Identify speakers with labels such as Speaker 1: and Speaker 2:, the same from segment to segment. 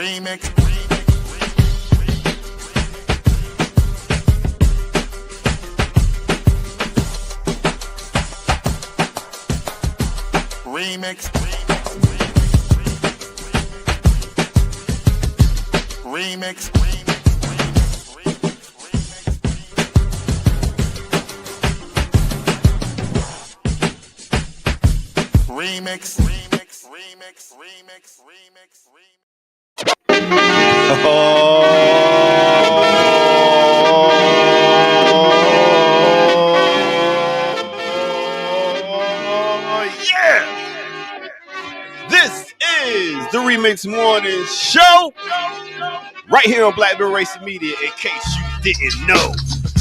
Speaker 1: Remix. Remix. Remix. Remix.
Speaker 2: Oh, yeah! This is the Remix Morning Show right here on Blackberry Racing Media. In case you didn't know,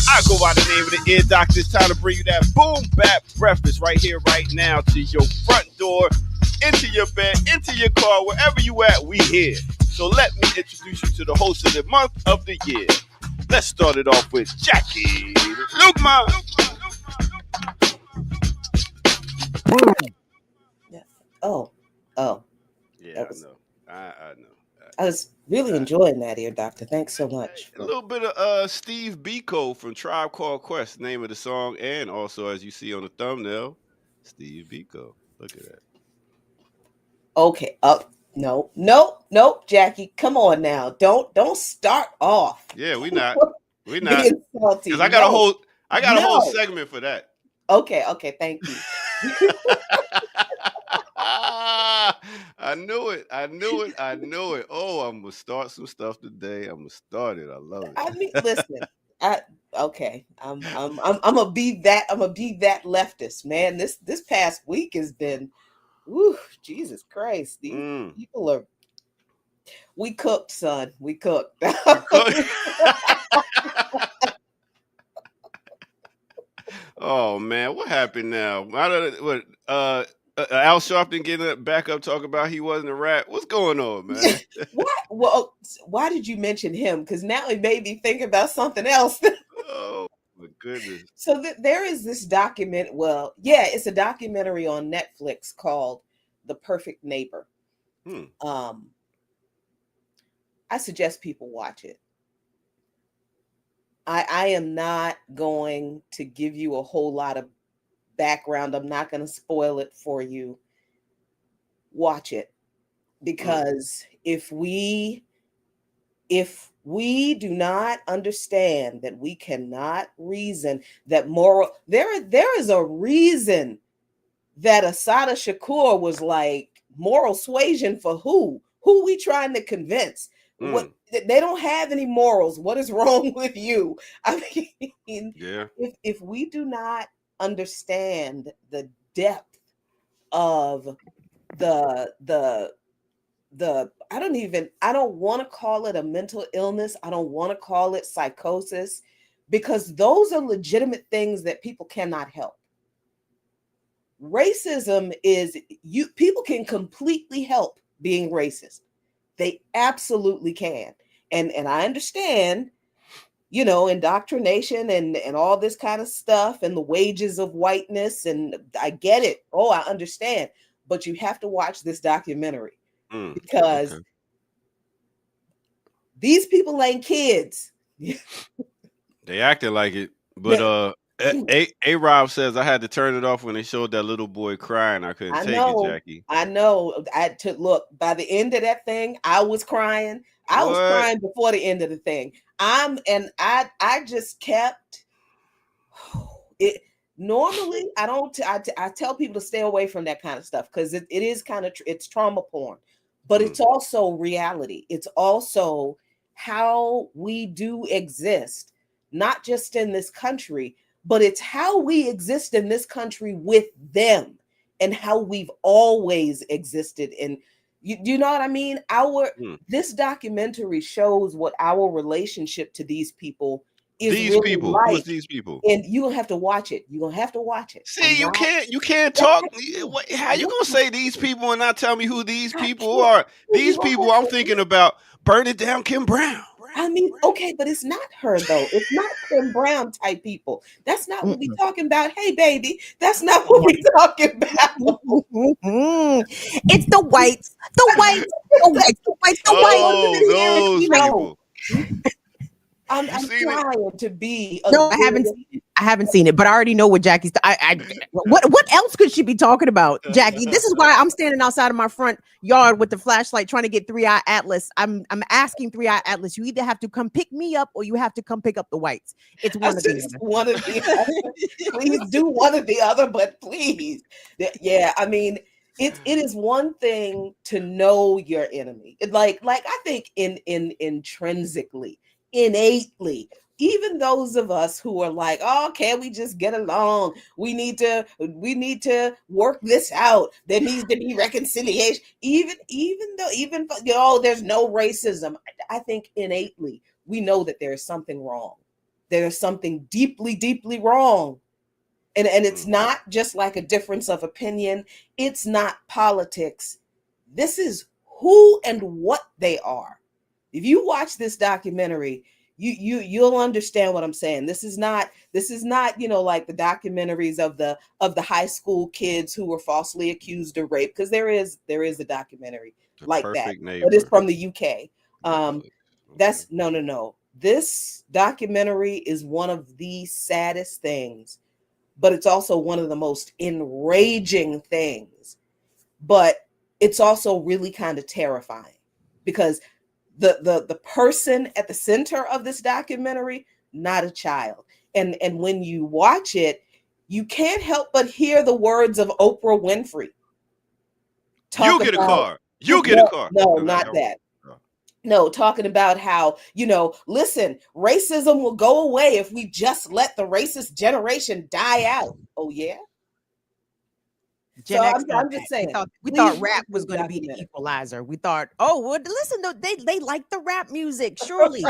Speaker 2: I go by the name of the Ear Doctor. It's time to bring you that boom bap breakfast right here, right now, to your front door, into your bed, into your car, wherever you at, we here. So let me introduce you to the host of the month of the year. Let's start it off with Jackie Lukman.
Speaker 3: Oh.
Speaker 2: Yeah, I know.
Speaker 3: I was really enjoying that, Ear Doctor. Thanks so much.
Speaker 2: A little bit of Steve Biko from Tribe Called Quest, name of the song, and also, as you see on the thumbnail, Steve Biko. Look at that.
Speaker 3: Okay. No, Jackie. Come on now. Don't start off.
Speaker 2: Yeah, we not.
Speaker 3: Being salty.
Speaker 2: Because I got a whole segment for that.
Speaker 3: Okay. Thank you.
Speaker 2: I knew it. Oh, I'm gonna start some stuff today. I'm gonna start it. I love it.
Speaker 3: I mean, listen. Okay. I'm gonna be that. I'm gonna be that leftist, man. This past week has been, Jesus Christ. These people are. We cooked, son. We cooked.
Speaker 2: Oh man, what happened now? Al Sharpton getting back up talking about he wasn't a rat. What's going on, man?
Speaker 3: What? Well, why did you mention him? Because now it made me think about something else.
Speaker 2: Oh my goodness!
Speaker 3: So there is this document. Well, yeah, it's a documentary on Netflix called "The Perfect Neighbor." I suggest people watch it. I am not going to give you a whole lot of background. I'm not going to spoil it for you. Watch it, because if we do not understand that we cannot reason, that moral, there is a reason that Asada Shakur was like, moral suasion for who we trying to convince? What, they don't have any morals. What is wrong with you? I mean,
Speaker 2: yeah.
Speaker 3: If we do not understand the depth of the I don't want to call it a mental illness. I don't want to call it psychosis, because those are legitimate things that people cannot help. Racism is, people can completely help being racist. They absolutely can. And I understand, indoctrination and all this kind of stuff and the wages of whiteness. And I get it. Oh, I understand. But you have to watch this documentary because these people ain't kids.
Speaker 2: They acting like it. But A-Rob says I had to turn it off when they showed that little boy crying. I couldn't take it, Jackie.
Speaker 3: I know. Look, by the end of that thing, I was crying. I was crying before the end of the thing. I just kept it. Normally, I don't. I tell people to stay away from that kind of stuff because it is kind of it's trauma porn, but it's also reality. It's also how we do exist, not just in this country, but it's how we exist in this country with them and how we've always existed. And you know what I mean? This documentary shows what our relationship to these people is.
Speaker 2: Who's these people?
Speaker 3: And you're gonna have to watch it.
Speaker 2: See, you can't talk. How you gonna say these people and not tell me who these people are? These people I'm thinking about burn it down Kim Brown.
Speaker 3: I mean, okay, but it's not her though. It's not Kim Brown type people. That's not what we're talking about. Hey, baby, that's not what we're talking about.
Speaker 4: It's the whites. The whites.
Speaker 2: Oh, those
Speaker 3: you know,
Speaker 2: people.
Speaker 3: I'm
Speaker 2: You seen it?
Speaker 3: trying to be a
Speaker 4: No, I haven't seen it. I haven't seen it, but I already know what Jackie's. What else could she be talking about, Jackie? This is why I'm standing outside of my front yard with the flashlight trying to get 3-Eye Atlas. I'm asking 3-Eye Atlas. You either have to come pick me up or you have to come pick up the whites. It's one of the other.
Speaker 3: One of the other. Please do one or the other, but please. Yeah, I mean, it is one thing to know your enemy. Like I think intrinsically, innately, even those of us who are like, oh, can't we just get along? We need to work this out. There needs to be reconciliation. Even though there's no racism, I think innately we know that there is something wrong. There is something deeply, deeply wrong. And it's not just like a difference of opinion. It's not politics. This is who and what they are. If you watch this documentary, you'll understand what I'm saying. This is not, like the documentaries of the high school kids who were falsely accused of rape, because there is a documentary like that. But it's from the UK. That's no. This documentary is one of the saddest things, but it's also one of the most enraging things. But it's also really kind of terrifying, because the person at the center of this documentary, not a child. And when you watch it, you can't help but hear the words of Oprah Winfrey.
Speaker 2: You get a car. You get a car.
Speaker 3: No, not that. No, talking about how, listen, racism will go away if we just let the racist generation die out. Oh, yeah?
Speaker 4: So I'm just saying. We thought rap was going to be the equalizer. We thought, listen, they like the rap music, surely.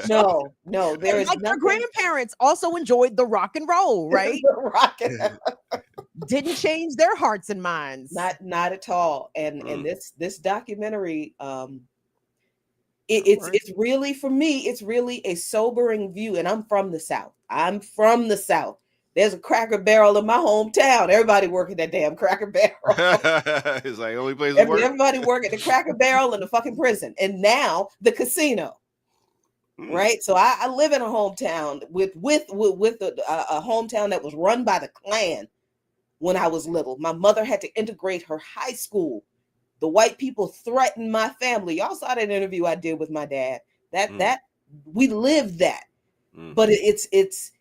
Speaker 3: No, there is
Speaker 4: like their grandparents also enjoyed the rock and roll, right? Didn't change their hearts and minds.
Speaker 3: Not at all. And this documentary, it's really, for me, it's really a sobering view. And I'm from the South. There's a Cracker Barrel in my hometown. Everybody working that damn Cracker Barrel.
Speaker 2: It's like only place to work.
Speaker 3: Everybody work at the Cracker Barrel and the fucking prison, and now the casino. Right. So I live in a hometown with a hometown that was run by the Klan when I was little. My mother had to integrate her high school. The white people threatened my family. Y'all saw that interview I did with my dad. That we lived that. But it's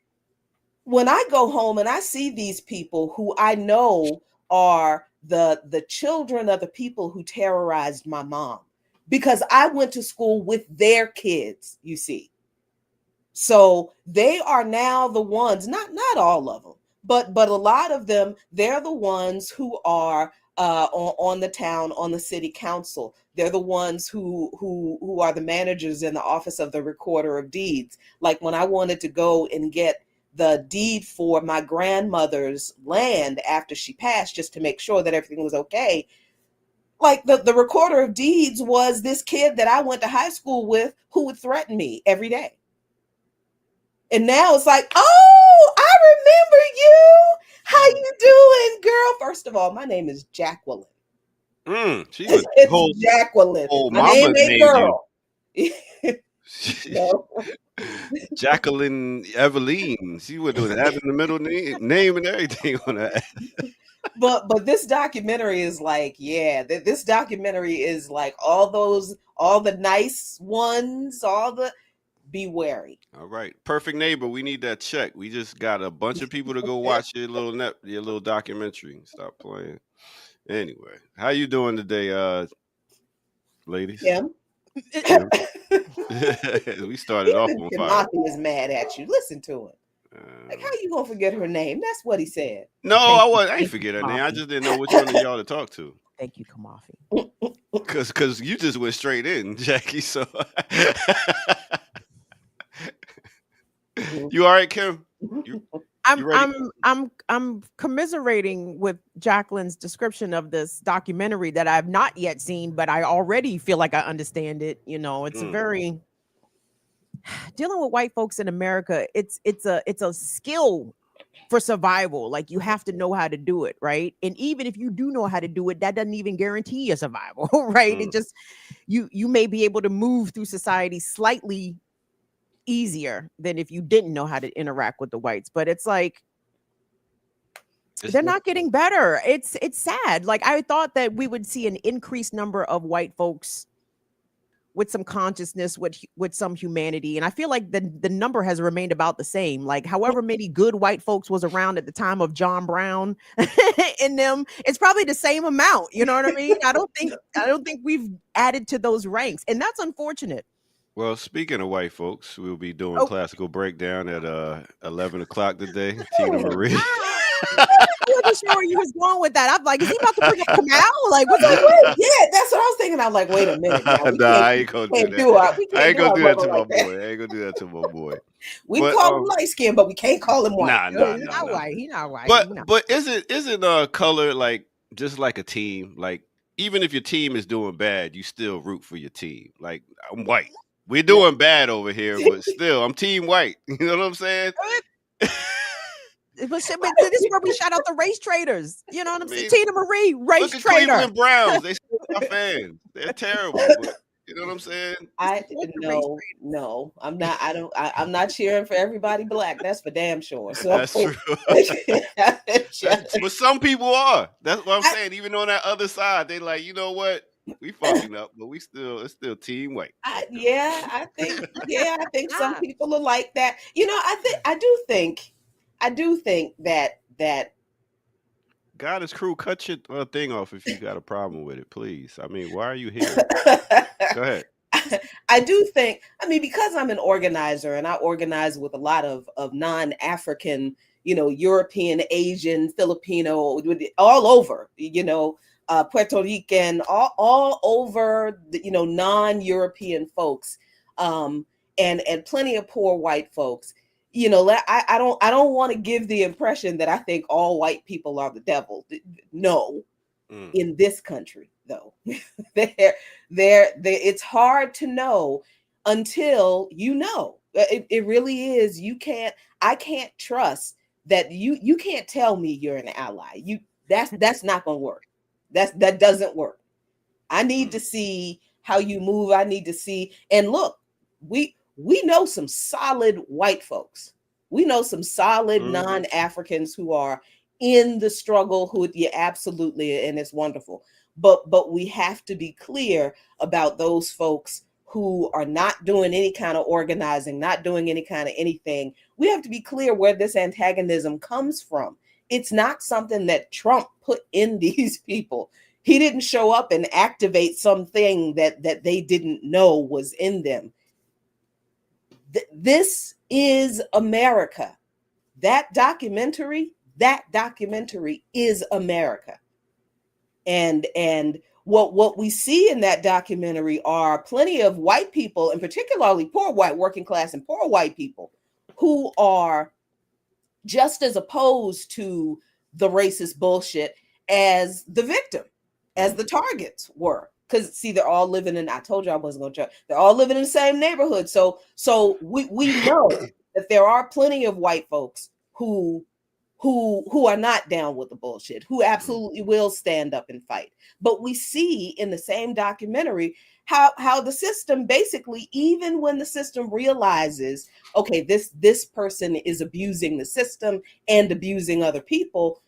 Speaker 3: when I go home and I see these people who I know are the children of the people who terrorized my mom, because I went to school with their kids, you see. So they are now the ones, not all of them, but a lot of them, they're the ones who are on the city council. They're the ones who are the managers in the office of the recorder of deeds. Like when I wanted to go and get the deed for my grandmother's land after she passed, just to make sure that everything was okay. Like the recorder of deeds was this kid that I went to high school with who would threaten me every day. And now it's like, oh, I remember you. How you doing, girl? First of all, my name is Jacqueline. It's Jacqueline. My name ain't girl.
Speaker 2: No. Jacqueline Eveline. She would have in the middle name and everything on that.
Speaker 3: But this documentary is like, this documentary is like all the nice ones, be wary.
Speaker 2: All right. Perfect Neighbor. We need that check. We just got a bunch of people to go watch your little documentary. Stop playing. Anyway, how you doing today, ladies?
Speaker 3: Kim?
Speaker 2: We started off on fire.
Speaker 3: Timothy is mad at you. Listen to him. Like, how you gonna forget her name? That's what he said.
Speaker 2: No, I ain't forget her name. I just didn't know which one of y'all to talk to.
Speaker 4: Thank you, Kamafi.
Speaker 2: Because you just went straight in, Jackie. So you all right, Kim?
Speaker 4: I'm commiserating with Jacqueline's description of this documentary that I've not yet seen, but I already feel like I understand it. It's a very dealing with white folks in America. It's a skill for survival. Like, you have to know how to do it, right? And even if you do know how to do it, that doesn't even guarantee your survival, right? It just, you may be able to move through society slightly easier than if you didn't know how to interact with the whites. But it's like, they're not getting better. It's sad. Like, I thought that we would see an increased number of white folks with some consciousness, with some humanity, and I feel like the number has remained about the same. Like, however many good white folks was around at the time of John Brown in them, it's probably the same amount. You know what I mean? I don't think we've added to those ranks, and that's unfortunate.
Speaker 2: Well, speaking of white folks, we'll be doing classical breakdown at 11 o'clock today. Tina Marie.
Speaker 3: I wasn't sure where you was going with that. I'm like, is he about to bring up Kamau? Like, what's like, wait, yeah, that's what I was thinking. I'm like, wait a minute.
Speaker 2: I ain't gonna do that. I ain't gonna do that to my boy. I ain't gonna do that to my boy.
Speaker 3: We call him light skin, but we can't call him white.
Speaker 2: He's not white.
Speaker 3: He's not white.
Speaker 2: But isn't color like just like a team? Like, even if your team is doing bad, you still root for your team. Like, I'm white. We're doing bad over here, but still, I'm team white. You know what I'm saying?
Speaker 4: But this is where we shout out the race traders. You know what I'm saying? Tina Marie, race trader.
Speaker 2: Cleveland Browns, they still my fans. They're terrible. But, you know what I'm saying?
Speaker 3: No, I'm not. I'm not cheering for everybody black. That's for damn sure. So
Speaker 2: that's true. But some people are. That's what I'm saying. Even on that other side, they like, you know what? We fucking up, but it's still team white.
Speaker 3: I think some people are like that. You know, I do think that
Speaker 2: God is cruel. Cut your thing off if you got a problem with it, please. I mean, why are you here? Go ahead.
Speaker 3: I do think, because I'm an organizer and I organize with a lot of non-African, European, Asian, Filipino, all over, Puerto Rican, all over, non-European folks, and plenty of poor white folks. I don't want to give the impression that I think all white people are the devil. No, in this country, though, it's hard to know until you know. It really is. I can't trust that you can't tell me you're an ally. That's not going to work. That doesn't work. I need to see how you move. I need to see. And look, we know some solid white folks. We know some solid non-Africans who are in the struggle, absolutely, and it's wonderful. But we have to be clear about those folks who are not doing any kind of organizing, not doing any kind of anything. We have to be clear where this antagonism comes from. It's not something that Trump put in these people. He didn't show up and activate something that they didn't know was in them. This is America. That documentary is America. And what we see in that documentary are plenty of white people, and particularly poor white, working class and poor white people, who are just as opposed to the racist bullshit as the victim, as the targets were. Because see, they're all living in, I told you I wasn't going to try, they're all living in the same neighborhood. So we know that there are plenty of white folks who are not down with the bullshit, who absolutely will stand up and fight. But we see in the same documentary how the system basically, even when the system realizes, okay, this person is abusing the system and abusing other people,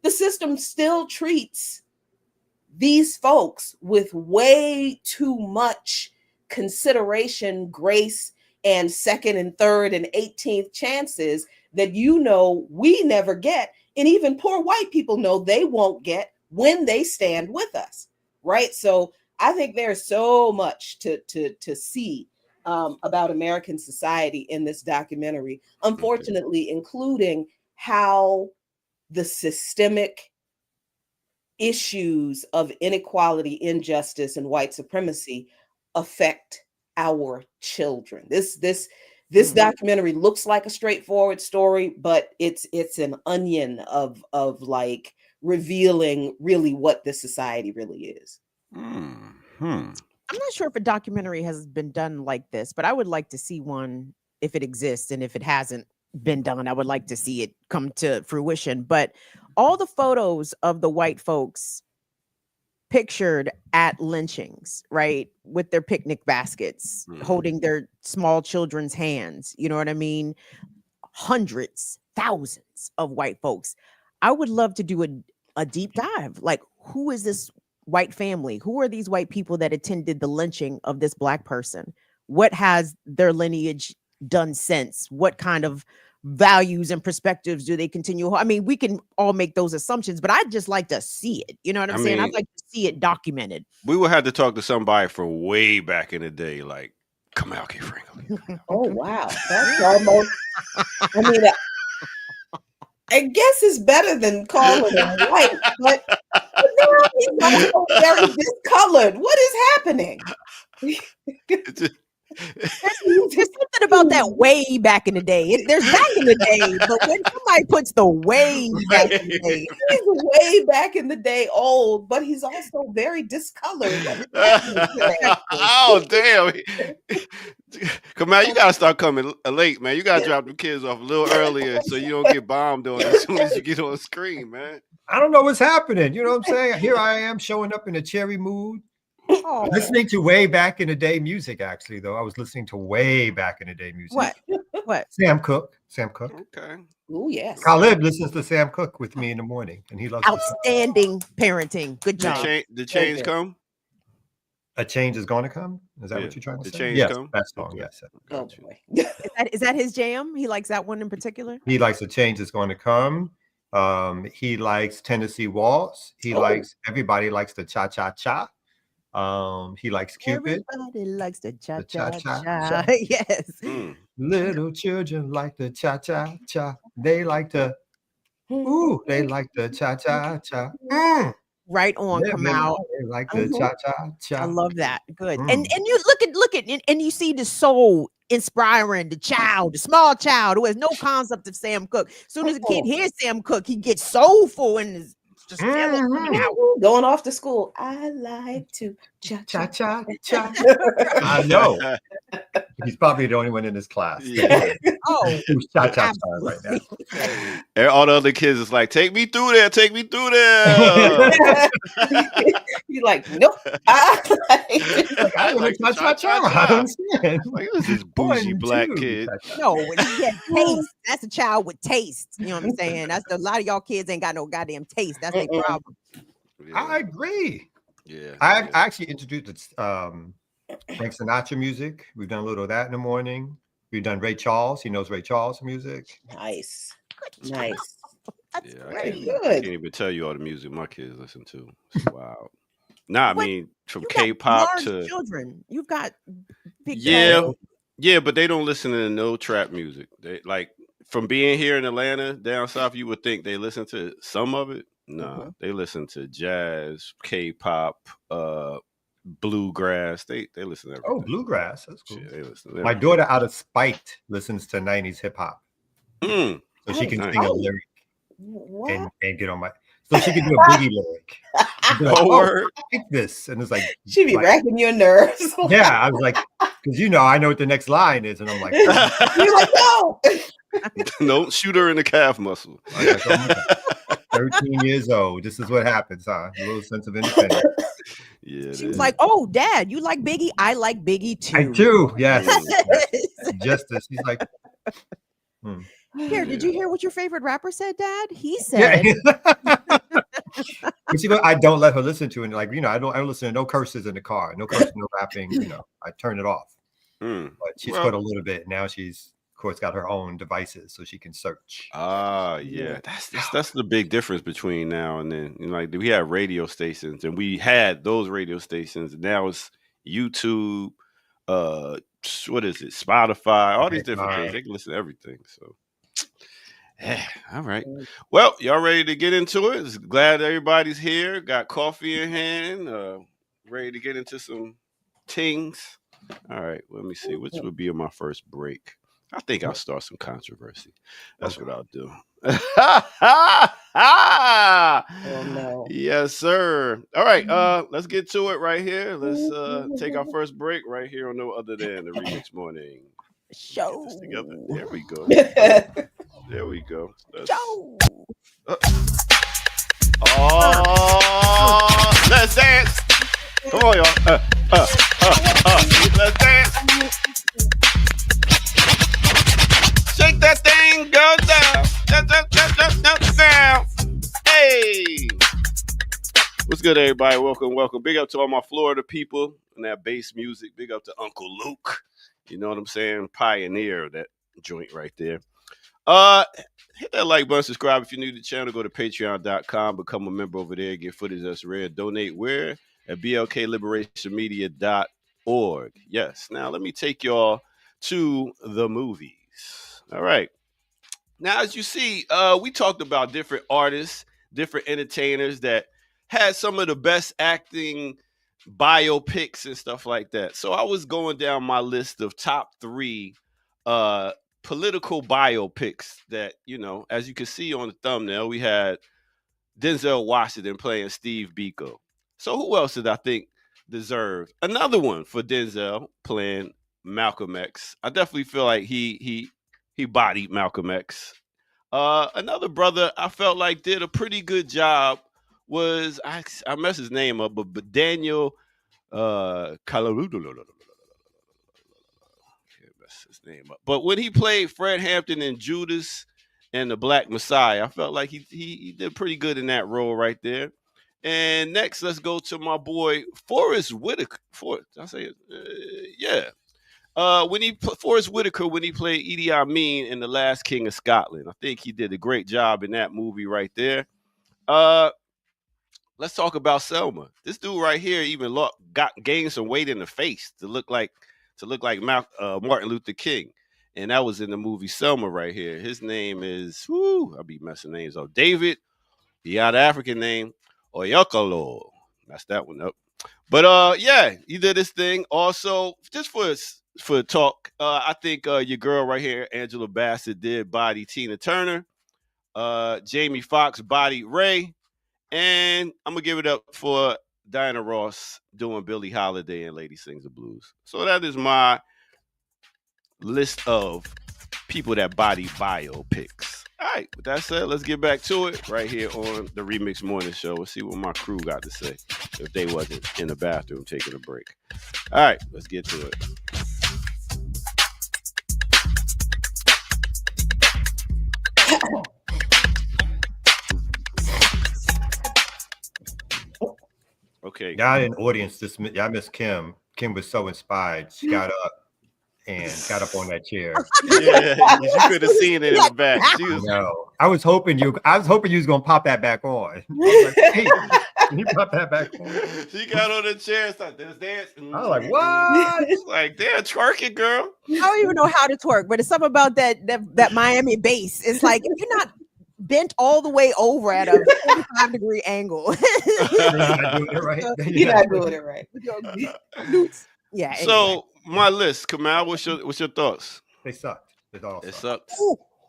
Speaker 3: the system still treats these folks with way too much consideration, grace, and second and third and 18th chances that we never get, and even poor white people know they won't get when they stand with us, right? So I think there's so much to see about American society in this documentary, unfortunately, including how the systemic issues of inequality, injustice, and white supremacy affect our children. This documentary looks like a straightforward story, but it's an onion of like revealing really what this society really is.
Speaker 4: I'm not sure if a documentary has been done like this, but I would like to see one if it exists, and if it hasn't, been done. I would like to see it come to fruition. But all the photos of the white folks pictured at lynchings, right, with their picnic baskets, holding their small children's hands, you know what I mean? Hundreds, thousands of white folks. I would love to do a deep dive. Like, who is this white family? Who are these white people that attended the lynching of this Black person? What has their lineage done since? What kind of values and perspectives do they continue? I mean, we can all make those assumptions, but I'd just like to see it. You know what I'm saying? I'd like to see it documented.
Speaker 2: We would have to talk to somebody from way back in the day, like Kamal K. Franklin.
Speaker 3: Oh wow, that's almost. I mean, I guess it's better than calling him white, but now he's also very discolored. What is happening?
Speaker 4: There's something about that way back in the day. There's back in the day, but when somebody puts the way back in the day,
Speaker 3: he's way back in the day old, but he's also very discolored.
Speaker 2: Oh damn! Come on, you gotta start coming late, man. You gotta drop the kids off a little earlier so you don't get bombed on as soon as you get on the screen, man.
Speaker 5: I don't know what's happening. You know what I'm saying? Here I am showing up in a cherry mood. Oh. Listening to way back in the day music, actually, though. I was listening to way back in the day music.
Speaker 4: What?
Speaker 5: Sam Cooke.
Speaker 2: Okay.
Speaker 3: Oh, yes.
Speaker 5: Khalid listens to Sam Cooke with me in the morning, and he loves
Speaker 4: outstanding parenting. Good job.
Speaker 2: The change come?
Speaker 5: A change is going to come? Is that what you're trying to say?
Speaker 2: Yes,
Speaker 5: come? That song, yes.
Speaker 3: Oh, boy.
Speaker 4: Is that his jam? He likes that one in particular?
Speaker 5: He likes The Change Is Going to Come. He likes Tennessee Waltz. He likes, everybody likes the cha-cha-cha. He likes Cupid.
Speaker 4: Everybody likes the cha-cha-cha. Yes.
Speaker 5: Little children like the cha-cha-cha. They like the they like the cha-cha-cha.
Speaker 4: Right on, come out.
Speaker 5: They like the cha-cha-cha.
Speaker 4: I love that. Good. And you look at and you see the soul inspiring the small child who has no concept of Sam Cooke. As soon as a kid hears Sam Cooke, he gets soulful and is just
Speaker 3: going off to school. I like to
Speaker 5: cha-cha-cha. I know. He's probably the only one in his class.
Speaker 2: Yeah.
Speaker 5: Who's cha-cha-cha right now.
Speaker 2: And all the other kids is like, take me through there.
Speaker 3: He's like, nope.
Speaker 5: I like cha-cha-cha. I don't understand.
Speaker 2: Like, this is bougie black kid.
Speaker 4: No, when you get taste, that's a child with taste. You know what I'm saying? That's a lot of y'all kids ain't got no goddamn taste. That's their problem.
Speaker 5: Yeah. I agree.
Speaker 2: Yeah.
Speaker 5: I actually introduced Frank Sinatra music. We've done a little of that in the morning. We've done Ray Charles. He knows Ray Charles music.
Speaker 3: Nice.
Speaker 2: Yeah, I can't even tell you all the music my kids listen to. Wow. I mean, from K-pop to
Speaker 4: children. You've got big
Speaker 2: yeah, but they don't listen to no trap music. They like from being here in Atlanta, down south, you would think they listen to some of it. No, they listen to jazz, K-pop, bluegrass. They listen to everything.
Speaker 5: Oh, bluegrass. That's cool.
Speaker 2: Yeah, they listen to
Speaker 5: my daughter, out of spite, listens to 90s hip hop. So she can sing a lyric and get on my. So she can do a Biggie lyric. I like this, and it's like
Speaker 3: she be racking your nerves.
Speaker 5: Yeah, I was like, because I know what the next line is, and I'm like,
Speaker 3: you're like, no.
Speaker 2: Don't shoot her in the calf muscle.
Speaker 5: Like, oh 13 years old. This is what happens, huh? A little sense of independence.
Speaker 2: Yeah,
Speaker 4: she was like, "Oh, Dad, you like Biggie? I like Biggie too."
Speaker 5: I do. Yes. Justice. He's like.
Speaker 4: Here, did you hear what your favorite rapper said, Dad? He said.
Speaker 5: I don't let her listen to it. Like, I don't listen to no curses in the car, no cursing, no rapping. I turn it off. But she's caught a little bit. Now she's, of course, got her own devices so she can search.
Speaker 2: Yeah. That's the big difference between now and then. Like we had radio stations, and we had those radio stations. And now it's YouTube. What is it? Spotify. All these different things. They can listen to everything. So. Yeah, all right. Well, y'all ready to get into it? Glad everybody's here. Got coffee in hand. Ready to get into some things. All right, let me see. Which would be my first break? I think I'll start some controversy. That's what I'll do.
Speaker 3: Oh no.
Speaker 2: Yes, sir. All right, let's get to it right here. Let's take our first break right here on No Other Than the Remix Morning.
Speaker 4: Show.
Speaker 2: Get this together. There we go. There we go.
Speaker 4: Show.
Speaker 2: Oh, let's dance. Come on, y'all. Let's dance. Shake that thing, go down. Hey. What's good, everybody? Welcome. Big up to all my Florida people and that bass music. Big up to Uncle Luke. You know what I'm saying? Pioneer of that joint right there. Hit that like button, subscribe if you're new to the channel. Go to patreon.com, become a member over there, get footage that's rare. Donate where? At blkliberationmedia.org. Yes. Now, let me take y'all to the movies. All right. Now, as you see, we talked about different artists, different entertainers that had some of the best acting biopics and stuff like that. So I was going down my list of top 3 political biopics that, you know, as you can see on the thumbnail, we had Denzel Washington playing Steve Biko. So who else did I think deserved another one for Denzel playing Malcolm X? I definitely feel like he bodied Malcolm X. Another brother I felt like did a pretty good job was I messed his name up, but Daniel his name up. But when he played Fred Hampton in Judas and the Black Messiah, I felt like he did pretty good in that role right there. And next, let's go to my boy Forrest Whitaker. Forrest Whitaker when he played Idi Amin in The Last King of Scotland. I think he did a great job in that movie right there. Let's talk about Selma. This dude right here even gained some weight in the face to look like Martin Luther King, and that was in the movie Selma right here. His name is I'll be messing names up. David, he got an African name, Oyakalo. That's that one up. But yeah, he did his thing. Also, just for talk, I think your girl right here, Angela Bassett, did body Tina Turner. Jamie Foxx bodied Ray. And I'm going to give it up for Diana Ross doing Billie Holiday and Lady Sings the Blues. So that is my list of people that body biopics. All right, with that said, let's get back to it right here on the Remix Morning Show. Let's see what my crew got to say if they wasn't in the bathroom taking a break. All right, let's get to it. Okay.
Speaker 5: Y'all in the audience, y'all miss Kim. Kim was so inspired. She got up on that chair.
Speaker 2: Yeah, you could have seen it in the back.
Speaker 5: I was hoping you was gonna pop that back on. I was like, hey, can you pop that back on?
Speaker 2: She got on the chair and started dancing.
Speaker 5: I was like, what?
Speaker 2: Like, they're twerking, girl.
Speaker 4: I don't even know how to twerk, but it's something about that Miami bass. It's like if you're not bent all the way over at a 45-degree angle.
Speaker 3: You're not doing it right.
Speaker 4: Yeah.
Speaker 2: Anyway. So my list, Kamal, what's your thoughts?
Speaker 5: They sucked.
Speaker 2: It sucked.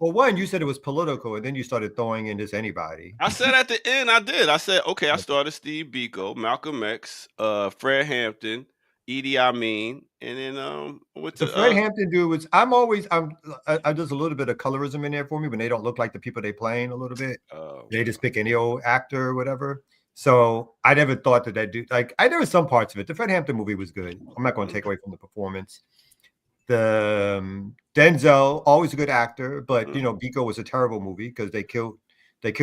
Speaker 5: Well, one, you said it was political, and then you started throwing in just anybody.
Speaker 2: I said at the end, I did. I said, okay, I started Steve Biko, Malcolm X, Fred Hampton, Idi Amin, and then
Speaker 5: the Fred Hampton dude was. I there's a little bit of colorism in there for me when they don't look like the people they playing a little bit. They just pick any old actor or whatever. So I never thought that dude. Like there were some parts of it. The Fred Hampton movie was good. I'm not going to take away from the performance. The Denzel, always a good actor, but you know, Biko was a terrible movie because they killed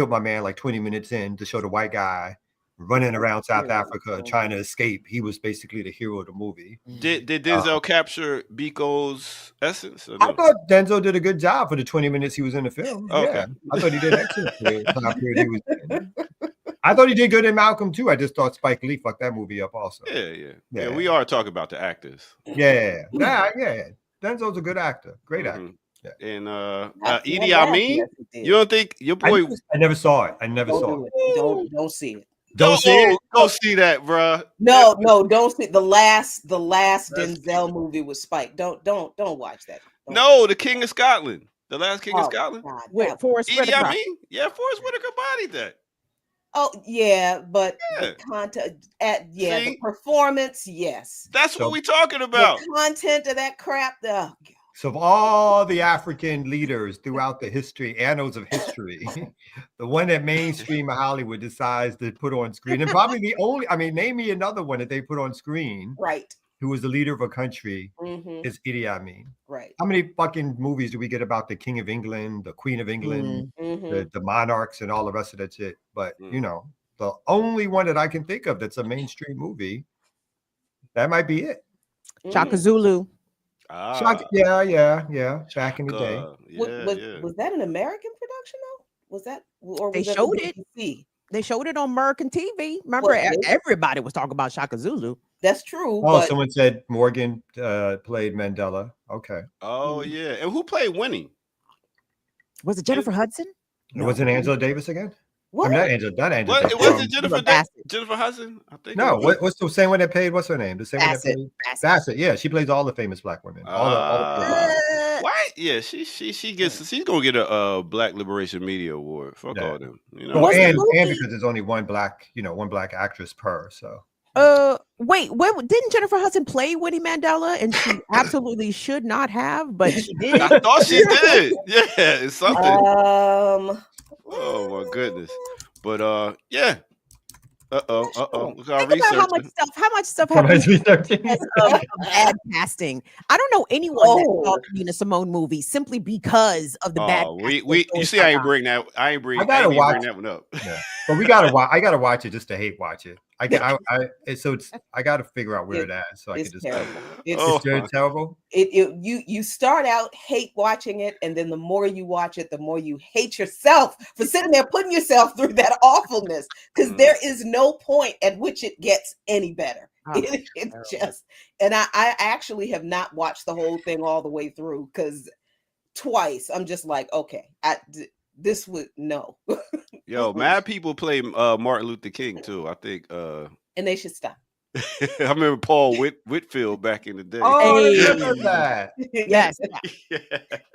Speaker 5: my man like 20 minutes in to show the white guy running around South Africa trying to escape. He was basically the hero of the movie.
Speaker 2: Did Denzel capture Biko's essence?
Speaker 5: I thought Denzel did a good job for the 20 minutes he was in the film.
Speaker 2: Okay.
Speaker 5: Yeah, I thought he did excellent. I thought he did good in Malcolm too. I just thought Spike Lee fucked that movie up also.
Speaker 2: Yeah. We are talking about the actors.
Speaker 5: Yeah. Denzel's a good actor. Great actor. Yeah.
Speaker 2: And Idi Amin, you don't think your boy?
Speaker 5: I never saw it. Don't
Speaker 3: see it.
Speaker 5: Don't see it.
Speaker 2: Go see that, bro.
Speaker 3: No, don't see the last Denzel movie with Spike. Don't watch that.
Speaker 2: No, the King of Scotland, the last King of Scotland.
Speaker 4: With Forrest Whitaker.
Speaker 2: Forrest Whitaker bodied that.
Speaker 3: Oh yeah, but the content, the performance, yes.
Speaker 2: That's what we talking about.
Speaker 3: The content of that crap,
Speaker 5: So of all the African leaders throughout the annals of history, the one that mainstream Hollywood decides to put on screen, and probably the only, name me another one that they put on screen,
Speaker 3: right,
Speaker 5: who was the leader of a country, is Idi Amin.
Speaker 3: Right.
Speaker 5: How many fucking movies do we get about the King of England, the Queen of England, the monarchs, and all the rest of that shit? But the only one that I can think of that's a mainstream movie, that might be it.
Speaker 4: Shaka Zulu.
Speaker 5: Yeah. Back in the day.
Speaker 3: Was that an American production though? Was that, or was
Speaker 4: they showed it? They showed it on American TV. Remember, everybody was talking about Shaka Zulu.
Speaker 3: That's true.
Speaker 5: Oh, someone said Morgan played Mandela. Okay.
Speaker 2: Oh yeah, and who played Winnie?
Speaker 4: Was it Jennifer Hudson?
Speaker 5: No. Was it Angela Davis again?
Speaker 3: What?
Speaker 5: Not Angela.
Speaker 2: What? It wasn't Jennifer Hudson. I think.
Speaker 5: No. What's the same one that played? What's her name? The same one that played Bassett. Yeah, she plays all the famous black women.
Speaker 2: What? Yeah, she's gonna get a Black Liberation Media Award. Fuck all them.
Speaker 5: Well, and because there's only one black actress per. So.
Speaker 4: Wait, didn't Jennifer Hudson play Winnie Mandela? And she absolutely should not have, but she did.
Speaker 2: I thought she did. Yeah, it's something. Oh my goodness. But yeah. Look
Speaker 4: Think about how much stuff happens of bad casting. I don't know anyone that saw the Nina Simone movie simply because of the bad casting.
Speaker 2: You see, I ain't bring that one up.
Speaker 5: Yeah. But I gotta watch it just to hate watch it. I got to figure out where it at, so I can just.
Speaker 3: Terrible.
Speaker 5: It's terrible.
Speaker 3: You start out hate watching it, and then the more you watch it, the more you hate yourself for sitting there putting yourself through that awfulness. Because there is no point at which it gets any better. It's just, and I actually have not watched the whole thing all the way through because twice I'm just like, okay, this would no.
Speaker 2: Yo, mad people play Martin Luther King too. I think,
Speaker 3: and they should stop.
Speaker 2: I remember Paul Whitfield back in the day.
Speaker 5: Oh, I remember that.
Speaker 4: Yes.
Speaker 2: Yeah.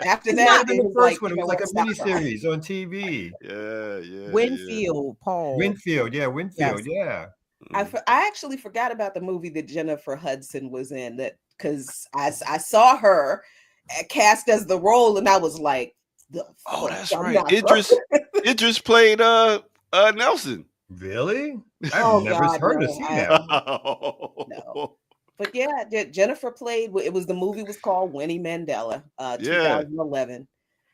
Speaker 3: After that,
Speaker 5: the first one, it was like a miniseries on TV.
Speaker 2: Yeah.
Speaker 4: Winfield, Paul.
Speaker 5: Winfield, yeah.
Speaker 3: I actually forgot about the movie that Jennifer Hudson was in, that because I saw her cast as the role, and I was like,
Speaker 2: oh, that's right. Idris played Nelson.
Speaker 5: Really? I've never heard of that.
Speaker 3: No. But yeah, Jennifer played. The movie was called Winnie Mandela, 2011.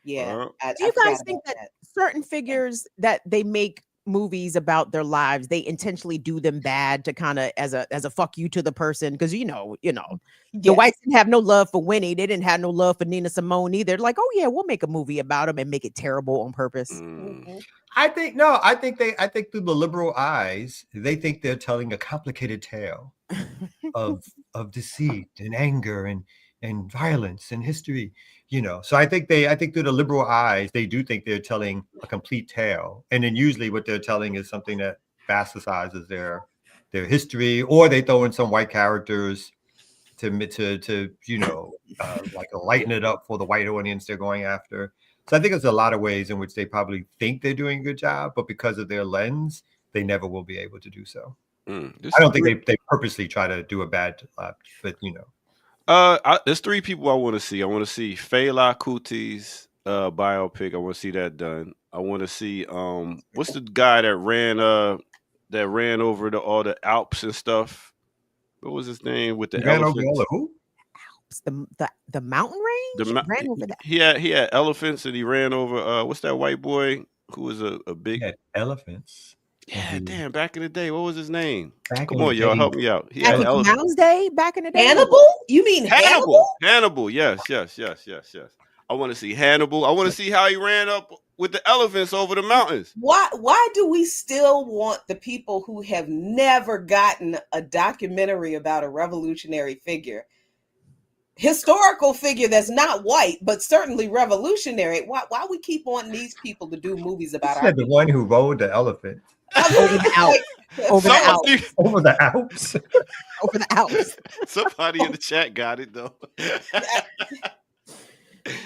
Speaker 3: Yeah.
Speaker 4: Do you guys think that certain figures that they make movies about their lives, they intentionally do them bad to kind of as a fuck you to the person? Because the whites didn't have no love for Winnie. They didn't have no love for Nina Simone either. Like, oh yeah, we'll make a movie about them and make it terrible on purpose.
Speaker 5: I think through the liberal eyes, they think they're telling a complicated tale of deceit and anger and violence and history. So I think through the liberal eyes, they do think they're telling a complete tale. And then usually what they're telling is something that bastardsizes their history, or they throw in some white characters to like lighten it up for the white audience they're going after. So I think there's a lot of ways in which they probably think they're doing a good job, but because of their lens, they never will be able to do so. I don't think they purposely try to do a bad job, but
Speaker 2: there's three people I want to see. I want to see Fela Kuti's biopic. I want to see that done. I want to see what's the guy that ran over all the Alps and stuff? What was his name with the elephants?
Speaker 5: Ran over all the who?
Speaker 4: The mountain range. Ran over that.
Speaker 2: He had elephants, and he ran over. What's that white boy who was a big?
Speaker 5: He had elephants.
Speaker 2: Yeah, damn. Back in the day, what was his name? Come on, y'all, help me out. He had
Speaker 4: Mounds Day back in the day.
Speaker 3: Hannibal? You mean Hannibal?
Speaker 2: Hannibal. Yes. I want to see Hannibal. I want to see how he ran up with the elephants over the mountains.
Speaker 3: Why do we still want the people who have never gotten a documentary about a revolutionary figure, historical figure that's not white, but certainly revolutionary? Why we keep wanting these people to do movies about
Speaker 5: the one who rode the elephant?
Speaker 4: Over the Alps. Over the Alps.
Speaker 2: Somebody in the chat got it though.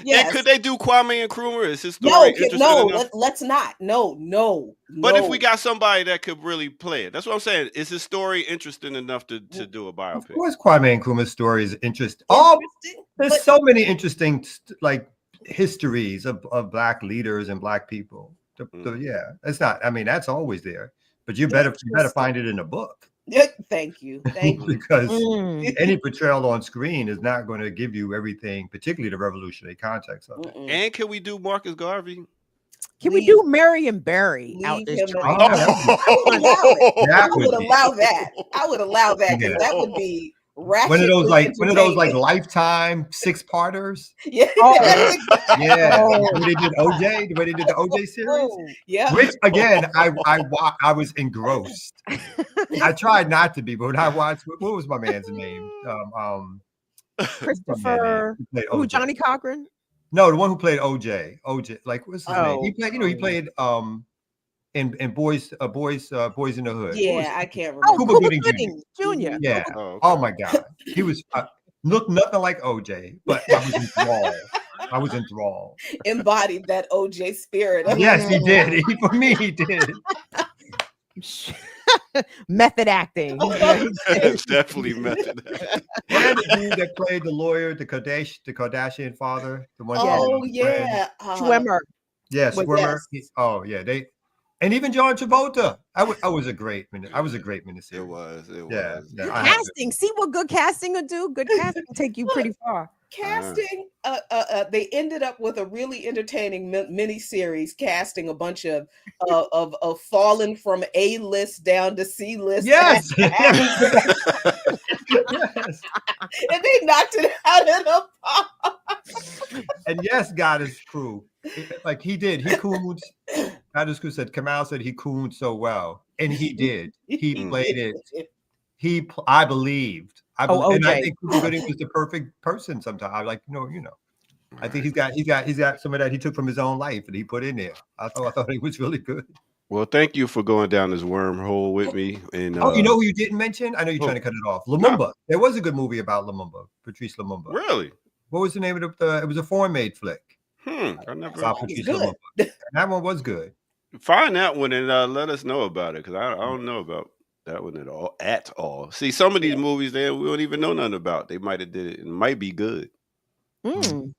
Speaker 3: Yes.
Speaker 2: And could they do Kwame Nkrumah? Is his story interesting enough?
Speaker 3: Let's not. No.
Speaker 2: But if we got somebody that could really play it, that's what I'm saying. Is his story interesting enough to do a biopic?
Speaker 5: Of course, Kwame Nkrumah's story is interesting. Oh, there's so many interesting like histories of Black leaders and Black people. Yeah, it's not. I mean, that's always there. But you better find it in a book.
Speaker 3: Thank you.
Speaker 5: Because any portrayal on screen is not going to give you everything, particularly the revolutionary context of it.
Speaker 2: And can we do Marcus Garvey?
Speaker 4: Can we do Marion Barry out this train?
Speaker 3: I would allow that. I would allow that because that would be ratchet.
Speaker 5: One of those like Lifetime 6-parters.
Speaker 3: Yeah.
Speaker 5: Yeah. When they did OJ, the way they did the OJ series.
Speaker 3: Yeah.
Speaker 5: Which again, I was engrossed. I tried not to be, but when I watched, what was my man's name?
Speaker 4: Christopher. Who? Johnny Cochran?
Speaker 5: No, the one who played OJ. OJ, like what's his name? He played in Boys in the Hood.
Speaker 3: Yeah, I can't remember.
Speaker 4: Cuba Gooding Jr.
Speaker 5: Yeah. Oh my God, he was looked nothing like OJ, but I was enthralled.
Speaker 3: Embodied that OJ spirit.
Speaker 5: Yes, he did. For me, he did.
Speaker 4: Method acting.
Speaker 2: It's definitely method acting.
Speaker 5: And the dude that played the lawyer, the Kardashian father, the one.
Speaker 4: Schwimmer.
Speaker 5: Yes, Schwimmer. Yes. Oh yeah, and even John Travolta. I was a great miniseries.
Speaker 2: It was.
Speaker 5: Yeah.
Speaker 4: Casting. See what good casting will do. Good casting take you pretty far.
Speaker 3: Casting. They ended up with a really entertaining miniseries, casting a bunch of fallen from A list down to C list.
Speaker 5: Yes.
Speaker 3: Yes. And they knocked it out of the park.
Speaker 5: And yes, God is cruel. Like he did. He cooned. God is cruel said. Kamal said he cooned so well, and he did. He played it. I believed. And I think Cuba Gooding was the perfect person. Sometimes I like you know. I think he's got some of that he took from his own life and he put in there. I thought he was really good.
Speaker 2: Well, thank you for going down this wormhole with me. And
Speaker 5: you know who you didn't mention? I know you're trying to cut it off. Lumumba. No. There was a good movie about Lumumba, Patrice Lumumba.
Speaker 2: Really?
Speaker 5: What was the name of it was a foreign-made flick.
Speaker 2: I never.
Speaker 5: That one was good.
Speaker 2: Find that one and let us know about it because I don't know about that one at all. See, some of these movies there we don't even know nothing about. They might have did it. It might be good.
Speaker 4: Too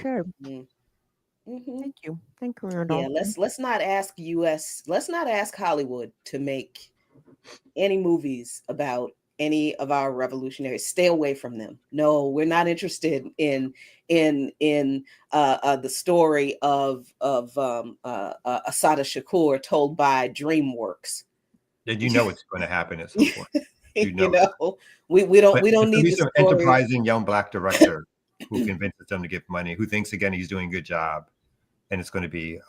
Speaker 4: sure. Thank you, Randolph.
Speaker 3: Yeah, let's not ask Hollywood to make any movies about any of our revolutionaries. Stay away from them. No, we're not interested in the story of Assata Shakur told by DreamWorks.
Speaker 5: And you know it's going to happen at some point.
Speaker 3: We don't need
Speaker 5: some enterprising young Black director who convinces them to give money, who thinks again he's doing a good job, and it's going to be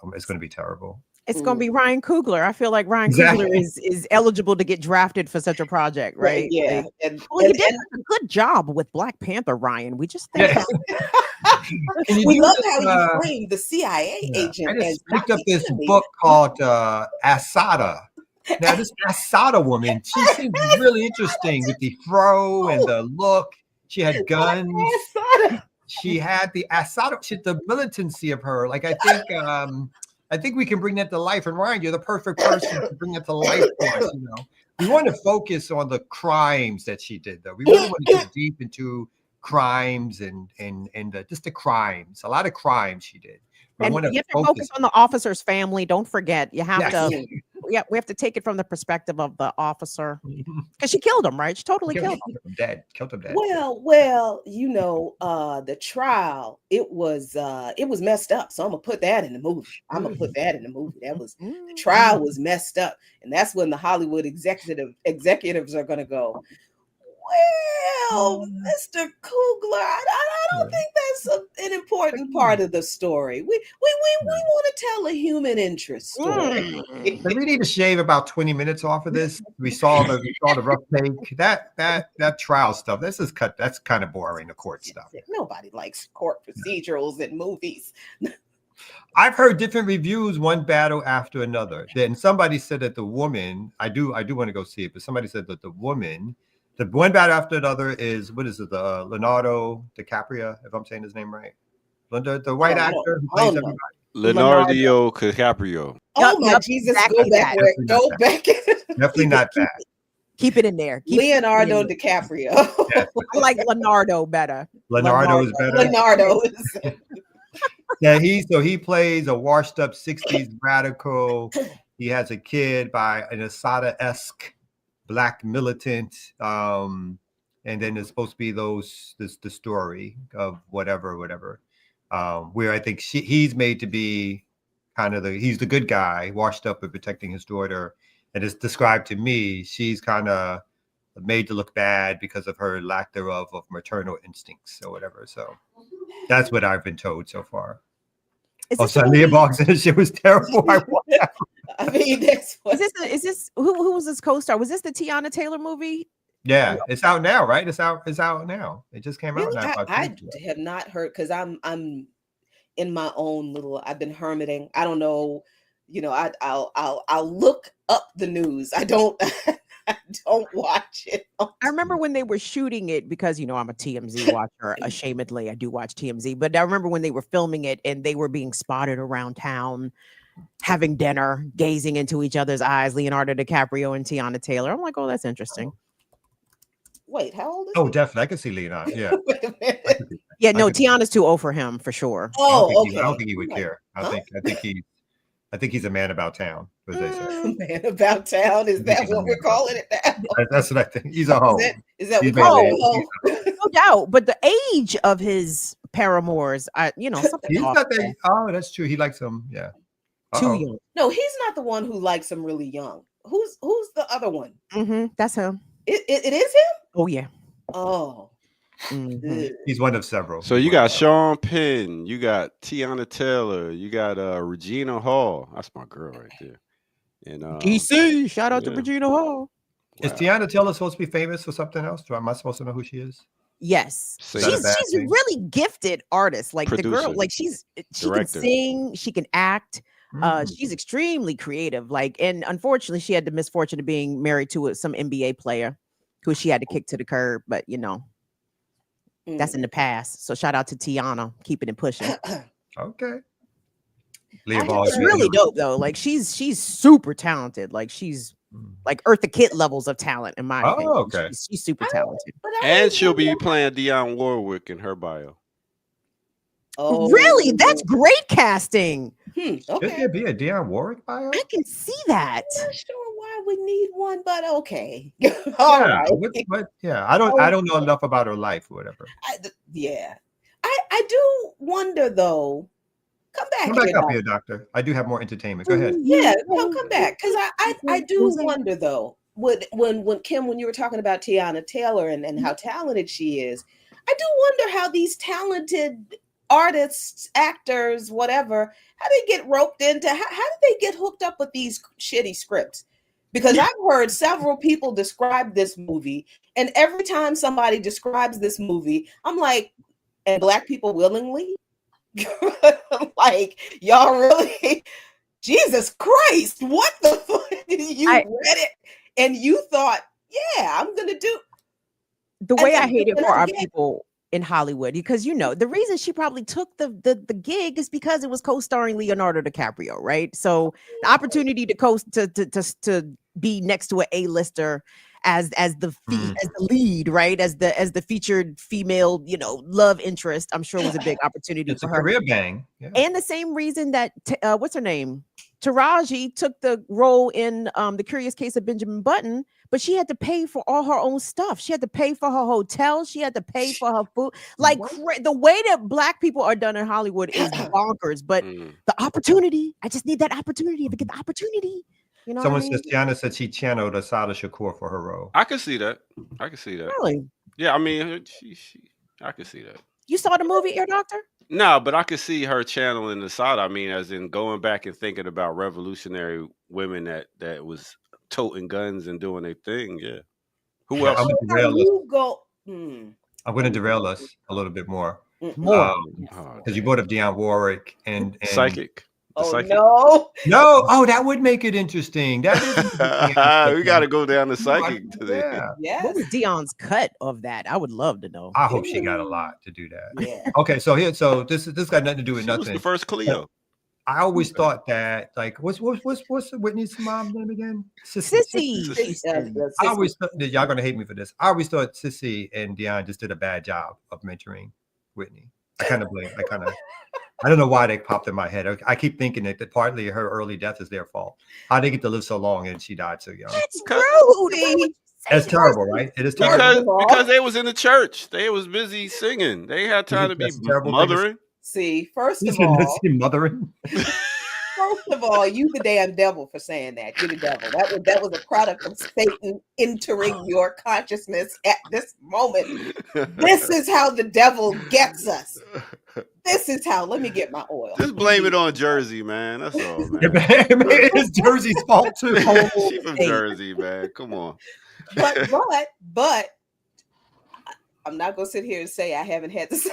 Speaker 5: terrible.
Speaker 4: It's going to be Ryan Coogler. I feel like Ryan Coogler is eligible to get drafted for such a project, right?
Speaker 3: Yeah.
Speaker 4: He did a good job with Black Panther, Ryan. We just think
Speaker 3: we love how you framed the CIA agent.
Speaker 5: I just picked up this book called Assata. Now, this Assata woman, she seems really interesting with the fro and the look. She had guns. She had the Assata, the militancy of her. Like, I think we can bring that to life. And Ryan, you're the perfect person to bring it to life for us. You know, we want to focus on the crimes that she did, though. We really want to get deep into crimes and just the crimes. A lot of crimes she did.
Speaker 4: And you have to focus on the officer's family. Don't forget, you have to. Yeah, we have to take it from the perspective of the officer because she killed him, right? She totally killed him.
Speaker 5: Killed him dead.
Speaker 3: Well, you know, the trial it was messed up. So I'm gonna put that in the movie. That was the trial was messed up, and that's when the Hollywood executives are gonna go, well, Mr. Coogler, I don't think that's an important part of the story. We want to tell a human interest story.
Speaker 5: But we need to shave about 20 minutes off of this. We saw the rough take. That trial stuff. That's kind of boring. The court stuff.
Speaker 3: Nobody likes court procedurals in movies.
Speaker 5: I've heard different reviews, one battle after another. Then somebody said that the woman, I do want to go see it, but somebody said that the woman. The one battle after another is, what is it? The Leonardo DiCaprio, if I'm saying his name right. The white actor who plays everybody.
Speaker 2: Leonardo DiCaprio.
Speaker 3: Oh my Jesus! Go back. Go back.
Speaker 5: Definitely not that.
Speaker 4: Keep it in there.
Speaker 3: Leonardo DiCaprio.
Speaker 5: Yes.
Speaker 4: I like Leonardo better.
Speaker 5: Leonardo is better.
Speaker 3: Leonardo is.
Speaker 5: Yeah, he plays a washed up 60s radical. He has a kid by an Assata-esque black militant. And then there's supposed to be the story of whatever. Where I think he's made to be kind of he's the good guy, washed up and protecting his daughter. And it's described to me, she's kind of made to look bad because of her lack thereof of maternal instincts or whatever. So that's what I've been told so far. So Leah Boggs and shit was terrible.
Speaker 3: I mean, that's what...
Speaker 4: is this who was this co-star? Was this the Tiana Taylor movie?
Speaker 5: Yeah, it's out now, right? It's out now. It just came out.
Speaker 3: I have not heard because I'm in my own little. I've been hermiting. I don't know. You know, I'll look up the news. I don't watch it.
Speaker 4: I remember when they were shooting it because, you know, I'm a TMZ watcher. Ashamedly, I do watch TMZ. But I remember when they were filming it and they were being spotted around town, having dinner, gazing into each other's eyes, Leonardo DiCaprio and Tiana Taylor. I'm like, oh, that's interesting.
Speaker 3: Wait, how old is
Speaker 5: he?
Speaker 3: Oh,
Speaker 5: definitely. I can see Leonardo. Yeah.
Speaker 4: Yeah, no, Tiana's too old for him, for sure.
Speaker 3: Oh,
Speaker 5: I don't think he would care. I think he's a man about town, as they say.
Speaker 3: Man about town? Is that what we're calling it now?
Speaker 5: That's what I think. He's a hoe.
Speaker 3: Is that what we're calling
Speaker 4: it? No doubt. But the age of his paramours, something.
Speaker 5: He's got that. Oh, that's true. He likes them. Yeah.
Speaker 4: Too young.
Speaker 3: No, he's not the one who likes them really young. Who's the other one?
Speaker 4: That's him.
Speaker 3: It is him?
Speaker 4: Oh, yeah.
Speaker 3: Oh.
Speaker 4: Mm-hmm.
Speaker 5: He's one of several.
Speaker 2: So you got Sean Penn, you got Tiana Taylor, you got Regina Hall. That's my girl right there. And
Speaker 4: DC, shout out to Regina Hall.
Speaker 5: Wow. Is Tiana Taylor supposed to be famous for something else? Am I supposed to know who she is?
Speaker 4: Yes, she's a really gifted artist. Like producer, the girl, like she can sing, she can act. She's extremely creative. Like, and unfortunately, she had the misfortune of being married to some NBA player who she had to kick to the curb. But that's in the past. So shout out to Tiana, keeping it pushing.
Speaker 5: Okay.
Speaker 4: It's really dope though. Like she's super talented. Like she's like Eartha Kitt levels of talent in my opinion.
Speaker 5: Okay.
Speaker 4: She's super talented.
Speaker 2: And she'll be playing Dionne Warwick in her bio.
Speaker 3: Oh,
Speaker 4: really? That's great casting.
Speaker 3: Okay.
Speaker 5: Should there be a Dionne Warwick bio?
Speaker 4: I can see that.
Speaker 3: I'm not sure why we need one, but okay.
Speaker 5: All right. I don't know enough about her life or whatever.
Speaker 3: I do wonder though. Come back
Speaker 5: up here, doctor. I do have more entertainment. Go ahead.
Speaker 3: Yeah, come back because I do wonder though. When Kim, when you were talking about Tiana Taylor and how talented she is, I do wonder how these talented artists, actors, whatever, how they get roped into, how do they get hooked up with these shitty scripts? Because I've heard several people describe this movie, and every time somebody describes this movie, I'm like, and Black people willingly? Like, y'all really? Jesus Christ, what the fuck? You read it and you thought, yeah, I'm gonna do.
Speaker 4: The way I hate it for our people in Hollywood, because the reason she probably took the gig is because it was co-starring Leonardo DiCaprio, right? So the opportunity to be next to an A-lister as the lead, right? As the featured female, love interest, I'm sure was a big opportunity for her.
Speaker 5: Career bang. Yeah.
Speaker 4: And the same reason that what's her name? Taraji took the role in The Curious Case of Benjamin Button, but she had to pay for all her own stuff. She had to pay for her hotel. She had to pay for her food. Like the way that Black people are done in Hollywood is bonkers. But the opportunity, I just need that opportunity. If I get the opportunity,
Speaker 5: Someone says Tiana said she channeled Asada Shakur for her role.
Speaker 2: I can see that.
Speaker 4: Really?
Speaker 2: Yeah, I mean, I can see that.
Speaker 4: You saw the movie, Ear Doctor?
Speaker 2: No, but I could see her channeling Asada. I mean, as in going back and thinking about revolutionary women that was toting guns and doing their thing. Yeah. Who else?
Speaker 5: I'm going to derail us a little bit more.
Speaker 4: More.
Speaker 5: Because you brought up Dionne Warwick and
Speaker 2: Psychic.
Speaker 3: no.
Speaker 5: Oh, that would make it interesting. That is
Speaker 2: we got to go down the psychic today.
Speaker 3: Yes.
Speaker 4: What was Dion's cut of that? I would love to know.
Speaker 5: I hope she got a lot to do that.
Speaker 3: Yeah.
Speaker 5: Okay, so this got nothing to do with
Speaker 2: She was
Speaker 5: nothing.
Speaker 2: the first Cleo.
Speaker 5: I always thought that, like, what's Whitney's mom's name again?
Speaker 4: Sissy.
Speaker 5: I always thought, y'all gonna hate me for this. I always thought Sissy and Dion just did a bad job of mentoring Whitney. I don't know why they popped in my head. I keep thinking that partly her early death is their fault. How they get to live so long and she died so young?
Speaker 4: That's rude.
Speaker 5: That's terrible, right? It is terrible.
Speaker 2: Because they was in the church. They was busy singing. They had time to be mothering.
Speaker 3: See, first of all,
Speaker 5: mothering.
Speaker 3: First of all, you the damn devil for saying that. You the devil. That was a product of Satan entering your consciousness at this moment. This is how the devil gets us. This is how. Let me get my oil.
Speaker 2: Just blame it on Jersey, man. That's all, man.
Speaker 5: It's Jersey's fault too.
Speaker 2: She from Jersey, man. Come on.
Speaker 3: But I'm not gonna sit here and say I haven't had to say.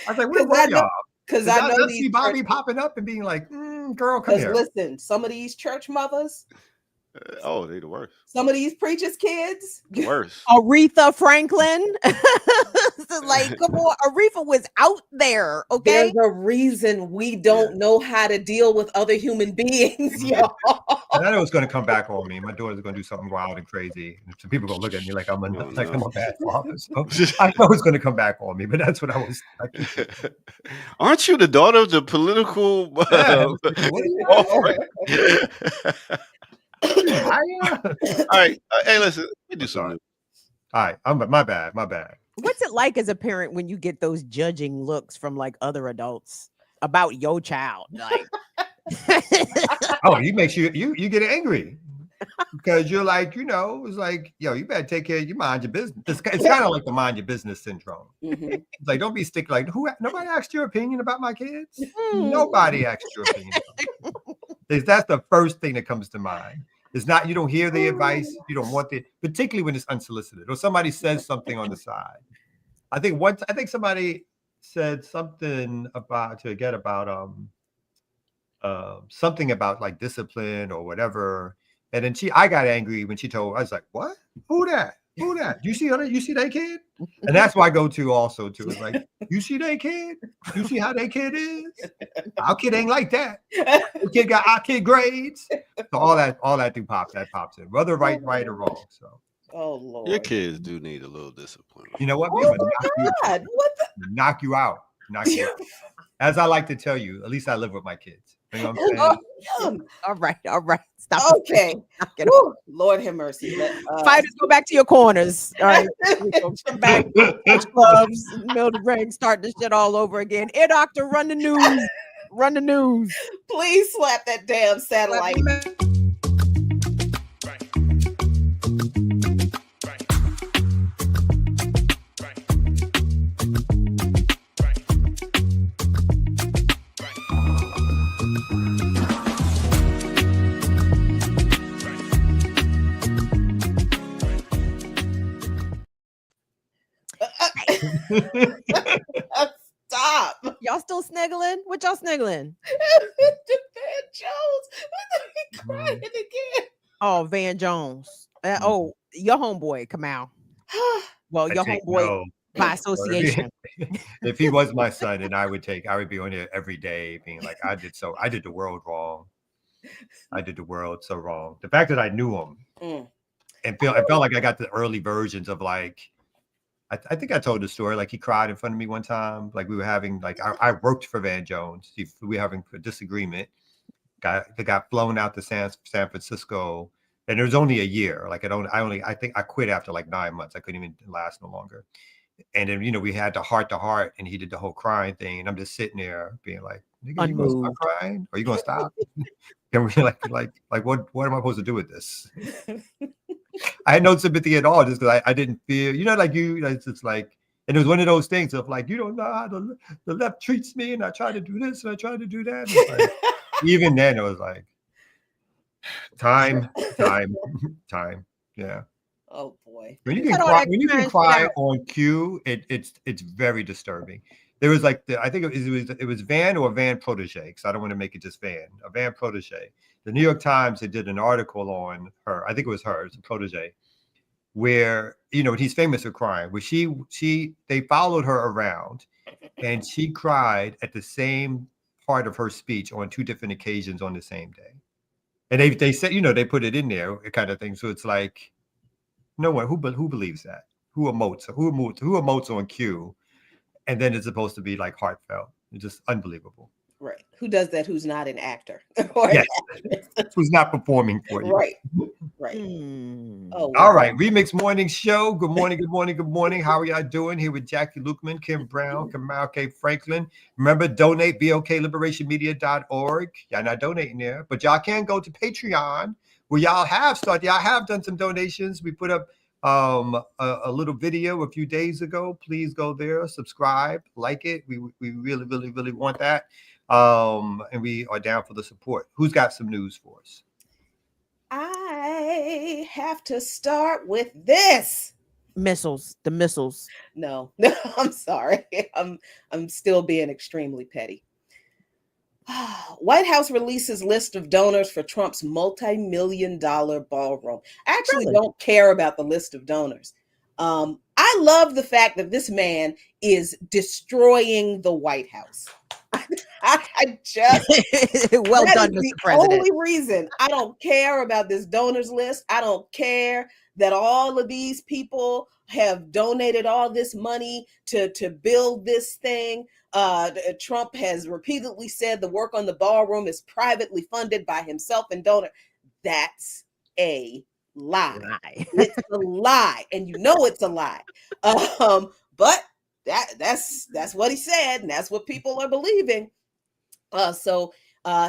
Speaker 5: I was like, where were y'all?
Speaker 3: Because I know
Speaker 5: see Bobby popping up and being like, girl, come here.
Speaker 3: Listen, some of these church mothers.
Speaker 2: They the worst.
Speaker 3: Some of these preachers' kids.
Speaker 2: Worse.
Speaker 4: Aretha Franklin. Like, come on, Aretha was out there. Okay.
Speaker 3: There's a reason we don't know how to deal with other human beings, y'all.
Speaker 5: And I know it's going to come back on me. My daughter's going to do something wild and crazy. And some people are going to look at me like I'm a bad father. So I know it's going to come back on me, but that's what I was like.
Speaker 2: Aren't you the daughter of the political? All right. Hey, listen. Let me do something.
Speaker 5: All right. My bad.
Speaker 4: What's it like as a parent when you get those judging looks from like other adults about your child? Like,
Speaker 5: you make sure you get angry because you're like, it's like, you better take care of you, mind your business. It's kind of like the mind your business syndrome. Mm-hmm. It's like, don't be stick like nobody asked your opinion about my kids. Nobody asked your opinion. That's the first thing that comes to mind. It's not, you don't hear the advice, you don't want it, particularly when it's unsolicited or somebody says something on the side. I think somebody said something about something about like discipline or whatever. And then I got angry when she told, I was like, what? Who that? You see that kid? And that's why I go to also too. It's like, you see that kid? You see how that kid is? Our kid ain't like that. The kid got our kid grades. So all that thing pops in. Whether right or wrong. So
Speaker 3: oh Lord.
Speaker 2: Your kids do need a little discipline.
Speaker 5: You know what? Knock you out. As I like to tell you, at least I live with my kids. You know what I'm saying?
Speaker 4: All right. Stop.
Speaker 3: Okay. Lord have mercy.
Speaker 4: Fighters, go back to your corners. All right. Come back. Gloves, Mildred Ring, start this shit all over again. Ear doctor, run the news.
Speaker 3: Please slap that damn satellite. Stop.
Speaker 4: Y'all still sniggling? What y'all sniggling?
Speaker 3: Van Jones. Crying again.
Speaker 4: Oh, Van Jones. Your homeboy, Kamal. Well, your homeboy by association.
Speaker 5: If he was my son, and I would be on there every day being like, I did the world wrong. I did the world so wrong. The fact that I knew him and I felt like I got the early versions of like, I think I told the story, like he cried in front of me one time. Like we were having, like I worked for Van Jones. We were having a disagreement. They got flown out to San Francisco, and it was only a year. Like I think I quit after like 9 months. I couldn't even last no longer. And then we had the heart to heart, and he did the whole crying thing, and I'm just sitting there being like, "Nigga, you gonna stop crying? Or you gonna stop?" And we're like, what am I supposed to do with this? I had no sympathy at all, just because I didn't feel, like it's just like, and it was one of those things of like, you don't know how the left treats me, and I try to do this and I try to do that. Like, even then, it was like, time. Yeah.
Speaker 3: Oh boy.
Speaker 5: When you can cry on cue, it's very disturbing. there was like I think it was Van or Van protege, because I don't want to make it just Van, a Van protege. The New York Times, they did an article on her. I think it was her, it's a protege, where, you know, he's famous for crying, where they followed her around and she cried at the same part of her speech on 2 different occasions on the same day. And they said, you know, they put it in there kind of thing. So it's like, no one who believes that, who emotes on cue, and then it's supposed to be like heartfelt. It's just unbelievable.
Speaker 3: Right. Who does that? Who's not an actor?
Speaker 5: Yes. Who's not performing for you.
Speaker 3: Right. Right.
Speaker 5: Oh, all right. Remix Morning Show. Good morning. Good morning. Good morning. How are y'all doing? Here with Jackie Lukeman, Kim Brown, Kamal K. Franklin. Remember, donate, bokliberationmedia.org. Y'all not donating there, but y'all can go to Patreon, where y'all have done some donations. We put up a little video a few days ago. Please go there, subscribe, like it. We really, really, really want that. And we are down for the support. Who's got some news for us?
Speaker 3: I have to start with this.
Speaker 4: The missiles.
Speaker 3: No, I'm sorry. I'm still being extremely petty. White House releases list of donors for Trump's multi-million-dollar ballroom. I actually don't care about the list of donors. I love the fact that this man is destroying the White House. I just
Speaker 4: well done, Mr. President.
Speaker 3: The only reason I don't care about this donors list, I don't care that all of these people have donated all this money to build this thing. Trump has repeatedly said the work on the ballroom is privately funded by himself and donor. That's a lie. It's a lie, and you know it's a lie. But that's what he said, and that's what people are believing. So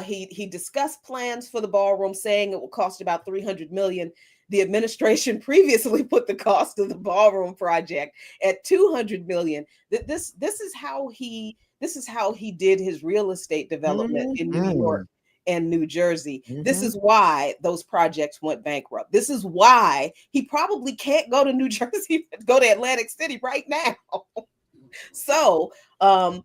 Speaker 3: he discussed plans for the ballroom, saying it will cost about $300 million. The administration previously put the cost of the ballroom project at $200 million. This is how he did his real estate development in New York and New Jersey. This is why those projects went bankrupt. This is why he probably can't go to New Jersey, go to Atlantic City right now. So the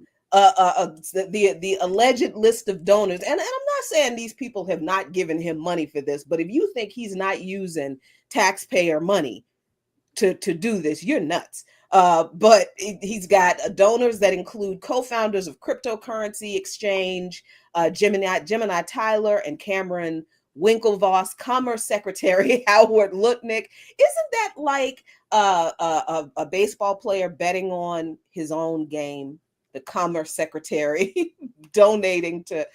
Speaker 3: alleged list of donors, and I'm not saying these people have not given him money for this, but if you think he's not using taxpayer money to do this, you're nuts. But he's got donors that include co-founders of cryptocurrency exchange, Gemini Tyler and Cameron Winklevoss, Commerce Secretary Howard Lutnick. Isn't that like a baseball player betting on his own game? The Commerce Secretary donating to,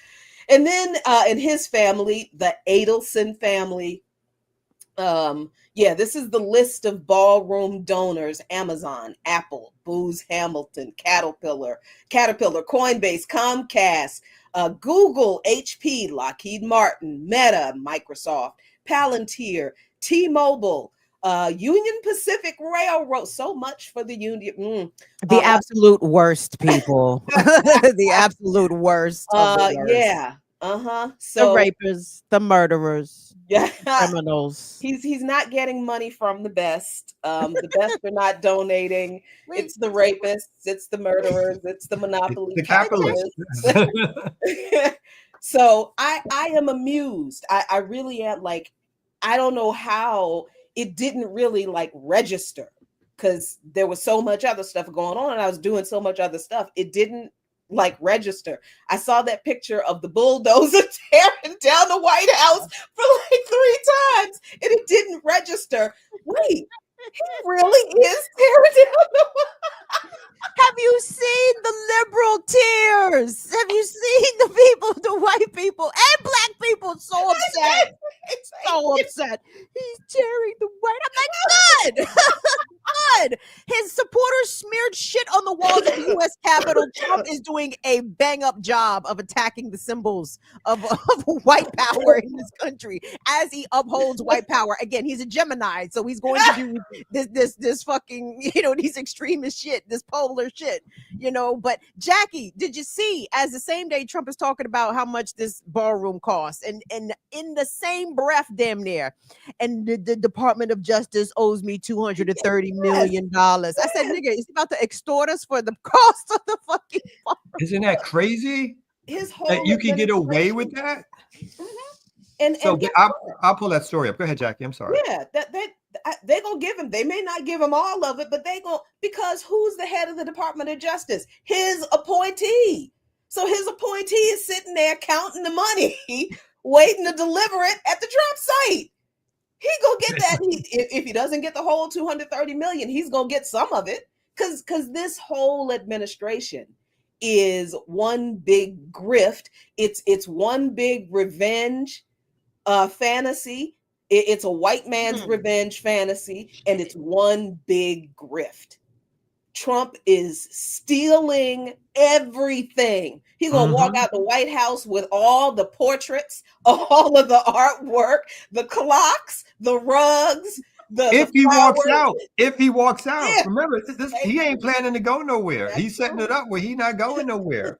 Speaker 3: and then in his family, the Adelson family. This is the list of ballroom donors: Amazon, Apple, Booz Hamilton, Caterpillar, Coinbase, Comcast, Google, HP, Lockheed Martin, Meta, Microsoft, Palantir, T-Mobile, Union Pacific Railroad. So much for the union.
Speaker 4: The absolute worst people. The absolute worst.
Speaker 3: Yeah. So
Speaker 4: the rapists, the murderers, criminals.
Speaker 3: He's not getting money from the best. The best are not donating. It's the rapists, it's the murderers, it's the monopoly,
Speaker 5: the capitalists.
Speaker 3: So I am amused. I really am. Like, I don't know how it didn't really like register, because there was so much other stuff going on and I was doing so much other stuff. It didn't like register. I saw that picture of the bulldozer tearing down the White House for like 3 times and it didn't register. Wait, he really is tearing down the
Speaker 4: Have you seen the liberal tears? Have you seen the people, the white people and black people so upset? So upset. He's tearing the white. I'm like, good. Good. His supporters smeared shit on the walls of the U.S. Capitol. Trump is doing a bang-up job of attacking the symbols of white power in this country as he upholds white power. Again, he's a Gemini, so he's going to do this fucking, these extremist shit, this polar shit, But Jackie, did you see, as the same day Trump is talking about how much this ballroom costs, and in the same breath, damn near, and the Department of Justice owes me $230 million. I said, nigga, is he about to extort us for the cost of the fucking farm.
Speaker 5: Isn't that crazy?
Speaker 3: His whole
Speaker 5: That you can get away with that?
Speaker 3: And
Speaker 5: so I'll pull that story up. Go ahead, Jackie. I'm sorry.
Speaker 3: Yeah, they gonna give him. They may not give him all of it, but they gonna, because who's the head of the Department of Justice? His appointee. So his appointee is sitting there counting the money, waiting to deliver it at the Trump site. He gonna get that. If he doesn't get the whole 230 million, he's gonna get some of it. Because this whole administration is one big grift. It's one big revenge fantasy. It's a white man's revenge fantasy, and it's one big grift. Trump is stealing everything. He's gonna walk out the White House with all the portraits, all of the artwork, the clocks, the rugs. If he
Speaker 5: walks out, yeah. Remember, he ain't planning to go nowhere. He's setting it up where he's not going nowhere.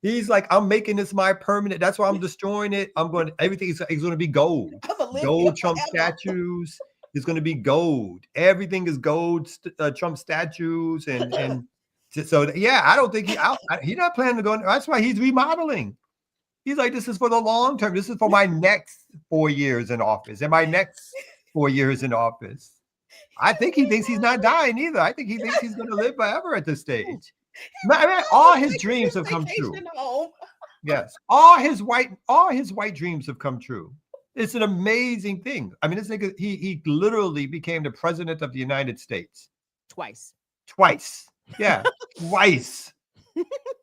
Speaker 5: He's like, I'm making this my permanent. That's why I'm destroying it. Everything is going to be gold. Gold Trump statues. It's going to be gold. Everything is gold. Trump statues and so yeah. I don't think he's not planning to go. That's why he's remodeling. He's like, this is for the long term. This is for my next 4 years in office and my next 4 years in office. I think he thinks he's not dying either. I think he thinks he's going to live forever at this stage. I mean, all his dreams have come true. Yes, all his white dreams have come true. It's an amazing thing. I mean, this nigga, he literally became the president of the United States
Speaker 4: twice.
Speaker 5: Yeah, twice.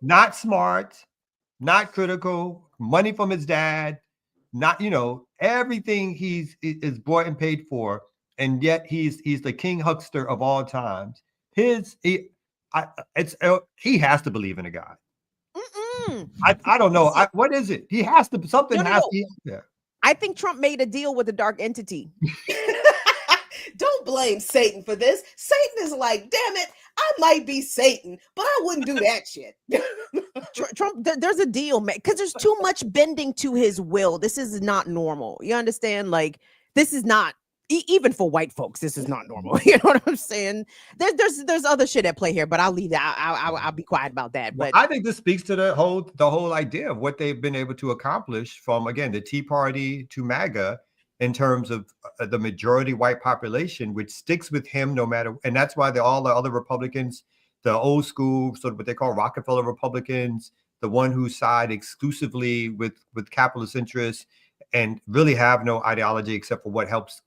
Speaker 5: Not smart, not critical. Money from his dad. Not, everything is bought and paid for, and yet he's the king huckster of all times. He has to believe in a God. I don't know. What is it? He has to. Something has to. Yeah.
Speaker 4: I think Trump made a deal with a dark entity.
Speaker 3: Don't blame Satan for this. Satan is like, damn it, I might be Satan, but I wouldn't do that shit.
Speaker 4: Trump, there's a deal, man, because there's too much bending to his will. This is not normal. You understand? Like, this is not, even for white folks, this is not normal. You know what I'm saying? There's other shit at play here, but I'll leave that. I'll be quiet about that. But
Speaker 5: I think this speaks to the whole idea of what they've been able to accomplish from, again, the Tea Party to MAGA, in terms of the majority white population, which sticks with him no matter. And that's why all the other Republicans, the old school, sort of what they call Rockefeller Republicans, the one who side exclusively with capitalist interests and really have no ideology except for what helps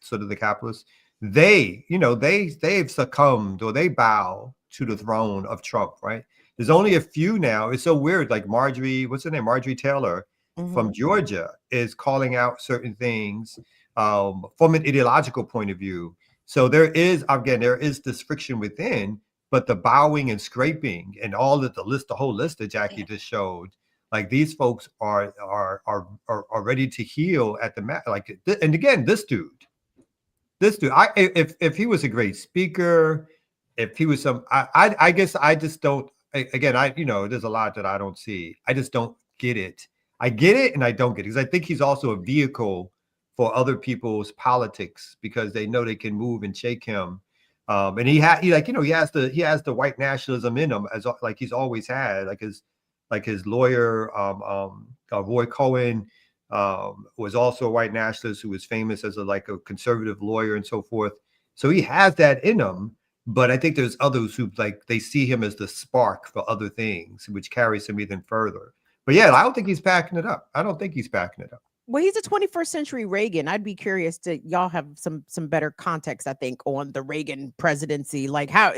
Speaker 5: sort of the capitalists. They've succumbed, or they bow to the throne of Trump, right? There's only a few now. It's so weird. Like Marjorie Taylor from Georgia is calling out certain things from an ideological point of view. So there is this friction within, but the bowing and scraping and all of the whole list that Jackie just showed, like these folks are ready to heal at the mat. Like, and again, this dude, if he was a great speaker, if he was I guess I just don't. Again, there's a lot that I don't see. I just don't get it. I get it and I don't get it, because I think he's also a vehicle for other people's politics, because they know they can move and shake him. And he has the white nationalism in him, as like he's always had. Like his lawyer, Roy Cohen, was also a white nationalist who was famous as a conservative lawyer and so forth. So he has that in him. But I think there's others who they see him as the spark for other things, which carries him even further. But yeah, I don't think he's backing it up.
Speaker 4: Well, he's a 21st century Reagan. I'd be curious to y'all have some better context, I think, on the Reagan presidency. Like, how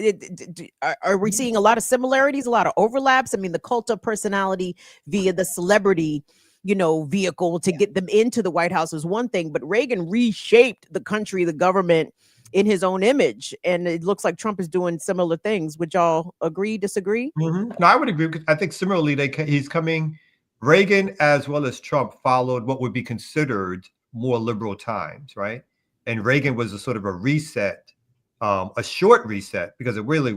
Speaker 4: are we seeing a lot of similarities, a lot of overlaps? I mean, the cult of personality via the celebrity, vehicle to get them into the White House was one thing, but Reagan reshaped the country, the government in his own image. And it looks like Trump is doing similar things. Would y'all agree, disagree?
Speaker 5: No, I would agree, because I think similarly, he's coming. Reagan, as well as Trump, followed what would be considered more liberal times, right? And Reagan was a sort of a reset, a short reset, because it really,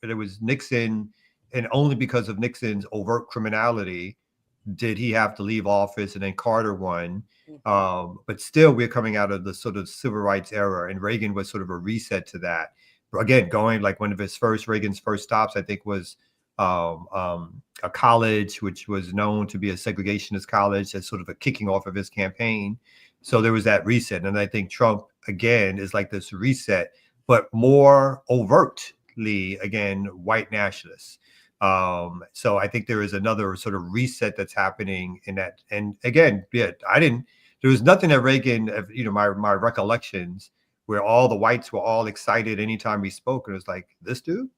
Speaker 5: there was Nixon, and only because of Nixon's overt criminality did he have to leave office, and then Carter won. But still, we're coming out of the sort of civil rights era, and Reagan was sort of a reset to that. again, going like one of Reagan's first stops, I think, was a college which was known to be a segregationist college as sort of a kicking off of his campaign. So there was that reset. And I think Trump, again, is like this reset, but more overtly, again, white nationalists. So I think there is another sort of reset that's happening in that. And again, there was nothing that Reagan, my recollections, where all the whites were all excited anytime we spoke. And it was like, this dude,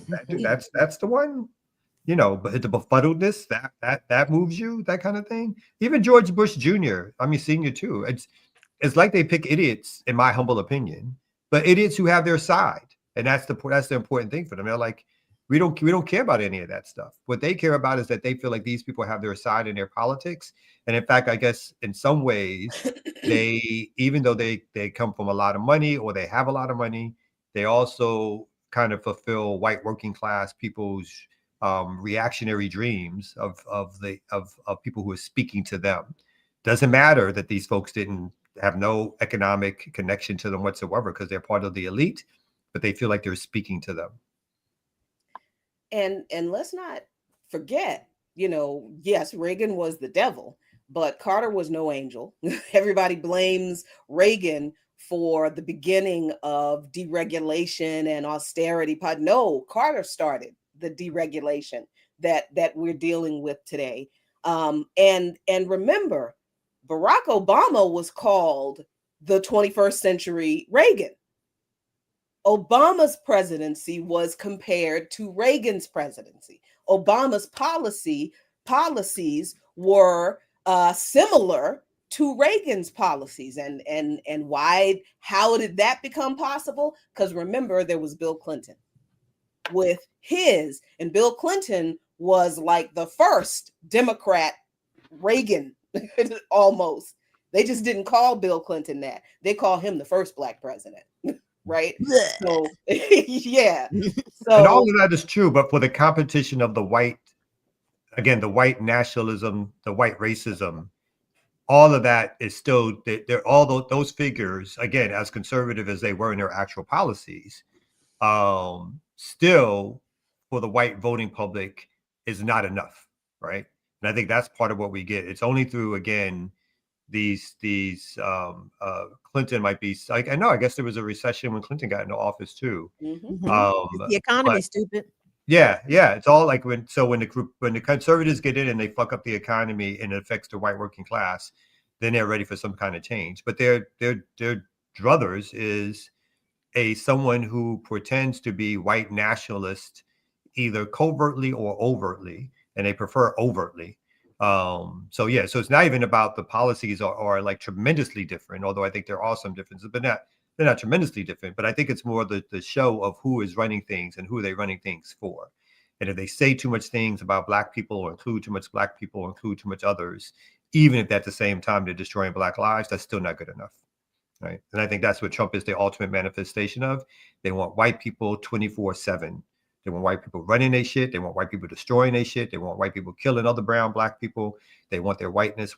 Speaker 5: that dude, that's the one, but the befuddledness that moves you, that kind of thing. Even George Bush Jr., Senior too. It's like they pick idiots, in my humble opinion, but idiots who have their side. And that's the important thing for them. They're like, we don't care about any of that stuff. What they care about is that they feel like these people have their side in their politics. And in fact, I guess in some ways, even though they come from a lot of money or they have a lot of money, they also kind of fulfill white working class people's reactionary dreams of people who are speaking to them. Doesn't matter that these folks didn't have no economic connection to them whatsoever because they're part of the elite, but they feel like they're speaking to them.
Speaker 3: And let's not forget, yes, Reagan was the devil, but Carter was no angel. Everybody blames Reagan for the beginning of deregulation and austerity. No, Carter started the deregulation that we're dealing with today. And remember, Barack Obama was called the 21st century Reagan. Obama's presidency was compared to Reagan's presidency. Obama's policies were similar to Reagan's policies. And how did that become possible? Because remember, there was Bill Clinton with his, and Bill Clinton was like the first Democrat Reagan, almost. They just didn't call Bill Clinton that. They call him the first Black president. Right. So yeah. So
Speaker 5: and all of that is true, but for the competition of the white nationalism, the white racism, all of that is still they're all those figures, again, as conservative as they were in their actual policies, still for the white voting public is not enough, right? And I think that's part of what we get. It's only through, again, these Clinton might be like, I guess there was a recession when Clinton got into office too.
Speaker 4: Mm-hmm. The economy, stupid.
Speaker 5: Yeah. It's all like when the conservatives get in and they fuck up the economy and it affects the white working class, then they're ready for some kind of change. But their druthers is someone who pretends to be white nationalist, either covertly or overtly, and they prefer overtly. So it's not even about the policies are like tremendously different, although I think there are some differences, but they're not tremendously different. But I think it's more the show of who is running things and who they're running things for. And if they say too much things about Black people or include too much Black people or include too much others, even if at the same time they're destroying Black lives, that's still not good enough. Right. And I think that's what Trump is the ultimate manifestation of. They want white people 24/7. They want white people running their shit. They want white people destroying their shit. They want white people killing other brown, Black people. They want their whiteness.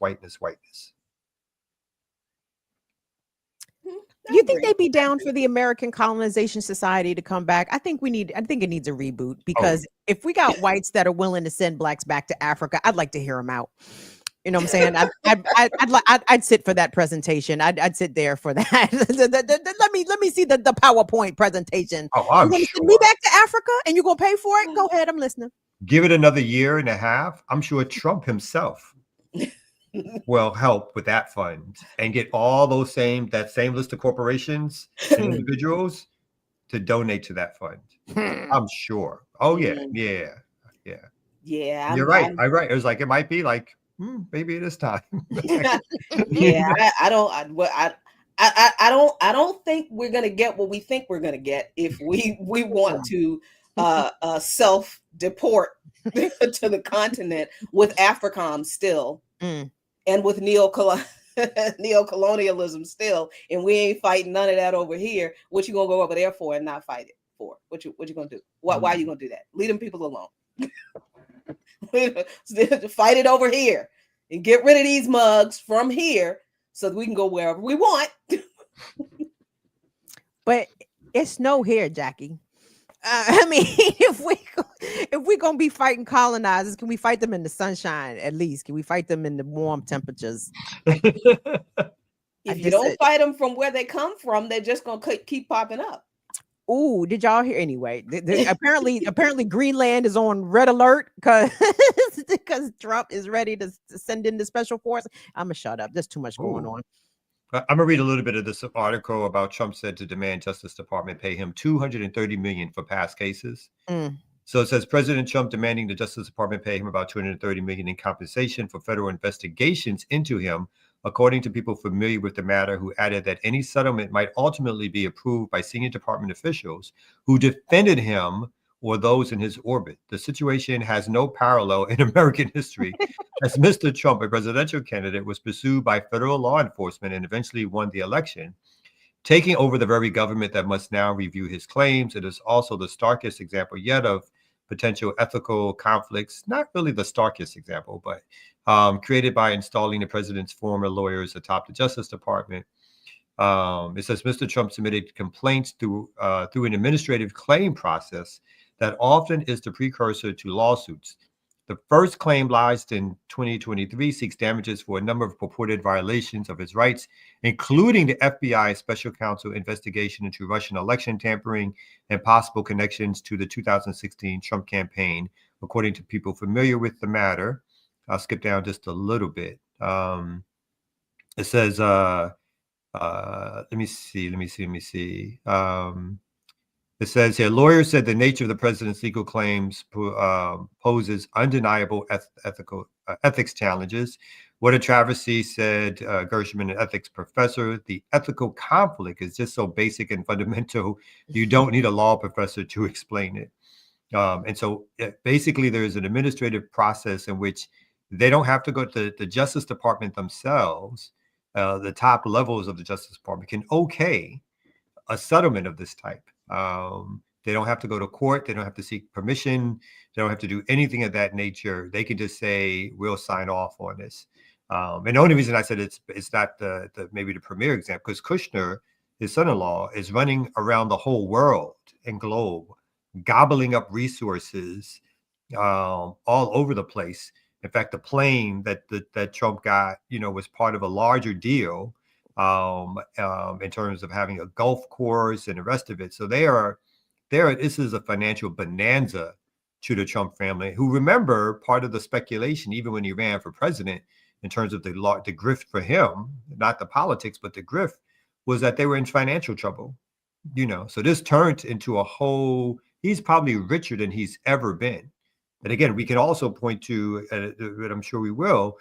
Speaker 4: You think they'd be down for the American Colonization Society to come back? I think it needs a reboot, because if we got whites that are willing to send Blacks back to Africa, I'd like to hear them out. You know what I'm saying? I'd sit for that presentation. I'd sit there for that. Let me see the PowerPoint presentation.
Speaker 5: Oh, I'm
Speaker 4: sure. Send me back to Africa, and you're gonna pay for it? Go ahead, I'm listening.
Speaker 5: Give it another year and a half. I'm sure Trump himself will help with that fund and get all that same list of corporations and individuals to donate to that fund. I'm sure. Oh yeah. You're right. I'm right. It was like, it might be like, maybe it is time.
Speaker 3: I don't think we're gonna get what we think we're gonna get if we want to self deport to the continent with AFRICOM still, and with neocolonialism still, and we ain't fighting none of that over here. What you gonna go over there for and not fight it for? What you gonna do? Why are you gonna do that? Leave them people alone. Fight it over here and get rid of these mugs from here so that we can go wherever we want.
Speaker 4: But It's no here, Jackie. I mean, if we're gonna be fighting colonizers, can we fight them in the sunshine at least? Can we fight them in the warm temperatures?
Speaker 3: If you don't fight them from where they come from, they're just gonna keep popping up.
Speaker 4: Ooh, did y'all hear? Anyway, apparently Greenland is on red alert because Trump is ready to send in the special force. I'm gonna shut up. There's too much going on.
Speaker 5: I'm gonna read a little bit of this article about Trump said to demand Justice Department pay him $230 million for past cases. So it says President Trump demanding the Justice Department pay him about $230 million in compensation for federal investigations into him, according to people familiar with the matter, who added that any settlement might ultimately be approved by senior department officials who defended him or those in his orbit. The situation has no parallel in American history, as Mr. Trump, a presidential candidate, was pursued by federal law enforcement and eventually won the election, taking over the very government that must now review his claims. It is also the starkest example yet of potential ethical conflicts, not really the starkest example, but created by installing the president's former lawyers atop the Justice Department. It says Mr. Trump submitted complaints through an administrative claim process that often is the precursor to lawsuits. The first claim lodged in 2023 seeks damages for a number of purported violations of his rights, including the FBI special counsel investigation into Russian election tampering and possible connections to the 2016 Trump campaign, according to people familiar with the matter. I'll skip down just a little bit. It says, let me see. It says here, lawyers said the nature of the president's legal claims poses undeniable ethics challenges. What a travesty, said Gershman, an ethics professor. The ethical conflict is just so basic and fundamental, you don't need a law professor to explain it. And so basically there's an administrative process in which they don't have to go to the Justice Department themselves. The top levels of the Justice Department can okay a settlement of this type. They don't have to go to court. They don't have to seek permission. They don't have to do anything of that nature. They can just say, we'll sign off on this. And the only reason I said it's not maybe the premier example, because Kushner, his son-in-law, is running around the whole world and globe, gobbling up resources all over the place. In fact, the plane that Trump got, was part of a larger deal in terms of having a golf course and the rest of it. So this is a financial bonanza to the Trump family, who, remember, part of the speculation, even when he ran for president, in terms of the grift for him, not the politics, but the grift, was that they were in financial trouble. So this turned into a whole, he's probably richer than he's ever been. And again, we can also point to, and I'm sure we will,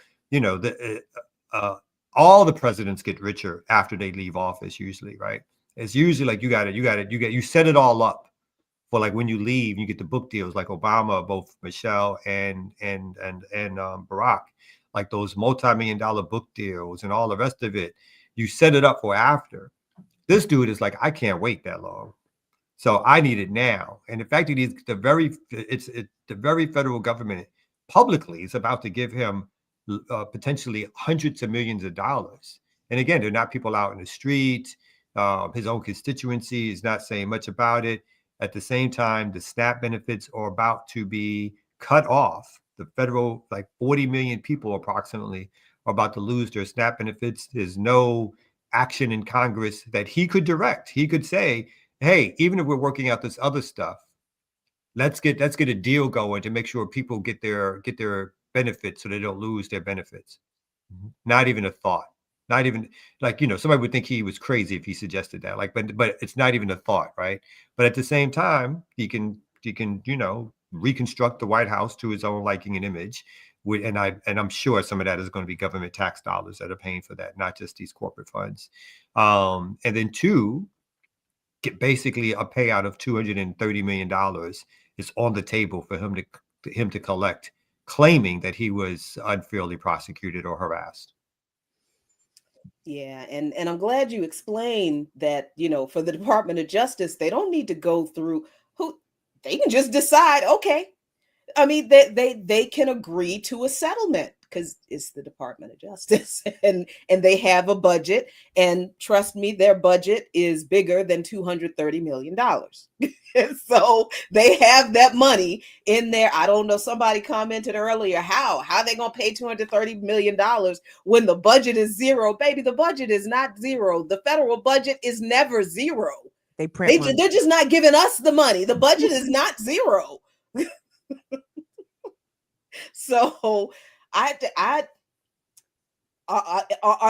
Speaker 5: all the presidents get richer after they leave office, usually, right? It's usually like you set it all up for, like, when you leave, you get the book deals like Obama, both Michelle and Barack, like those multi-million-dollar book deals and all the rest of it. You set it up for after. This dude is like, I can't wait that long. So I need it now. And the fact that the very federal government publicly is about to give him potentially hundreds of millions of dollars. And again, they're not people out in the street. His own constituency is not saying much about it. At the same time, the SNAP benefits are about to be cut off. The federal, like 40 million people approximately, are about to lose their SNAP benefits. There's no action in Congress that he could direct. He could say, hey, even if we're working out this other stuff, let's get a deal going to make sure people get their benefits so they don't lose their benefits. Not even a thought. Not even, like, somebody would think he was crazy if he suggested that. Like, but it's not even a thought, right? But at the same time, he can reconstruct the White House to his own liking and image. And I'm sure some of that is going to be government tax dollars that are paying for that, not just these corporate funds. And then two, get basically a payout of $230 million is on the table for him to collect, claiming that he was unfairly prosecuted or harassed.
Speaker 3: Yeah, and I'm glad you explained that, for the Department of Justice, they don't need to go through they can just decide, okay. I mean, they can agree to a settlement, because it's the Department of Justice, and they have a budget, and trust me, their budget is bigger than $230 million. And so they have that money in there. I don't know, somebody commented earlier, how they gonna pay $230 million when the budget is zero? Baby, the budget is not zero. The federal budget is never zero.
Speaker 4: They print money.
Speaker 3: They're just not giving us the money. The budget is not zero. So are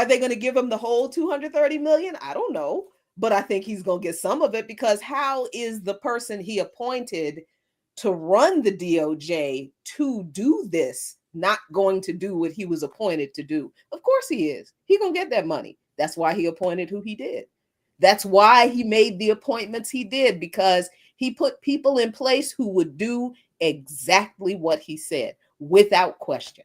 Speaker 3: they going to give him the whole 230 million? I don't know, but I think he's going to get some of it, because how is the person he appointed to run the DOJ to do this not going to do what he was appointed to do? Of course he is. He's going to get that money. That's why he appointed who he did. That's why he made the appointments he did, because he put people in place who would do exactly what he said without question.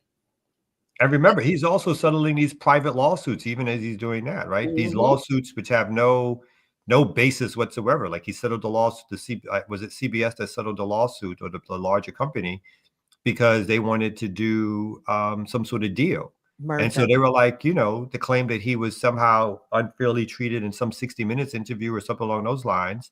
Speaker 5: And remember, he's also settling these private lawsuits, even as he's doing that, right? Mm-hmm. These lawsuits which have no basis whatsoever. Like he settled the lawsuit, was it CBS that settled the lawsuit, or the larger company, because they wanted to do some sort of deal. And so they were like, the claim that he was somehow unfairly treated in some 60 Minutes interview or something along those lines.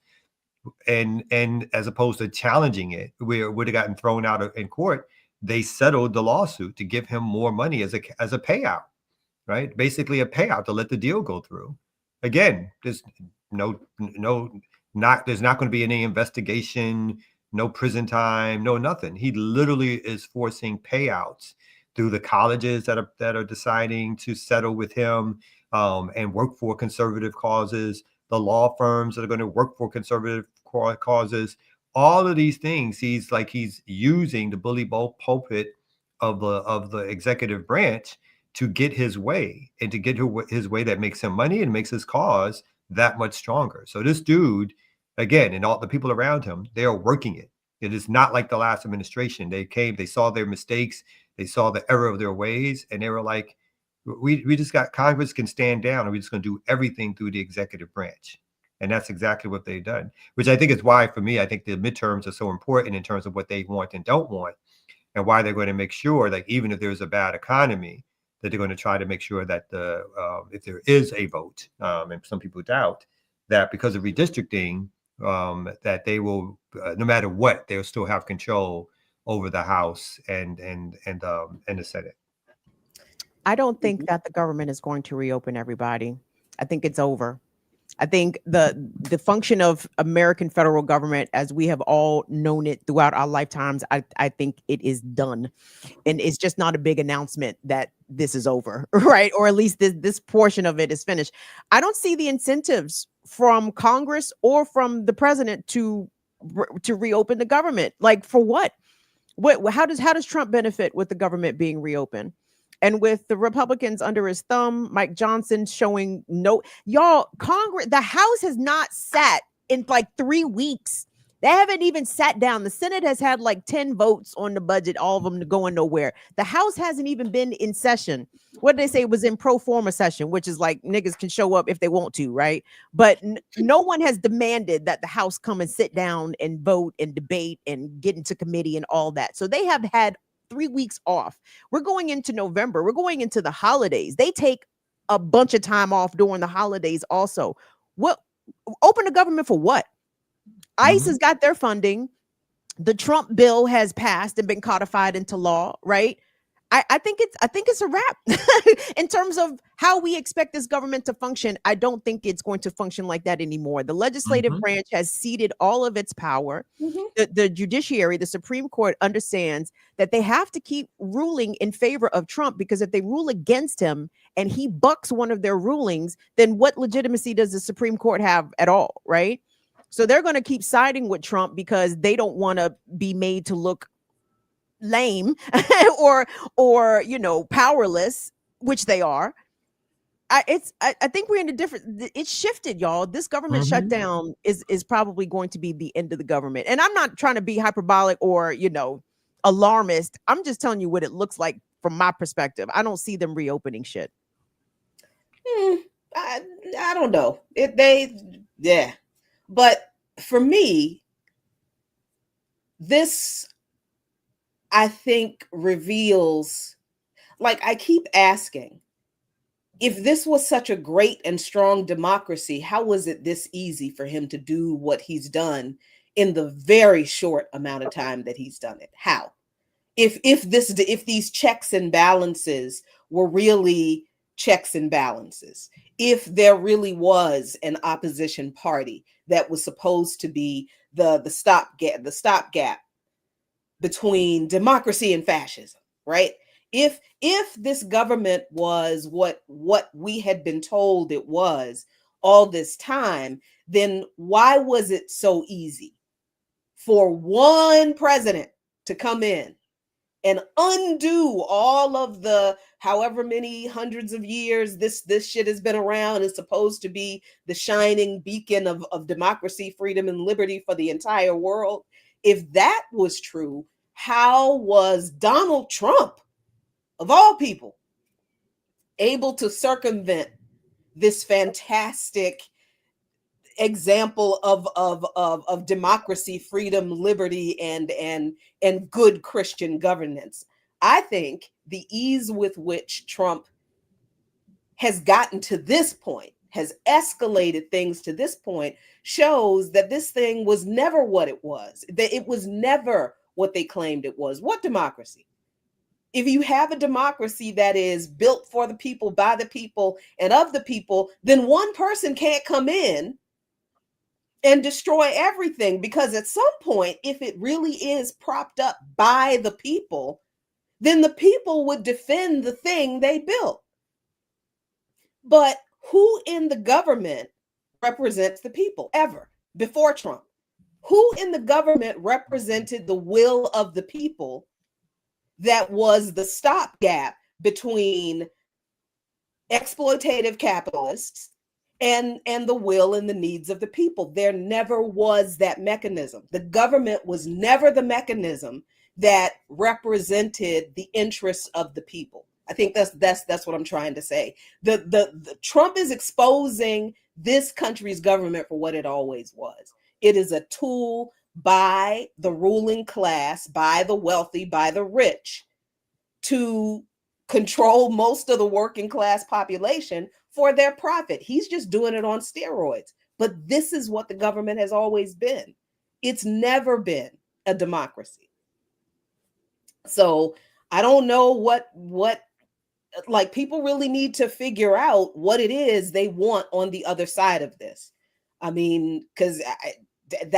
Speaker 5: And as opposed to challenging it, where it would have gotten thrown out in court, they settled the lawsuit to give him more money as a payout, right? Basically a payout to let the deal go through. Again, there's there's not going to be any investigation, no prison time, no nothing. He literally is forcing payouts through the colleges that are deciding to settle with him and work for conservative causes, the law firms that are going to work for conservative causes. All of these things, he's using the bully pulpit of the executive branch to get his way, and to get his way that makes him money and makes his cause that much stronger. So this dude, again, and all the people around him, they are working it. It is not like the last administration. They saw their mistakes, they saw the error of their ways, and they were like, we just got, Congress can stand down, and we're just going to do everything through the executive branch. And that's exactly what they've done, which I think is why, for me, I think the midterms are so important in terms of what they want and don't want, and why they're going to make sure, like, even if there's a bad economy, that they're going to try to make sure that if there is a vote, and some people doubt that because of redistricting, that they will, no matter what, they'll still have control over the House and the Senate.
Speaker 4: I don't think that the government is going to reopen everybody. I think it's over. I think the function of American federal government, as we have all known it throughout our lifetimes, I think it is done. And it's just not a big announcement that this is over, right? Or at least this portion of it is finished. I don't see the incentives from Congress or from the president to reopen the government. Like, for what? How does Trump benefit with the government being reopened? And with the Republicans under his thumb, Mike Johnson showing Congress, the House has not sat in like 3 weeks. They haven't even sat down. The Senate has had like 10 votes on the budget, all of them going nowhere. The House hasn't even been in session. What did they say? It was in pro forma session, which is like niggas can show up if they want to, right? But no one has demanded that the House come and sit down and vote and debate and get into committee and all that. So they have had 3 weeks off. We're going into November. We're going into the holidays. They take a bunch of time off during the holidays also. What? Open the government for what? ICE has got their funding. The Trump bill has passed and been codified into law, right? I think it's a wrap in terms of how we expect this government to function. I don't think it's going to function like that anymore. The legislative branch has ceded all of its power. The judiciary, the Supreme Court, understands that they have to keep ruling in favor of Trump, because if they rule against him and he bucks one of their rulings, then what legitimacy does the Supreme Court have at all, right? So they're going to keep siding with Trump because they don't want to be made to look lame or powerless, which they are. I think we're in a different, it's shifted, y'all. This government shutdown is probably going to be the end of the government. And I'm not trying to be hyperbolic or, alarmist. I'm just telling you what it looks like from my perspective. I don't see them reopening shit.
Speaker 3: I don't know. But for me, this, I think, reveals, like I keep asking, if this was such a great and strong democracy, how was it this easy for him to do what he's done in the very short amount of time that he's done it? How? If these checks and balances were really checks and balances, if there really was an opposition party that was supposed to be the stopgap between democracy and fascism, right? If this government was what we had been told it was all this time, then why was it so easy for one president to come in and undo all of the however many hundreds of years this shit has been around, is supposed to be the shining beacon of democracy, freedom, and liberty for the entire world? If that was true, how was Donald Trump, of all people, able to circumvent this fantastic example of democracy, freedom, liberty, and good Christian governance? I think the ease with which Trump has gotten to this point, has escalated things to this point, shows that this thing was never what it was. That it was never what they claimed it was. What democracy? If you have a democracy that is built for the people, by the people, and of the people, then one person can't come in and destroy everything, because at some point, if it really is propped up by the people, then the people would defend the thing they built. But who in the government represents the people ever before Trump? Who in the government represented the will of the people that was the stopgap between exploitative capitalists and the will and the needs of the people? There never was that mechanism. The government was never the mechanism that represented the interests of the people. I think that's what I'm trying to say. The Trump is exposing this country's government for what it always was. It is a tool by the ruling class, by the wealthy, by the rich, to control most of the working class population for their profit. He's just doing it on steroids. But this is what the government has always been. It's never been a democracy. So I don't know what like, people really need to figure out what it is they want on the other side of this. I mean, because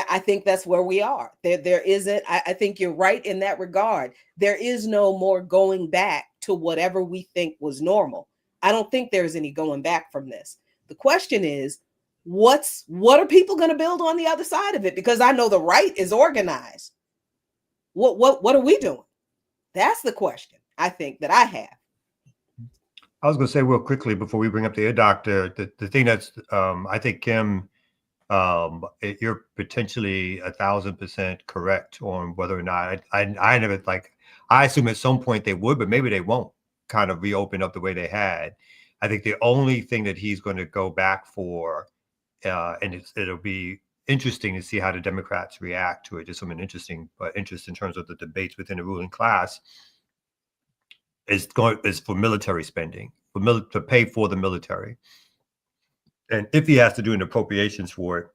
Speaker 3: I think that's where we are. There isn't, I think you're right in that regard. There is no more going back to whatever we think was normal. I don't think there's any going back from this. The question is, what are people going to build on the other side of it? Because I know the right is organized. What are we doing? That's the question I think that I have.
Speaker 5: I was going to say real quickly before we bring up the ear doctor, the thing that's, I think, Kim, you're potentially 1,000% correct on whether or not I never, like, I assume at some point they would, but maybe they won't kind of reopen up the way they had. I think the only thing that he's going to go back for, and it'll be interesting to see how the Democrats react to it. Just some interesting interest in terms of the debates within the ruling class is for military spending, to pay for the military. And if he has to do an appropriations for it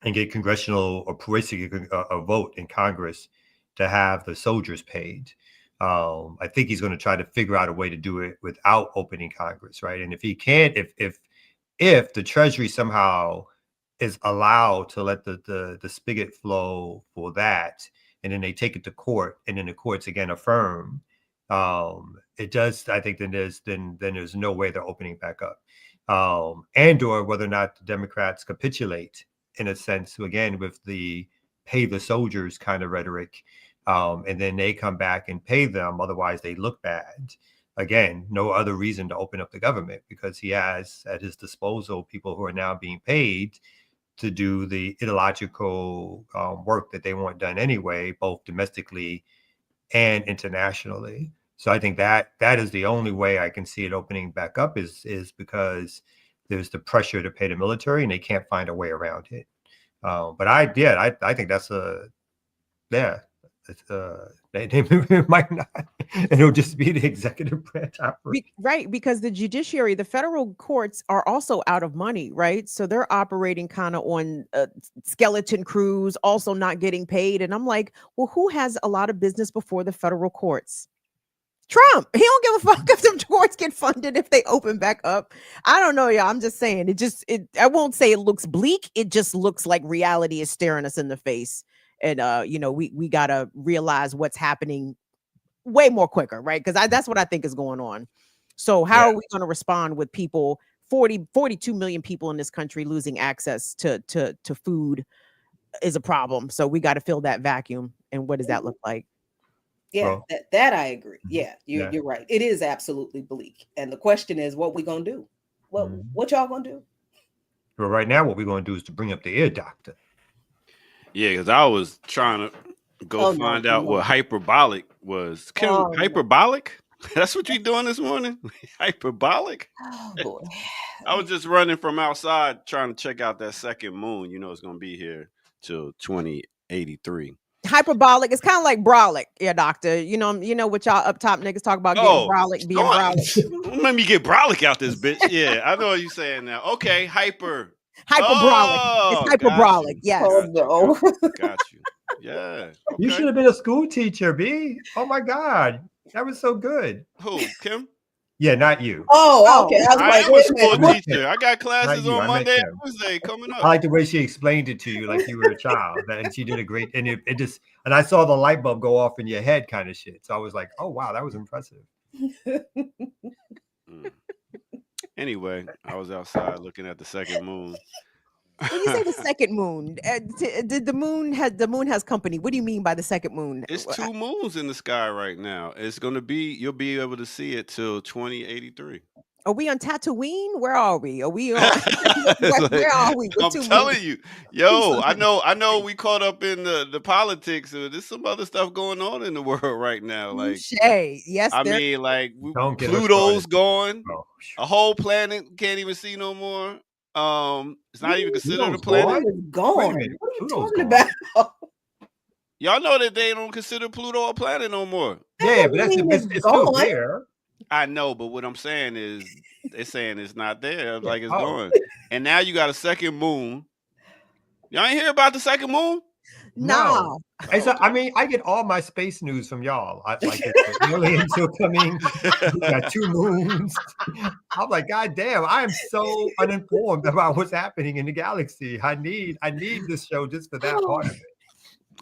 Speaker 5: and get congressional or basically a vote in Congress to have the soldiers paid, I think he's going to try to figure out a way to do it without opening Congress, right? And if he can't, if the Treasury somehow is allowed to let the spigot flow for that, and then they take it to court, and then the courts again affirm, it does. I think then there's no way they're opening back up, and or whether or not the Democrats capitulate in a sense again with the pay the soldiers kind of rhetoric, and then they come back and pay them. Otherwise, they look bad. Again, no other reason to open up the government because he has at his disposal people who are now being paid to do the ideological work that they want done anyway, both domestically and internationally. So I think that is the only way I can see it opening back up is because there's the pressure to pay the military and they can't find a way around it. But I think that's They might not, and it'll just be the executive branch operating.
Speaker 4: Right, because the judiciary, the federal courts are also out of money, right? So they're operating kind of on skeleton crews, also not getting paid. And I'm like, well, who has a lot of business before the federal courts? Trump. He don't give a fuck if the courts get funded if they open back up. I don't know, y'all. I'm just saying I won't say it looks bleak. It just looks like reality is staring us in the face. And we gotta realize what's happening way more quicker, right? Because that's what I think is going on. So how are we going to respond with people, 42 million people in this country losing access to food is a problem. So we got to fill that vacuum. And what does that look like?
Speaker 3: Yeah, that I agree. Yeah, you're right. It is absolutely bleak. And the question is, what we gonna do? What y'all gonna do?
Speaker 5: Well, right now, what we're gonna do is to bring up the ear doctor.
Speaker 2: Yeah, because I was trying to find out what hyperbolic was. Hyperbolic? That's what you're doing this morning? Hyperbolic?
Speaker 3: Oh, boy.
Speaker 2: I was just running from outside trying to check out that second moon. You know it's going to be here till 2083.
Speaker 4: Hyperbolic. It's kind of like brolic. Yeah, doctor. You know what y'all up top niggas talk about getting brolic, being brolic.
Speaker 2: Let me get brolic out this bitch. Yeah, I know what you're saying now. Okay, hyperbrolic.
Speaker 4: It's hyperbrolic. Yes.
Speaker 3: Oh, no.
Speaker 2: Got you. Yeah. Okay.
Speaker 5: You should have been a school teacher, B. Oh my God. That was so good.
Speaker 2: Who? Kim?
Speaker 5: Yeah, not you.
Speaker 3: Oh, okay.
Speaker 2: I am a school teacher. I got classes on Monday and Tuesday coming up.
Speaker 5: I like the way she explained it to you like you were a child. And she did a great, and it just, and I saw the light bulb go off in your head kind of shit. So I was like, oh, wow, that was impressive.
Speaker 2: Anyway, I was outside looking at the second moon.
Speaker 4: When you say the second moon, the moon has company. What do you mean by the second moon?
Speaker 2: It's 2 moons in the sky right now. It's going to be, you'll be able to see it till 2083.
Speaker 4: Are we on Tatooine? Where are we? Are we on? Where are we?
Speaker 2: I'm telling you, yo, I know. We caught up in the politics. There's some other stuff going on in the world right now. Like,
Speaker 4: yes,
Speaker 2: I mean, like Pluto's gone. A whole planet can't even see no more. It's not even considered a planet.
Speaker 3: It's gone. What are you talking about?
Speaker 2: Y'all know that they don't consider Pluto a planet no more.
Speaker 5: Yeah, but it's still there.
Speaker 2: I know, but what I'm saying is they're saying it's not there, like it's gone. And now you got a second moon. Y'all ain't hear about the second moon?
Speaker 4: No.
Speaker 5: I mean, I get all my space news from y'all. Like the aliens are coming. We got 2 moons. I'm like, God damn, I am so uninformed about what's happening in the galaxy. I need this show just for that part of it.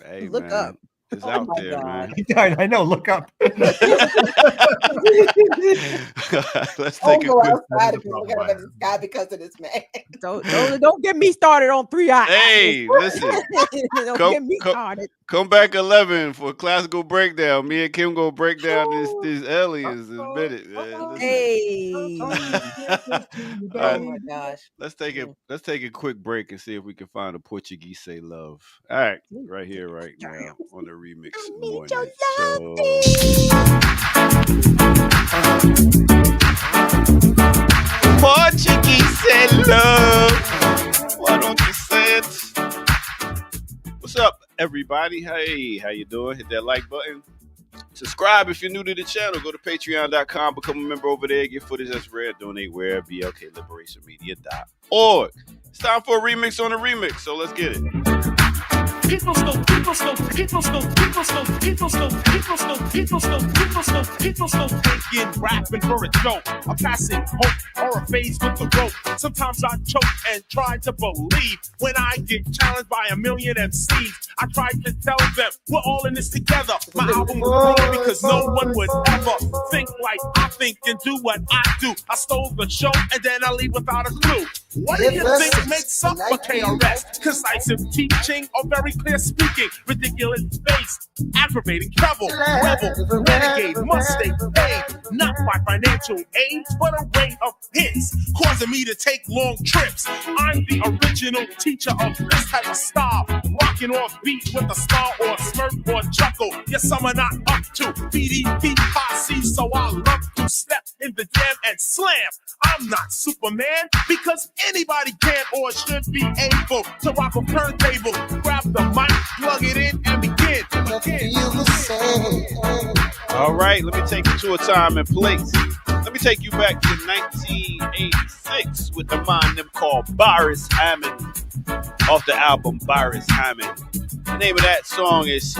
Speaker 2: Hey,
Speaker 4: look up.
Speaker 2: It's out there, man.
Speaker 5: I know. Look up.
Speaker 3: Let's
Speaker 2: take a quick
Speaker 3: outside if you look at the sky because of this man.
Speaker 4: Don't get me started on 3 eyes.
Speaker 2: Hey, listen.
Speaker 4: Don't get me started.
Speaker 2: Come back 11 for a classical breakdown. Me and Kim go break down these aliens in a minute, man.
Speaker 4: Hey.
Speaker 3: Oh my gosh.
Speaker 2: Let's take a quick break and see if we can find a Portuguese say love. All right, right here, right now on the remix morning show. Portuguese say love. Why don't you say it? What's up, everybody? Hey, how you doing? Hit that like button. Subscribe if you're new to the channel. Go to patreon.com, become a member over there, get footage that's rare, donate where, blkliberationmedia.org. It's time for a remix on a remix, so let's get it.
Speaker 6: People still thinking rapping for a joke. I'm passing hope or a phase with the rope. Sometimes I choke and try to believe when I get challenged by a million MCs. I try to tell them we're all in this together. My album was wrong because no one would ever think like I think and do what I do. I stole the show and then I leave without a clue. What do you think makes up for KRS? Concisive teaching or very clear speaking, ridiculous bass, aggravating trouble, rebel, renegade, must stay paid, not by financial aid, but a rate of hits, causing me to take long trips. I'm the original teacher of this type of style, rocking off beat with a star or smirk or chuckle. Yes, some are not up to BDP posse, so I love to step in the jam and slam. I'm not Superman because anybody can or should be able to rock a turntable, grab the mic, plug it in, and begin.
Speaker 2: All right, let me take you to a time and place. Let me take you back to 1986 with the man them called Boris Hammond off the album Boris Hammond. The name of that song is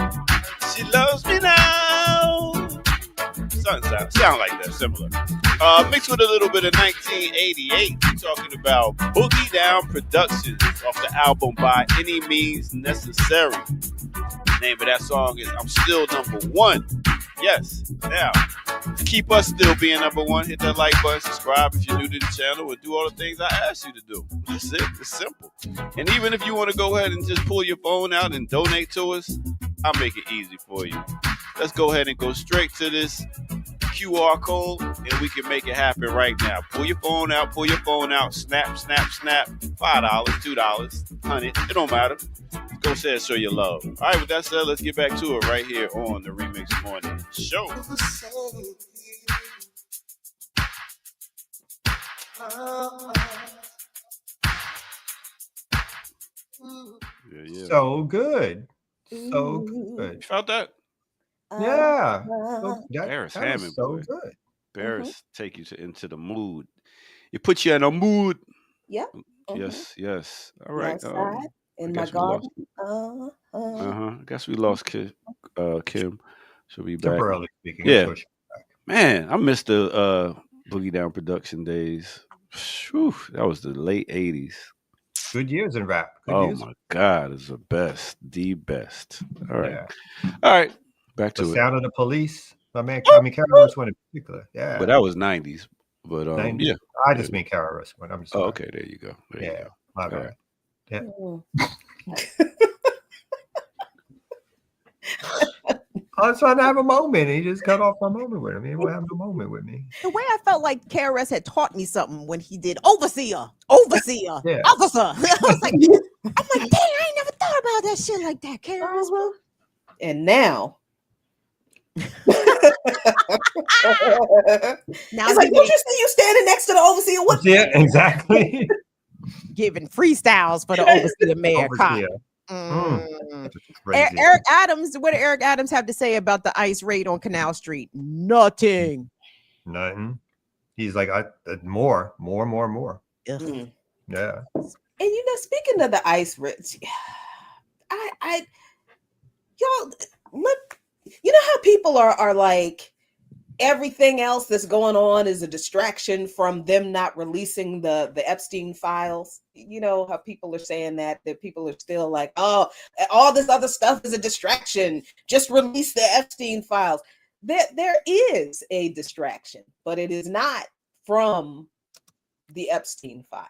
Speaker 2: She Loves Me Now. Something sound like that, similar. Mixed with a little bit of 1988, talking about Boogie Down Productions off the album By Any Means Necessary. The name of that song is I'm Still Number One. Yes. Now, to keep us still being number one, hit that like button, subscribe if you're new to the channel, and do all the things I asked you to do. That's it. It's simple. And even if you want to go ahead and just pull your phone out and donate to us, I'll make it easy for you. Let's go ahead and go straight to this QR code, and we can make it happen right now. Pull your phone out, snap, snap, snap. $5, $2, $100, it don't matter. Go ahead and show your love. All right, with that said, let's get back to it right here on the Remix Morning Show.
Speaker 5: Yeah. So good. So good.
Speaker 2: You felt that?
Speaker 5: Yeah.
Speaker 2: Paris Hammond,
Speaker 5: so
Speaker 2: boy.
Speaker 5: Good.
Speaker 2: Paris take you into the mood. It puts you in a mood.
Speaker 3: Yep.
Speaker 2: Yes. All right.
Speaker 3: Outside, in my garden.
Speaker 2: I guess we lost Kim. She'll be back.
Speaker 5: Temporarily speaking.
Speaker 2: Yeah. Man, I missed the Boogie Down production days. Whew, that was the late 80s.
Speaker 5: Good years in rap.
Speaker 2: My God, it's the best. All right. Yeah. All right. Back to
Speaker 5: the
Speaker 2: it.
Speaker 5: Sound of the Police. My man, KRS One in particular. Yeah.
Speaker 2: But that was 90s. But 90s? Yeah.
Speaker 5: I just mean KRS One. I'm sorry.
Speaker 2: Oh, okay. There you go. You go.
Speaker 5: My bad.
Speaker 2: Right.
Speaker 5: Yeah. I was trying to have a moment. He just cut off my moment with him. He didn't have a moment with me.
Speaker 4: The way I felt like KRS had taught me something when he did Overseer, Officer. I was like, dang, I ain't never thought about that shit like that, KRS.
Speaker 3: And now.
Speaker 4: Now
Speaker 3: it's like, what you see you standing next to the Overseer? What?
Speaker 5: Yeah, exactly.
Speaker 4: Giving freestyles for the Overseer Mayor. Eric Adams, what did Eric Adams have to say about the ICE raid on Canal Street? Nothing.
Speaker 5: He's like, more. Yeah.
Speaker 3: And speaking of the ICE raid, y'all, look, you know how people are like, everything else that's going on is a distraction from them not releasing the Epstein files. You know how people are saying that people are still like, oh, all this other stuff is a distraction. Just release the Epstein files. There is a distraction, but it is not from the Epstein files.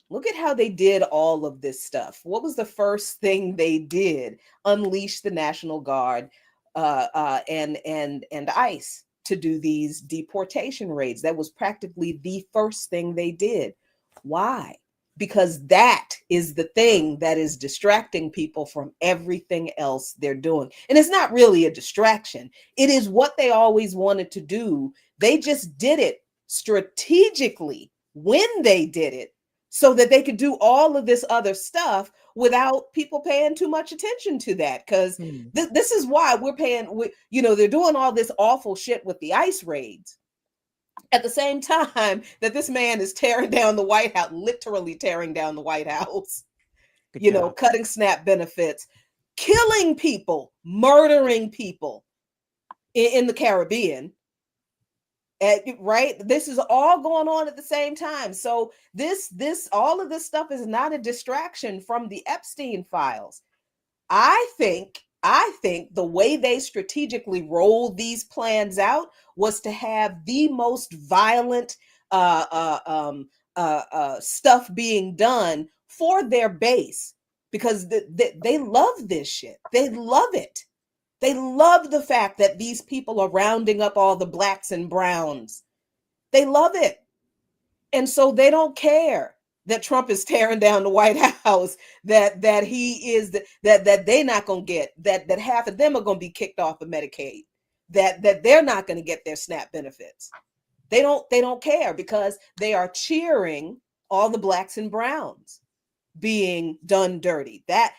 Speaker 3: Look at how they did all of this stuff. What was the first thing they did? Unleash the National Guard and ICE to do these deportation raids. That was practically the first thing they did. Why? Because that is the thing that is distracting people from everything else they're doing. And it's not really a distraction. It is what they always wanted to do. They just did it strategically when they did it so that they could do all of this other stuff without people paying too much attention to that. Because this is why we're paying, they're doing all this awful shit with the ICE raids at the same time that this man is tearing down the White House, literally tearing down the White House, cutting SNAP benefits, killing people, murdering people in the Caribbean. Right? This is all going on at the same time. So all of this stuff is not a distraction from the Epstein files. I think the way they strategically rolled these plans out was to have the most violent stuff being done for their base, because they love this shit. They love it. They love the fact that these people are rounding up all the blacks and browns. They love it. And so they don't care that Trump is tearing down the White House, that he is, that they're not going to get, that half of them are going to be kicked off of Medicaid, that they're not going to get their SNAP benefits. They don't care, because they are cheering all the blacks and browns being done dirty. The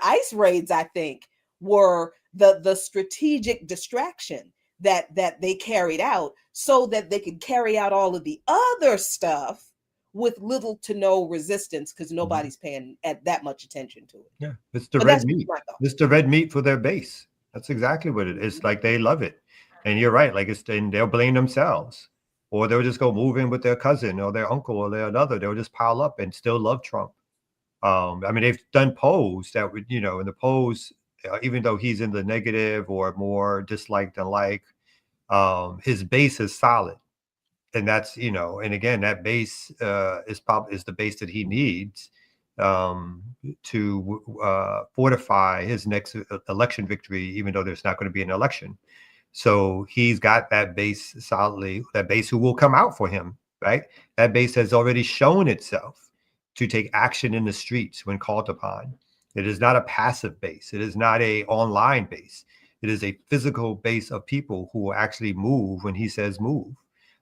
Speaker 3: ICE raids, I think, were the strategic distraction that they carried out so that they could carry out all of the other stuff with little to no resistance because nobody's paying that much attention to it.
Speaker 5: Yeah, it's the red meat. It's the red meat for their base. That's exactly what it is. Like they love it. And you're right. Like and they'll blame themselves. Or they'll just go move in with their cousin or their uncle or their another. They'll just pile up and still love Trump. I mean, they've done polls that would, in the polls, even though he's in the negative or more disliked than like, his base is solid. And that's, and again, that base is the base that he needs to fortify his next election victory, even though there's not going to be an election. So he's got that base solidly, that base who will come out for him, right? That base has already shown itself to take action in the streets when called upon. It is not a passive base. It is not a online base. It is a physical base of people who will actually move when he says move,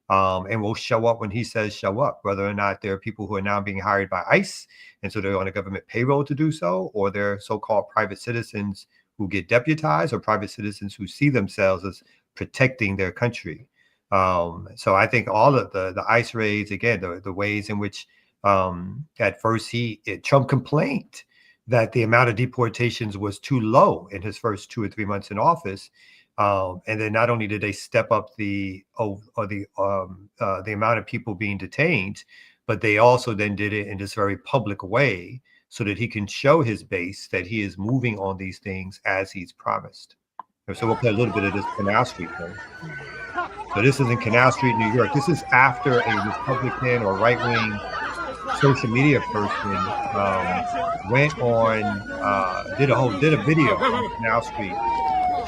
Speaker 5: and will show up when he says show up, whether or not there are people who are now being hired by ICE, and so they're on a government payroll to do so, or they're so-called private citizens who get deputized, or private citizens who see themselves as protecting their country. So I think all of the ICE raids, again, the ways in which at first Trump complained that the amount of deportations was too low in his first 2 or 3 months in office. And then not only did they step up the amount of people being detained, but they also then did it in this very public way so that he can show his base that he is moving on these things as he's promised. And so we'll play a little bit of this Canal Street thing. So this is in Canal Street, New York. This is after a Republican or right-wing social media person went on, did a video on Canal Street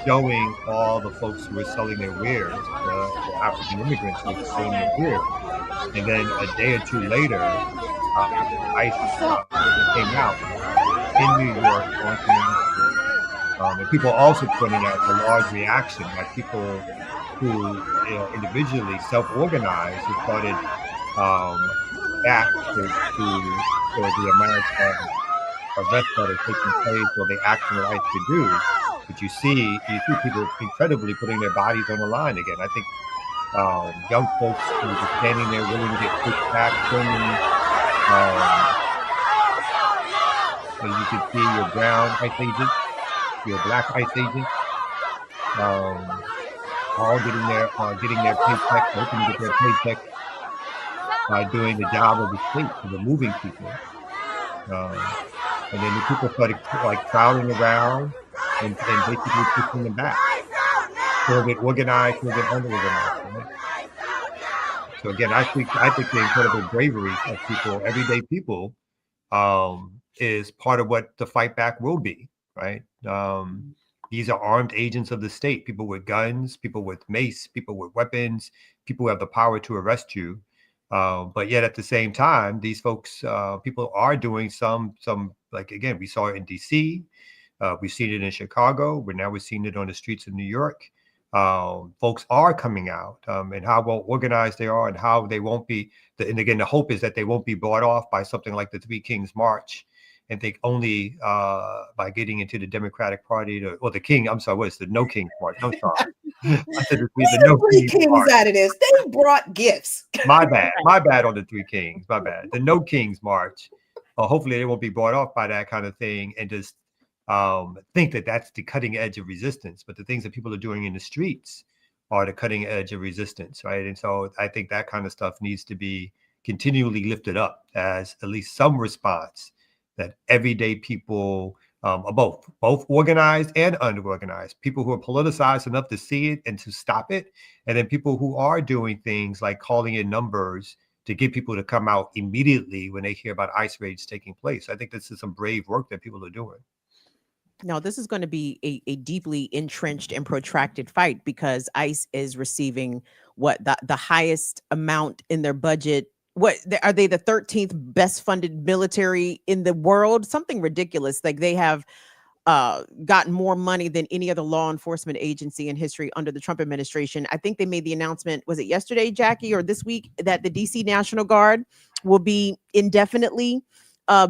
Speaker 5: showing all the folks who were selling their wares, the African immigrants who were selling their wares. And then a day or two later, ICE came out in New York on Canal Street. And people also pointing out the large reaction by people who individually self-organized and started back to the amount of arrests that are taking place or the action that ICE could do. But you see people incredibly putting their bodies on the line again. I think young folks who are standing there willing to get pushed back, filming. So you can see your brown ICE agent, your black ICE agent, all getting their paycheck, hoping to get their paycheck by doing the job of the state, of removing people. And then the people started like crowding around and basically pushing them back. So get organized, so get unorganized. Right? So again, I think the incredible bravery of people, everyday people, is part of what the fight back will be, right? These are armed agents of the state, people with guns, people with mace, people with weapons, people who have the power to arrest you. But yet at the same time, these folks, people are doing some, like, again, we saw it in DC, we've seen it in Chicago, we're seeing it on the streets of New York. Folks are coming out, and how well organized they are and how they won't be, and again, the hope is that they won't be bought off by something like the Three Kings March, and think only by getting into the Democratic Party, or the King, I'm sorry, what is the No Kings March? I'm sorry. I said the No
Speaker 3: Kings out of this. They brought gifts.
Speaker 5: My bad on the Three Kings, my bad. The No Kings March, hopefully they won't be bought off by that kind of thing and just think that that's the cutting edge of resistance, but the things that people are doing in the streets are the cutting edge of resistance, right? And so I think that kind of stuff needs to be continually lifted up as at least some response that everyday people are both organized and unorganized, people who are politicized enough to see it and to stop it, and then people who are doing things like calling in numbers to get people to come out immediately when they hear about ICE raids taking place. I think this is some brave work that people are doing.
Speaker 4: No, this is going to be a deeply entrenched and protracted fight because ICE is receiving the highest amount in their budget. What are they, the 13th best funded military in the world? Something ridiculous. Like they have gotten more money than any other law enforcement agency in history under the Trump administration. I think they made the announcement, was it yesterday, Jackie, or this week, that the DC National Guard will be indefinitely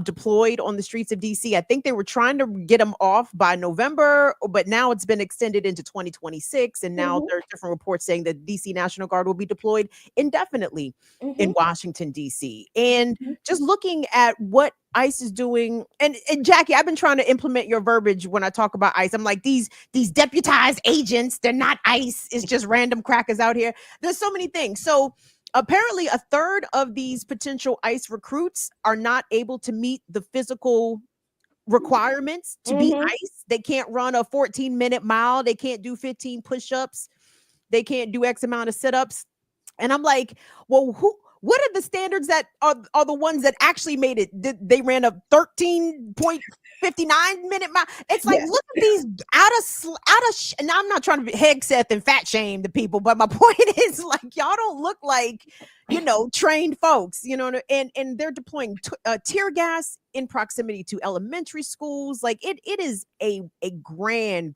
Speaker 4: deployed on the streets of DC. I think they were trying to get them off by November, but now it's been extended into 2026. And now there's different reports saying that DC National Guard will be deployed indefinitely in Washington, DC. And just looking at what ICE is doing, and Jackie, I've been trying to implement your verbiage when I talk about ICE. I'm like, these deputized agents, they're not ICE. It's just random crackers out here. There's so many things. So apparently a third of these potential ICE recruits are not able to meet the physical requirements to be ICE. They can't run a 14-minute mile. They can't do 15 push-ups. They can't do X amount of sit-ups. And I'm like, well, what are the standards that are the ones that actually made it? They ran a 13.59-minute mile. It's like, look at these and I'm not trying to be head Seth and fat shame the people, but my point is, like, y'all don't look like, trained folks, and they're deploying tear gas in proximity to elementary schools. Like it is a grand,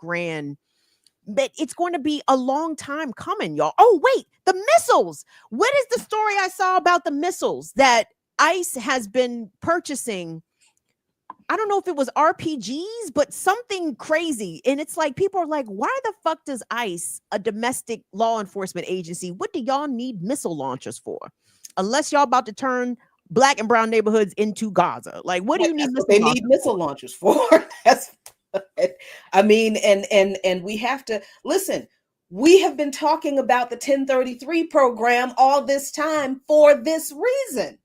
Speaker 4: but it's going to be a long time coming, y'all. Oh, wait, the missiles. What is the story I saw about the missiles that ICE has been purchasing? I don't know if it was RPGs, but something crazy. And it's like, people are like, why the fuck does ICE, a domestic law enforcement agency, what do y'all need missile launchers for? Unless y'all about to turn Black and brown neighborhoods into Gaza. Like, what do you need
Speaker 3: missile launchers for? That's I mean, and we have to listen. We have been talking about the 1033 program all this time for this reason.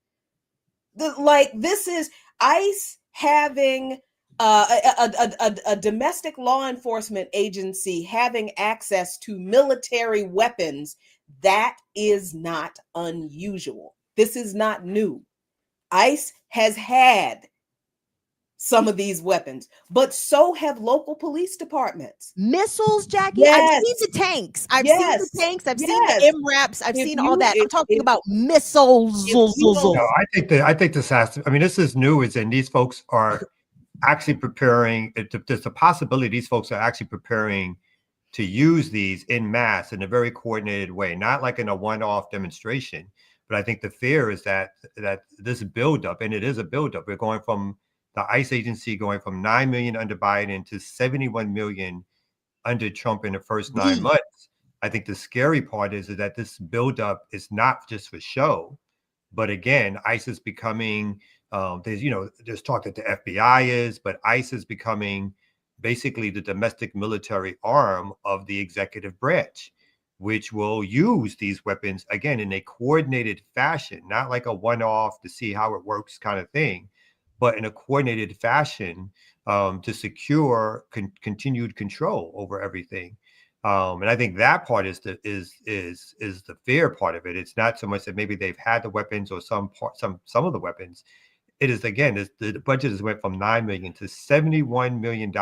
Speaker 3: This is ICE having a domestic law enforcement agency having access to military weapons. That is not unusual. This is not new. ICE has had some of these weapons, but so have local police departments.
Speaker 4: Missiles, Jackie. Yes. I've seen the tanks. I've seen the MRAPs. I've seen all that. I'm talking about missiles.
Speaker 5: No, I think this has to. I mean, this is new. And these folks are actually preparing. There's a possibility these folks are actually preparing to use these in mass in a very coordinated way, not like in a one-off demonstration. But I think the fear is that this buildup, and it is a buildup. We're going from the ICE agency going from 9 million under Biden to 71 million under Trump in the first 9 months. I think the scary part is that this buildup is not just for show, but again, ICE is becoming, there's talk that the FBI is, but ICE is becoming basically the domestic military arm of the executive branch, which will use these weapons, again, in a coordinated fashion, not like a one-off to see how it works kind of thing, but in a coordinated fashion to secure continued control over everything. And I think that part is the fear part of it. It's not so much that maybe they've had the weapons or some of the weapons. It is, again, the budget has went from $9 million to $71 million.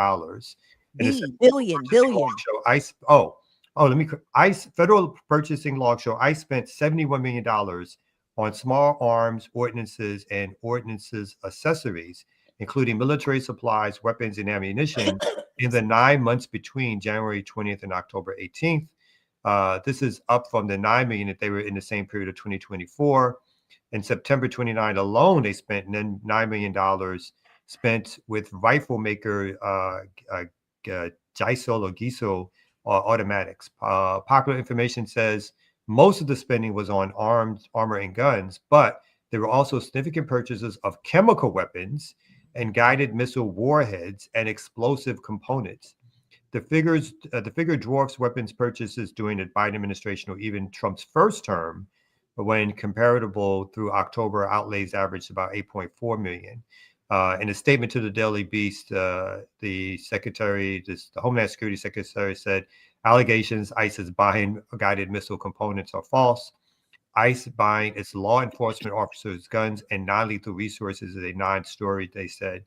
Speaker 4: Billion.
Speaker 5: ICE federal purchasing log show ICE spent $71 million on small arms, ordinances, and ordinances accessories, including military supplies, weapons, and ammunition in the 9 months between January 20th and October 18th. This is up from the $9 million that they were in the same period of 2024. In September 29 alone, they spent $9 million spent with rifle maker Giso automatics. Popular information says most of the spending was on armor, and guns, but there were also significant purchases of chemical weapons and guided missile warheads and explosive components. The figure dwarfs weapons purchases during the Biden administration or even Trump's first term, when comparable through October outlays averaged about 8.4 million. In a statement to the Daily Beast, the Homeland Security Secretary said, allegations ICE is buying guided missile components are false. ICE buying its law enforcement officers guns and non-lethal resources is a non-story, they said.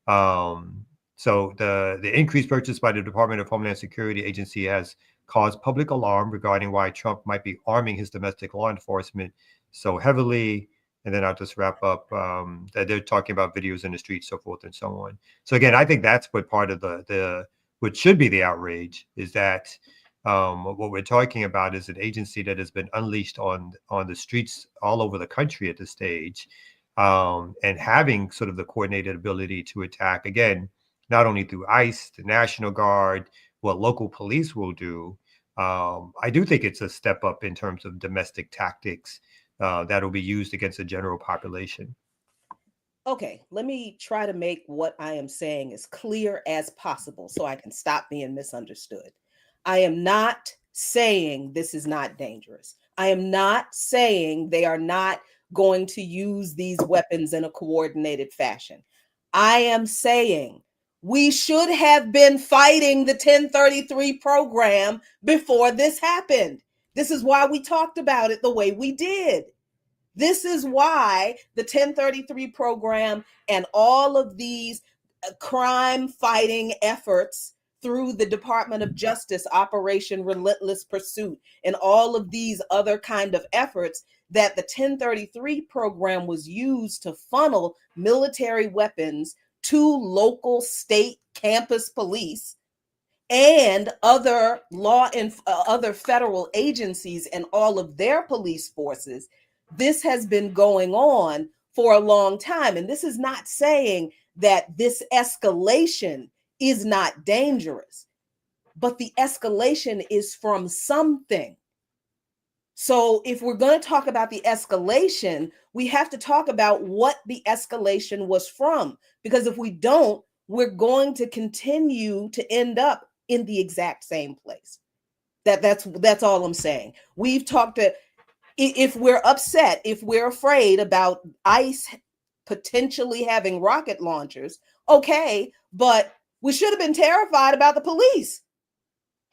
Speaker 5: So the increased purchase by the Department of Homeland Security agency has caused public alarm regarding why Trump might be arming his domestic law enforcement so heavily. And then I'll just wrap up that they're talking about videos in the streets, so forth and so on. So again, I think that's what part of what should be the outrage is that what we're talking about is an agency that has been unleashed on the streets all over the country at this stage. and having sort of the coordinated ability to attack, again, not only through ICE, the National Guard, what local police will do. I do think it's a step up in terms of domestic tactics that will be used against the general population.
Speaker 3: Okay, let me try to make what I am saying as clear as possible so I can stop being misunderstood. I am not saying this is not dangerous. I am not saying they are not going to use these weapons in a coordinated fashion. I am saying we should have been fighting the 1033 program before this happened. This is why we talked about it the way we did. This is why the 1033 program and all of these crime fighting efforts through the Department of Justice, Operation Relentless Pursuit, and all of these other kind of efforts, that the 1033 program was used to funnel military weapons to local, state, campus police and other law and other federal agencies and all of their police forces. This has been going on for a long time. And this is not saying that this escalation is not dangerous, but the escalation is from something. So if we're going to talk about the escalation, we have to talk about what the escalation was from, because if we don't, we're going to continue to end up in the exact same place. That's all I'm saying. We've talked to, if we're upset, if we're afraid about ICE potentially having rocket launchers, okay, but we should have been terrified about the police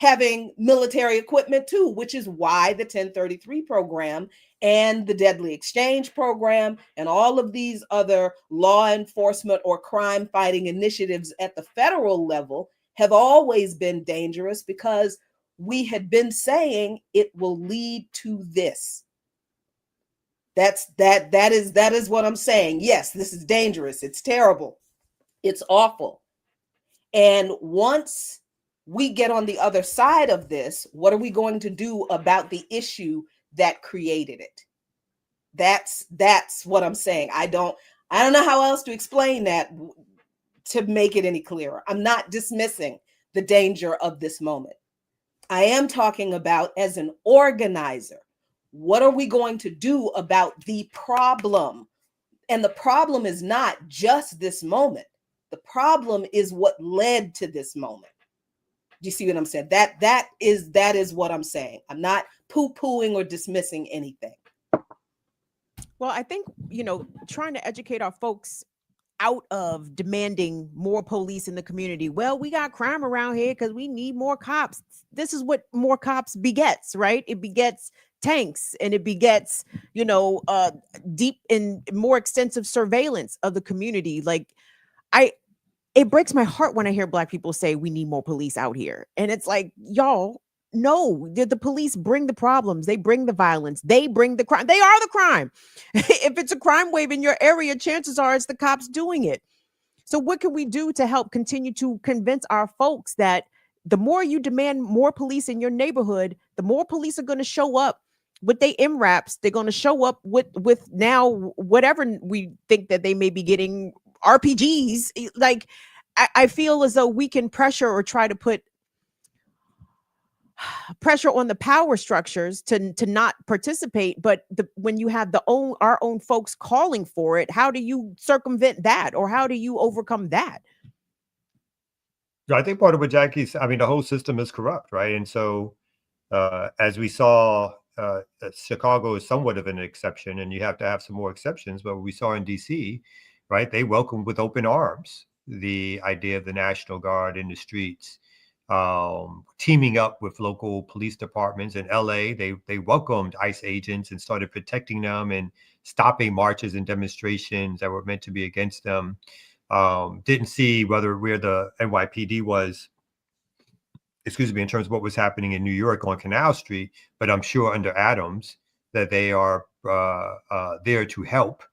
Speaker 3: having military equipment too, which is why the 1033 program and the Deadly Exchange program and all of these other law enforcement or crime fighting initiatives at the federal level have always been dangerous, because we had been saying it will lead to this. That is what I'm saying. Yes, this is dangerous. It's terrible. It's awful. And once we get on the other side of this, what are we going to do about the issue that created it? That's what I'm saying. I don't know how else to explain that to make it any clearer. I'm not dismissing the danger of this moment. I am talking about, as an organizer, what are we going to do about the problem? And the problem is not just this moment. The problem is what led to this moment. Do you see what I'm saying? That is what I'm saying. I'm not poo-pooing or dismissing anything.
Speaker 4: Well, I think, trying to educate our folks out of demanding more police in the community. Well, we got crime around here because we need more cops. This is what more cops begets, right? It begets tanks, and it begets, deep and more extensive surveillance of the community. It breaks my heart when I hear Black people say we need more police out here. And it's like, y'all, no, the police bring the problems. They bring the violence. They bring the crime. They are the crime. If it's a crime wave in your area, chances are it's the cops doing it. So what can we do to help continue to convince our folks that the more you demand more police in your neighborhood, the more police are going to show up with their MRAPs. They're going to show up with now whatever we think that they may be getting, RPGs. Like, I feel as though we can pressure or try to put pressure on the power structures to not participate, but when you have our own folks calling for it, how do you circumvent that, or how do you overcome that?
Speaker 5: I think part of what Jackie's, the whole system is corrupt, right? And so as we saw, Chicago is somewhat of an exception, and you have to have some more exceptions, but we saw in DC, right, they welcomed with open arms the idea of the National Guard in the streets, teaming up with local police departments. In LA, they welcomed ICE agents and started protecting them and stopping marches and demonstrations that were meant to be against them. Didn't see where the NYPD was, in terms of what was happening in New York on Canal Street, but I'm sure under Adams that they are there to help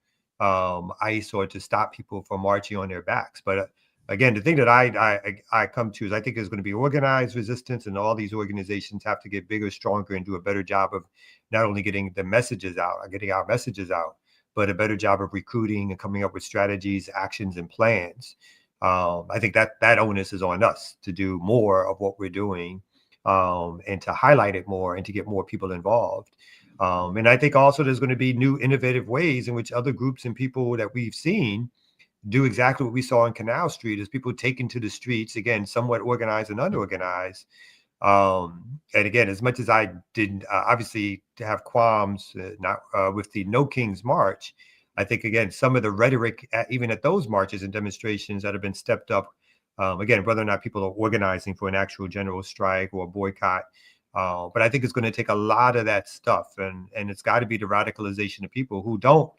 Speaker 5: ICE or to stop people from marching on their backs. But again, the thing that I come to is I think there's going to be organized resistance, and all these organizations have to get bigger, stronger, and do a better job of not only getting our messages out, but a better job of recruiting and coming up with strategies, actions, and plans. I think that onus is on us to do more of what we're doing, and to highlight it more and to get more people involved. And I think also there's going to be new innovative ways in which other groups and people that we've seen do exactly what we saw on Canal Street, as people taken to the streets, again, somewhat organized and unorganized. And again, as much as I did obviously to have qualms not with the No Kings March, I think, again, some of the rhetoric, even at those marches and demonstrations that have been stepped up, again, whether or not people are organizing for an actual general strike or boycott, but I think it's going to take a lot of that stuff, and it's got to be the radicalization of people who don't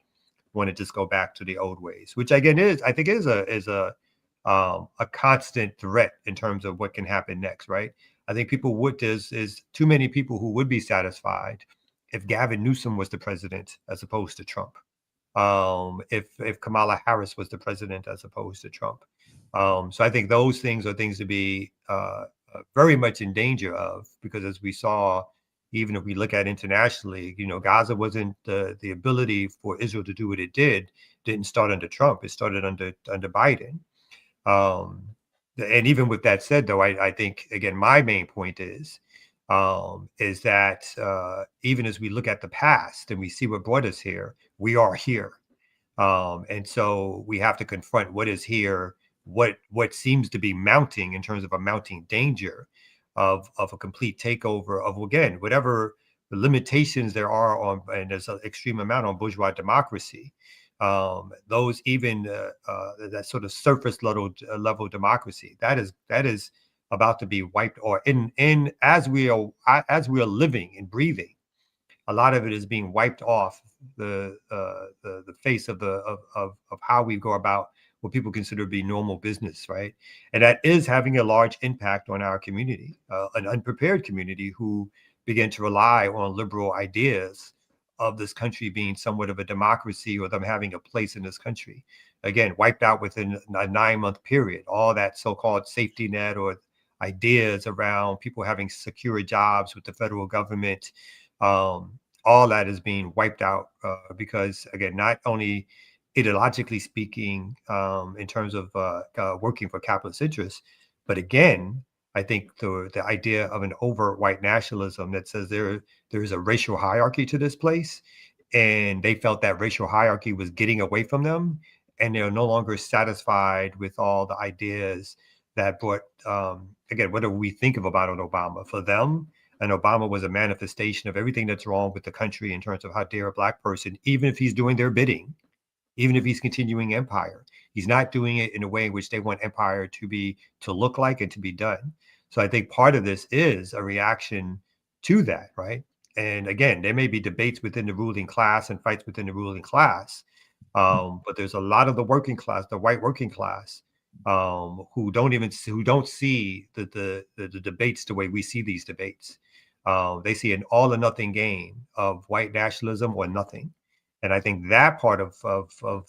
Speaker 5: want to just go back to the old ways, which again I think is a constant threat in terms of what can happen next, right? I think is too many people who would be satisfied if Gavin Newsom was the president as opposed to Trump. If Kamala Harris was the president as opposed to Trump. So I think those things are things to be very much in danger of, because as we saw, even if we look at internationally, Gaza wasn't the ability for Israel to do what it didn't start under Trump. It started under Biden. And even with that said, though, I think, again, my main point is that even as we look at the past and we see what brought us here, we are here. And so we have to confront what is here, what seems to be mounting in terms of a mounting danger of a complete takeover of, again, whatever the limitations there are on, and there's an extreme amount on bourgeois democracy. Those even that sort of surface level democracy that is about to be wiped, or in as we are living and breathing, a lot of it is being wiped off the face of how we go about what people consider to be normal business, right? And that is having a large impact on our community, an unprepared community who begin to rely on liberal ideas of this country being somewhat of a democracy, or them having a place in this country. Again, wiped out within a 9-month period. All that so-called safety net or ideas around people having secure jobs with the federal government, all that is being wiped out because, again, not only ideologically speaking, in terms of working for capitalist interests, but again, I think the idea of an overt white nationalism that says there is a racial hierarchy to this place, and they felt that racial hierarchy was getting away from them, and they're no longer satisfied with all the ideas that brought, again, what do we think of about an Obama? For them, an Obama was a manifestation of everything that's wrong with the country in terms of how dare a Black person, even if he's doing their bidding, even if he's continuing empire, he's not doing it in a way in which they want empire to look like and to be done. So I think part of this is a reaction to that, right? And again, there may be debates within the ruling class and fights within the ruling class, but there's a lot of the working class, the white working class, who don't see the debates the way we see these debates. They see an all or nothing game of white nationalism or nothing. And I think that part of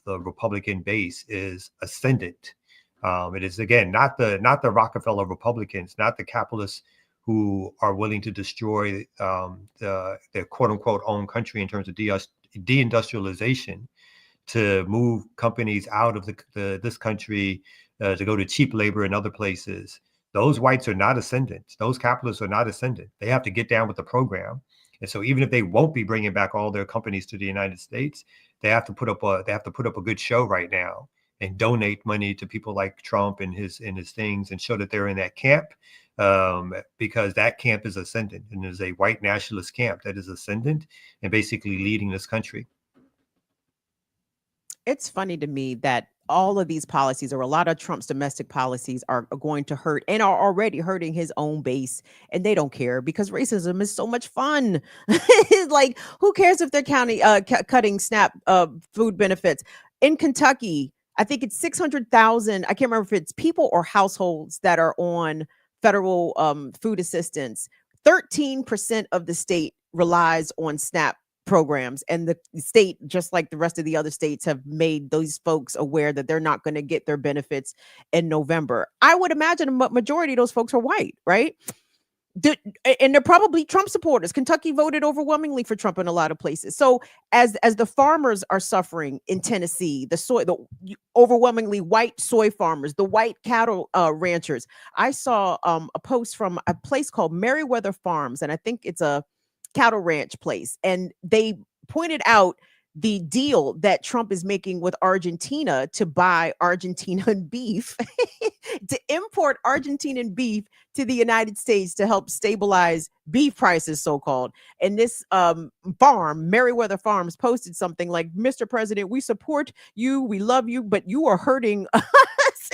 Speaker 5: the Republican base is ascendant. It is, again, not the Rockefeller Republicans, not the capitalists who are willing to destroy their quote unquote own country in terms of deindustrialization, to move companies out of this country to go to cheap labor in other places. Those whites are not ascendant. Those capitalists are not ascendant. They have to get down with the program. And so even if they won't be bringing back all their companies to the United States, they have to put up a good show right now and donate money to people like Trump and his things, and show that they're in that camp, because that camp is ascendant, and there's a white nationalist camp that is ascendant and basically leading this country.
Speaker 4: It's funny to me that all of these policies, or a lot of Trump's domestic policies, are going to hurt and are already hurting his own base, and they don't care because racism is so much fun. It's like, who cares if they're cutting SNAP food benefits in Kentucky? I think it's 600,000. I can't remember if it's people or households that are on federal food assistance. 13% of the state relies on SNAP programs, and the state, just like the rest of the other states, have made those folks aware that they're not going to get their benefits in November. I would imagine a majority of those folks are white, right? And they're probably Trump supporters. Kentucky voted overwhelmingly for Trump in a lot of places. So as the farmers are suffering in Tennessee, the overwhelmingly white soy farmers, the white cattle ranchers. I saw a post from a place called Meriwether Farms, and I think it's a cattle ranch place, and they pointed out the deal that Trump is making with Argentina to buy Argentinian beef, to import Argentinian beef to the United States to help stabilize beef prices, so-called. And this farm, Meriwether Farms, posted something like, "Mr. President, we support you, we love you, but you are hurting us."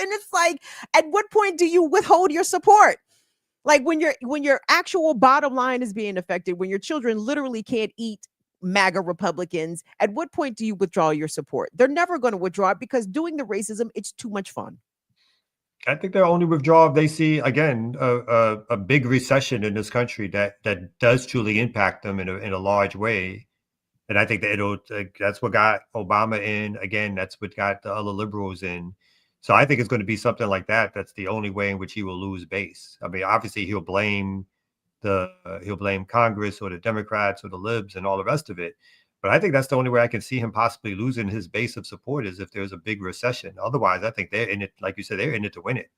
Speaker 4: And it's like, at what point do you withhold your support? Like when your actual bottom line is being affected, when your children literally can't eat MAGA Republicans, at what point do you withdraw your support? They're never going to withdraw it because doing the racism, it's too much fun.
Speaker 5: I think they'll only withdraw if they see, again, a big recession in this country that does truly impact them in a large way. And I think that that's what got Obama in. Again, that's what got the other liberals in. So I think it's going to be something like that. That's the only way in which he will lose base. I mean, obviously he'll blame Congress or the Democrats or the libs and all the rest of it. But I think that's the only way I can see him possibly losing his base of support is if there's a big recession. Otherwise, I think they're in it, like you said, they're in it to win it.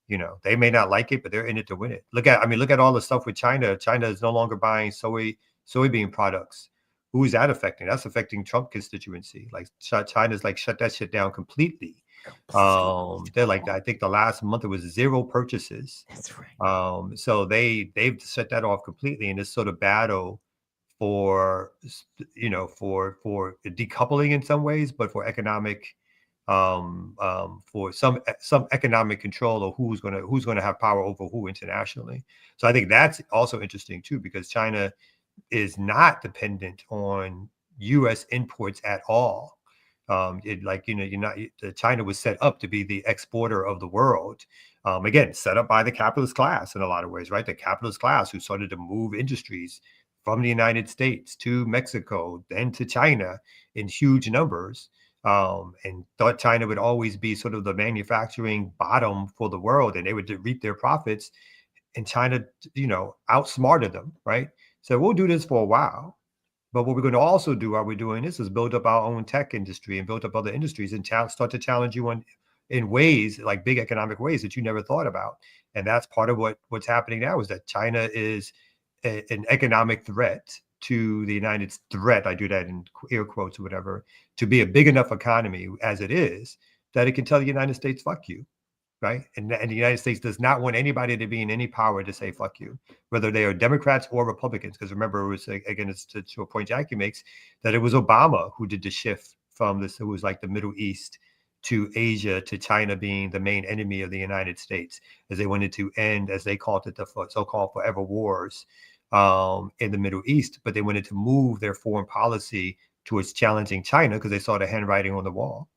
Speaker 5: You know, they may not like it, but they're in it to win it. Look at all the stuff with China. China is no longer buying soybean products. Who is that affecting? That's affecting Trump constituency. Like China's like shut that shit down completely. They're like, I think the last month it was 0 purchases.
Speaker 4: That's right.
Speaker 5: So they've shut that off completely in this sort of battle for decoupling in some ways, but for economic for some economic control of who's going to have power over who internationally. So I think that's also interesting too, because China is not dependent on U.S. imports at all. China was set up to be the exporter of the world. Again, set up by the capitalist class in a lot of ways, right? The capitalist class who started to move industries from the United States to Mexico, then to China in huge numbers, and thought China would always be sort of the manufacturing bottom for the world, and they would reap their profits. And China, outsmarted them, right? So we'll do this for a while. But what we're going to also do while we're doing this is build up our own tech industry and build up other industries and start to challenge you in ways, like big economic ways that you never thought about. And that's part of what's happening now is that China is an economic threat to the United States. I do that in air quotes or whatever, to be a big enough economy as it is that it can tell the United States, fuck you. Right. And the United States does not want anybody to be in any power to say fuck you, whether they are Democrats or Republicans. Because remember, it was, again, it's to a point Jackie makes, that it was Obama who did the shift from this, it was like the Middle East to Asia to China being the main enemy of the United States, as they wanted to end, as they called it, the so-called forever wars in the Middle East. But they wanted to move their foreign policy towards challenging China because they saw the handwriting on the wall.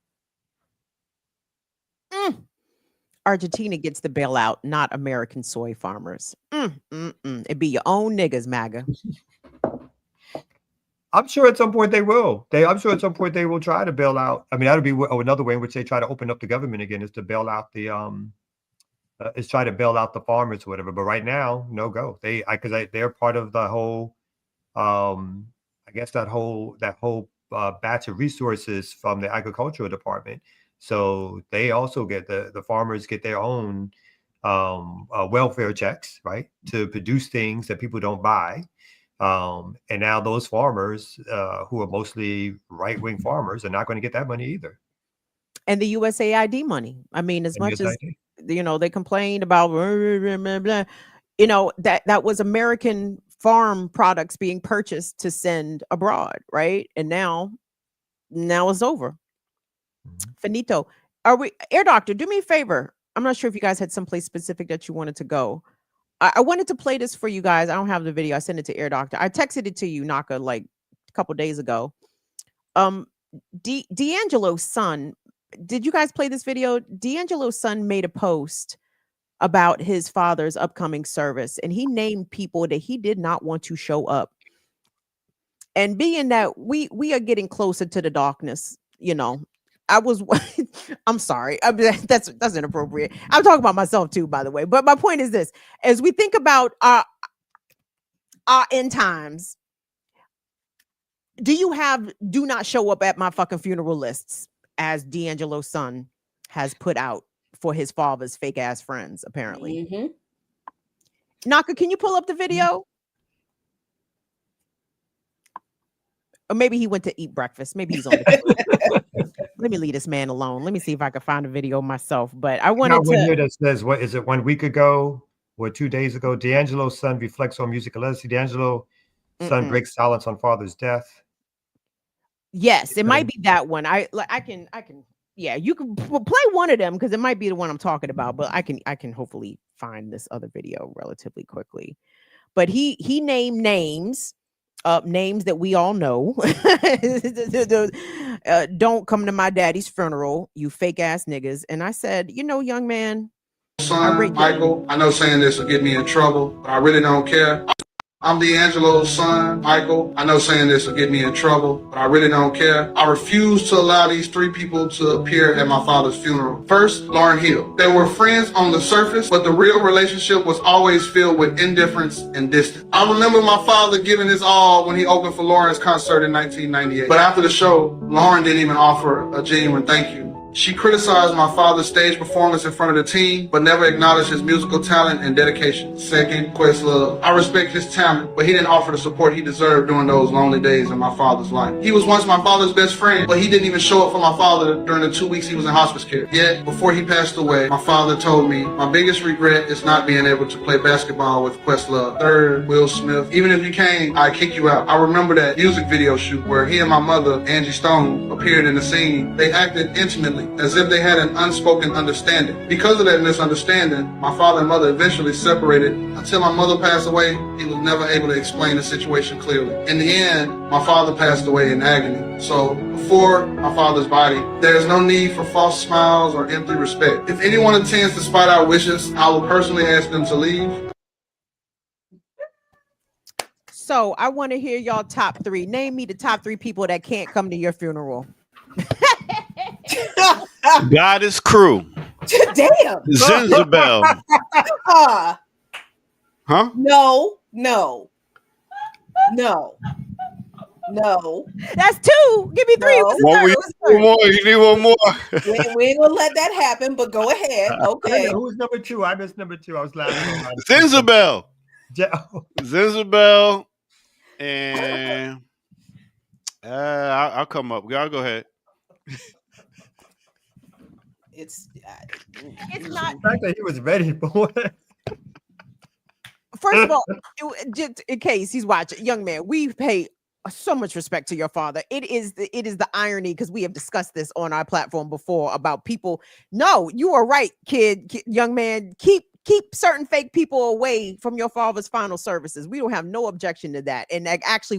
Speaker 4: Argentina gets the bailout, not American soy farmers. It'd be your own niggas, MAGA.
Speaker 5: I'm sure at some point they will. I'm sure at some point they will try to bail out. I mean, that'll be another way in which they try to open up the government again, is to bail out try to bail out the farmers or whatever. But right now, no go. They're part of the whole, I guess that whole batch of resources from the agricultural department. So they also get the farmers get their own welfare checks, right, to produce things that people don't buy. And now those farmers who are mostly right-wing farmers are not going to get that money either.
Speaker 4: And the USAID money. I mean, as much as, they complained about, that was American farm products being purchased to send abroad, right? And now it's over. Finito. Air Doctor, do me a favor. I'm not sure if you guys had someplace specific that you wanted to go. I wanted to play this for you guys. I don't have the video. I sent it to Air Doctor. I texted it to you, Naka, like a couple days ago. D'Angelo's son, did you guys play this video? D'Angelo's son made a post about his father's upcoming service, and he named people that he did not want to show up. And being that we are getting closer to the darkness, I'm sorry. I mean, that's inappropriate. I'm talking about myself too, by the way. But my point is this: as we think about are end times. Do you have do not show up at my fucking funeral lists as D'Angelo's son has put out for his father's fake ass friends, apparently.
Speaker 3: Mm-hmm.
Speaker 4: Naka, can you pull up the video? Or maybe he went to eat breakfast. Maybe he's on the Let me leave this man alone. Let me see if I can find a video myself. But I wanted to
Speaker 5: here that says, what is it, 1 week ago or 2 days ago? D'Angelo's son reflects on musical legacy. D'Angelo's son breaks silence on father's death.
Speaker 4: Yes, it might be that one. I can yeah, you can play one of them because it might be the one I'm talking about, but I can hopefully find this other video relatively quickly. But he named names that we all know. Don't come to my daddy's funeral, you fake ass niggas. And I said, young man,
Speaker 7: son, Michael, I know saying this will get me in trouble, but I really don't care. I'm D'Angelo's son, Michael. I know saying this will get me in trouble, but I really don't care. I refuse to allow these 3 people to appear at my father's funeral. First, Lauryn Hill. They were friends on the surface, but the real relationship was always filled with indifference and distance. I remember my father giving his all when he opened for Lauren's concert in 1998. But after the show, Lauren didn't even offer a genuine thank you. She criticized my father's stage performance in front of the team, but never acknowledged his musical talent and dedication. Second, Questlove. I respect his talent, but he didn't offer the support he deserved during those lonely days in my father's life. He was once my father's best friend, but he didn't even show up for my father during the 2 weeks he was in hospice care. Yet, before he passed away, my father told me, my biggest regret is not being able to play basketball with Questlove. Third, Will Smith. Even if you came, I'd kick you out. I remember that music video shoot where he and my mother, Angie Stone, appeared in the scene. They acted intimately, as if they had an unspoken understanding. Because of that misunderstanding, my father and mother eventually separated. Until my mother passed away, he was never able to explain the situation clearly. In the end, my father passed away in agony. So, before my father's body, there is no need for false smiles or empty respect. If anyone intends to spite our wishes, I will personally ask them to leave.
Speaker 4: So, I want to hear y'all top 3. Name me the top 3 people that can't come to your funeral.
Speaker 2: Goddess Crew.
Speaker 3: Damn.
Speaker 2: Zinzabel. Huh?
Speaker 3: No.
Speaker 4: That's 2. Give me 3.
Speaker 3: No.
Speaker 2: One more. You need one more.
Speaker 3: we ain't gonna let that happen, but go ahead. Okay.
Speaker 5: Who's number 2? I missed number 2. I was laughing.
Speaker 2: Zinzabel. Zinzabel. And I'll come up. Y'all go ahead.
Speaker 3: It's
Speaker 4: not
Speaker 5: the fact that he was ready for it.
Speaker 4: First of all, just in case he's watching, young man, we pay so much respect to your father. It is the irony, because we have discussed this on our platform before about people. No, you are right, young man. Keep certain fake people away from your father's final services. We don't have no objection to that, and actually,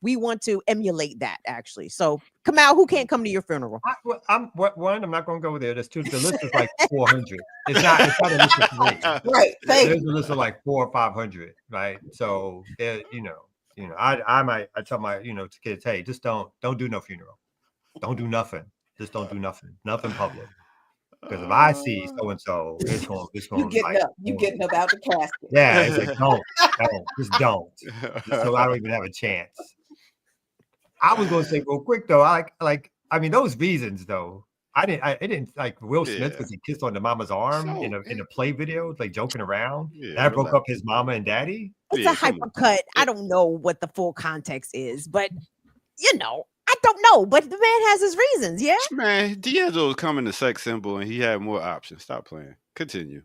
Speaker 4: we want to emulate that, actually. So, Kamal, who can't come to your funeral?
Speaker 5: I'm not going to go there. There's 2. The list is like 400. It's not a list of 3.
Speaker 3: Right.
Speaker 5: There's a list of like 400 or 500. Right. So, I tell my kids, hey, just don't do no funeral. Don't do nothing. Just don't do nothing. Nothing public. Because if I see so and so, it's going.
Speaker 3: You getting up out the casket.
Speaker 5: Yeah, it's like don't, just so I don't even have a chance. I was going to say real quick though. I mean those reasons though. I didn't like Will Smith was he kissed on the mama's arm in a play video, like joking around. That broke up his mama and daddy.
Speaker 4: It's a hypercut. I don't know what the full context is, but I don't know. But the man has his reasons. Yeah,
Speaker 2: man. D'Angelo was coming to sex symbol, and he had more options. Stop playing. Continue.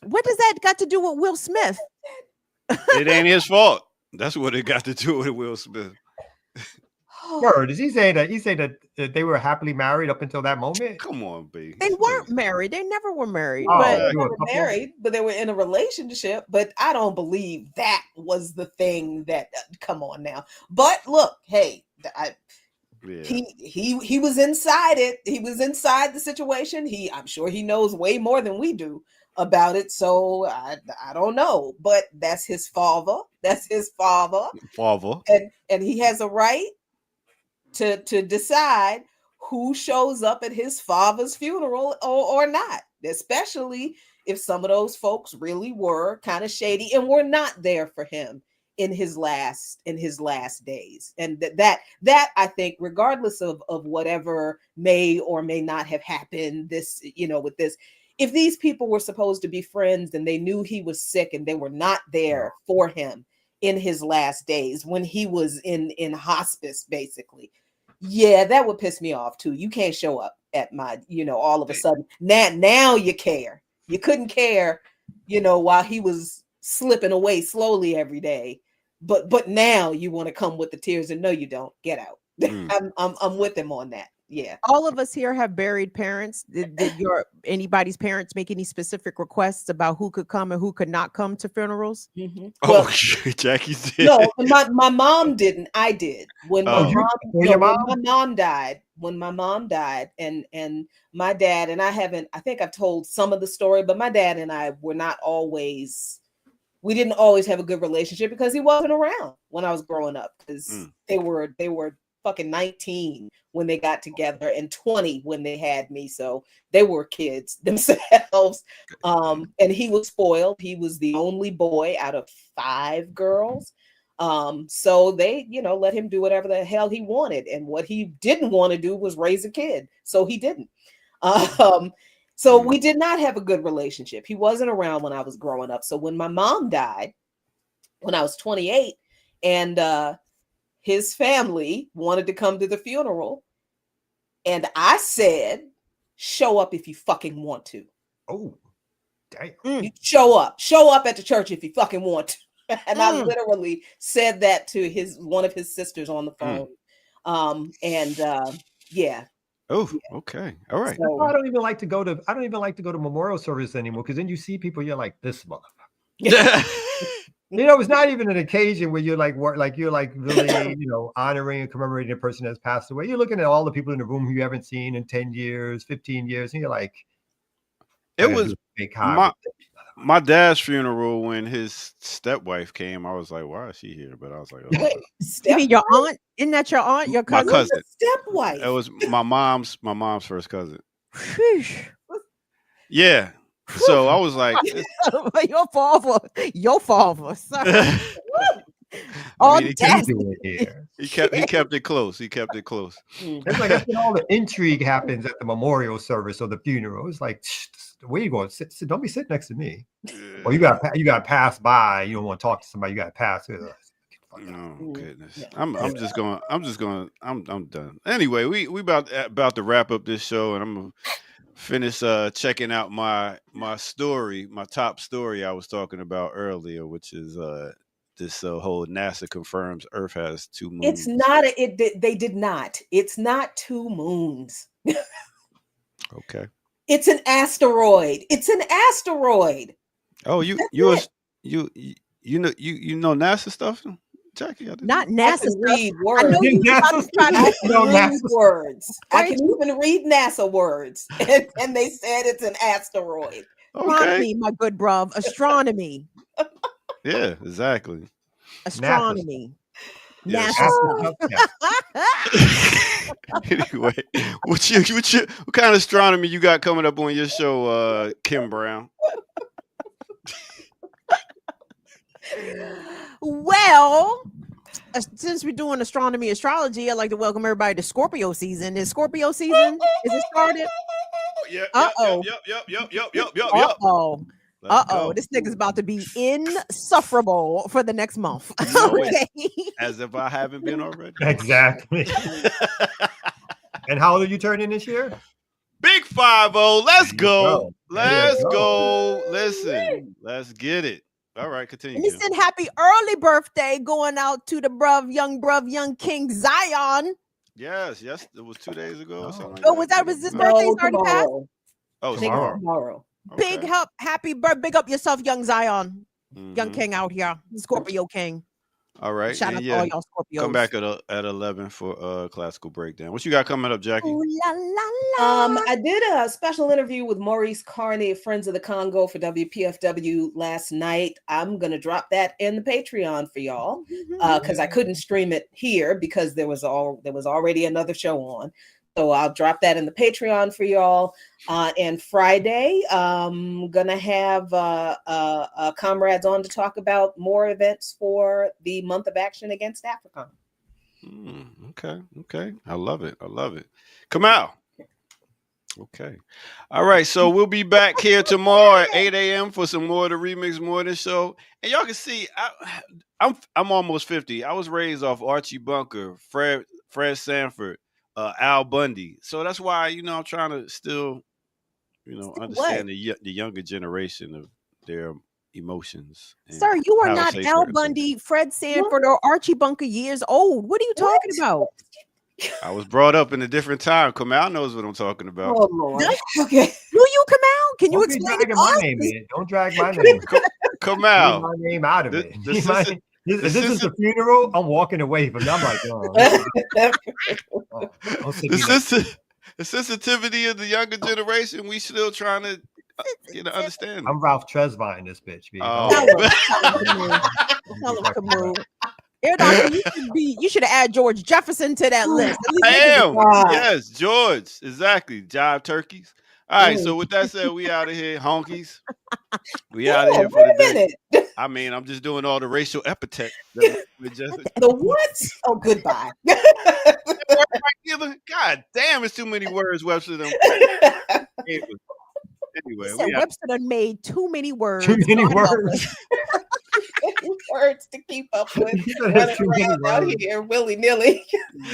Speaker 4: What does that got to do with Will Smith?
Speaker 2: It ain't his fault. That's what it got to do with Will Smith.
Speaker 5: Word, does he say that they were happily married up until that moment?
Speaker 2: Come on, baby.
Speaker 4: They weren't married. They never were married.
Speaker 3: They were married, but they were in a relationship. But I don't believe that was the thing that. Come on now. But look, hey, he was inside it. He was inside the situation. I'm sure he knows way more than we do about it. So I don't know. But that's his father. That's his father. And he has a right to decide who shows up at his father's funeral or not. especially if some of those folks really were kind of shady and were not there for him in his last days. And that I think, regardless of whatever may or may not have happened, this, with this, if these people were supposed to be friends and they knew he was sick and they were not there for him in his last days when he was in hospice, basically, that would piss me off too. You can't show up at my, all of a sudden. Now you care. You couldn't care, while he was slipping away slowly every day. But now you want to come with the tears, and no, you don't. Get out. I'm with him on that. Yeah.
Speaker 4: All of us here have buried parents. Did anybody's parents make any specific requests about who could come and who could not come to funerals?
Speaker 3: Mm-hmm.
Speaker 2: Well, Jackie did.
Speaker 3: No, my mom didn't. I did. When my mom died, and my dad and I think I've told some of the story, but my dad and I were not always. We didn't always have a good relationship because he wasn't around when I was growing up, because they were fucking 19 when they got together and 20 when they had me. So they were kids themselves. And he was spoiled. He was the only boy out of 5 girls. So they, let him do whatever the hell he wanted. And what he didn't want to do was raise a kid. So he didn't. So we did not have a good relationship. He wasn't around when I was growing up. So when my mom died, when I was 28, and his family wanted to come to the funeral, and I said, show up if you fucking want to.
Speaker 5: Oh, damn.
Speaker 3: You show up at the church if you fucking want to. And I literally said that to one of his sisters on the phone. Yeah.
Speaker 2: Oh, okay. All right.
Speaker 5: So, I don't even like to go to memorial service anymore, because then you see people, you're like, this motherfucker. It's not even an occasion where you're really, honoring and commemorating a person that's passed away. You're looking at all the people in the room who you haven't seen in 10 years, 15 years, and you're like,
Speaker 2: it was my dad's funeral when his stepwife came. I was like, why is she here? But I was like, oh.
Speaker 4: You mean your aunt? Isn't that your aunt? Your cousin?
Speaker 2: My cousin.
Speaker 3: Stepwife.
Speaker 2: It was my mom's first cousin. Yeah. So I was like,
Speaker 4: your father. Sorry.
Speaker 2: He kept it close.
Speaker 5: It's like that's when all the intrigue happens at the memorial service or the funeral. It's like, where you going? Sit, don't be sitting next to me. Or you got to pass by. You don't want to talk to somebody. You got to pass.
Speaker 2: Oh goodness! I'm done. Anyway, we about to wrap up this show, and I'm gonna finish checking out my story, my top story I was talking about earlier, which is this whole NASA confirms Earth has 2 moons.
Speaker 3: It's not. They did not. It's not 2 moons.
Speaker 2: Okay.
Speaker 3: It's an asteroid. Oh,
Speaker 2: you know NASA stuff, Jackie?
Speaker 3: Not NASA stuff.
Speaker 4: Read words. I know you
Speaker 3: read words. I can even read NASA words, and they said it's an asteroid.
Speaker 4: Astronomy, my good bruv. Astronomy.
Speaker 2: Yeah, exactly.
Speaker 4: Astronomy.
Speaker 2: NASA. Anyway, what kind of astronomy you got coming up on your show, Kim Brown?
Speaker 4: Well, since we're doing astronomy, astrology, I'd like to welcome everybody to Scorpio season. Is Scorpio season? Is it started?
Speaker 2: Yep.
Speaker 4: Uh-oh. This nigga's about to be insufferable for the next month. Okay.
Speaker 2: As if I haven't been already.
Speaker 5: Exactly. And how old are you turning this year?
Speaker 2: Big 50. Let's go. Let's go. Listen, let's get it. All right, continue.
Speaker 4: And he said happy early birthday going out to the young King Zion.
Speaker 2: Yes, it was 2 days ago or something.
Speaker 4: Was his birthday already passed?
Speaker 2: Oh,
Speaker 3: tomorrow.
Speaker 4: Okay. Big up yourself, young Zion. Young King out here. Scorpio King.
Speaker 2: All right.
Speaker 4: Shout out to all y'all Scorpios.
Speaker 2: Come back at 11 for classical breakdown. What you got coming up, Jackie?
Speaker 4: Ooh, la, la, la.
Speaker 3: I did a special interview with Maurice Carney of Friends of the Congo for WPFW last night. I'm gonna drop that in the Patreon for y'all because I couldn't stream it here because there was already another show on. So I'll drop that in the Patreon for y'all. And Friday, gonna have comrades on to talk about more events for the month of action against Africa.
Speaker 2: Okay. I love it. Come out. Okay. All right. So we'll be back here tomorrow at 8 a.m. for some more of the Remix Morning Show. And y'all can see I'm almost 50. I was raised off Archie Bunker, Fred Sanford, Al Bundy. So that's why, I'm trying to still, understand the younger generation of their emotions.
Speaker 4: Sir, you are not Al Bundy, Fred Sanford, or Archie Bunker years old. What are you talking about?
Speaker 2: I was brought up in a different time. Kamal knows what I'm talking about.
Speaker 3: Oh, Lord. Okay.
Speaker 4: Do you, Kamal? Can you explain it to
Speaker 5: my
Speaker 4: us?
Speaker 5: name in. Don't drag my name.
Speaker 2: Kamal.
Speaker 5: Leave my name out of it. If this is the funeral, I'm walking away from it. I'm like,
Speaker 2: the sensitivity of the younger generation, we still trying to understand.
Speaker 5: I'm Ralph Tresvant this bitch.
Speaker 4: Tell him, Kamal. Air Doctor, you should have added George Jefferson to that list.
Speaker 2: I am. Yes, George. Exactly. Jive turkeys. All right. So with that said, we out of here, honkies. We out of here for the day. I mean, I'm just doing all the racial epithets.
Speaker 3: The what? Oh, goodbye.
Speaker 2: God damn, it's too many words, Webster. Anyway,
Speaker 3: Webster done made too many words.
Speaker 5: Too many words.
Speaker 3: Words to keep up with. Running around out here willy-nilly.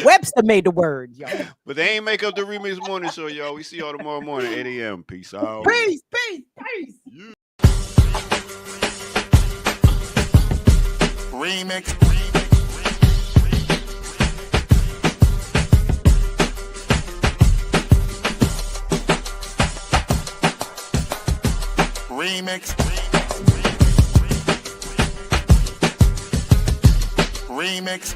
Speaker 4: Webster made the word, y'all.
Speaker 2: But they ain't make up the Remix Morning Show, y'all. We see y'all tomorrow morning, 8 a.m. Peace out.
Speaker 4: Peace.
Speaker 1: Remix. Remix. Remix. Remix.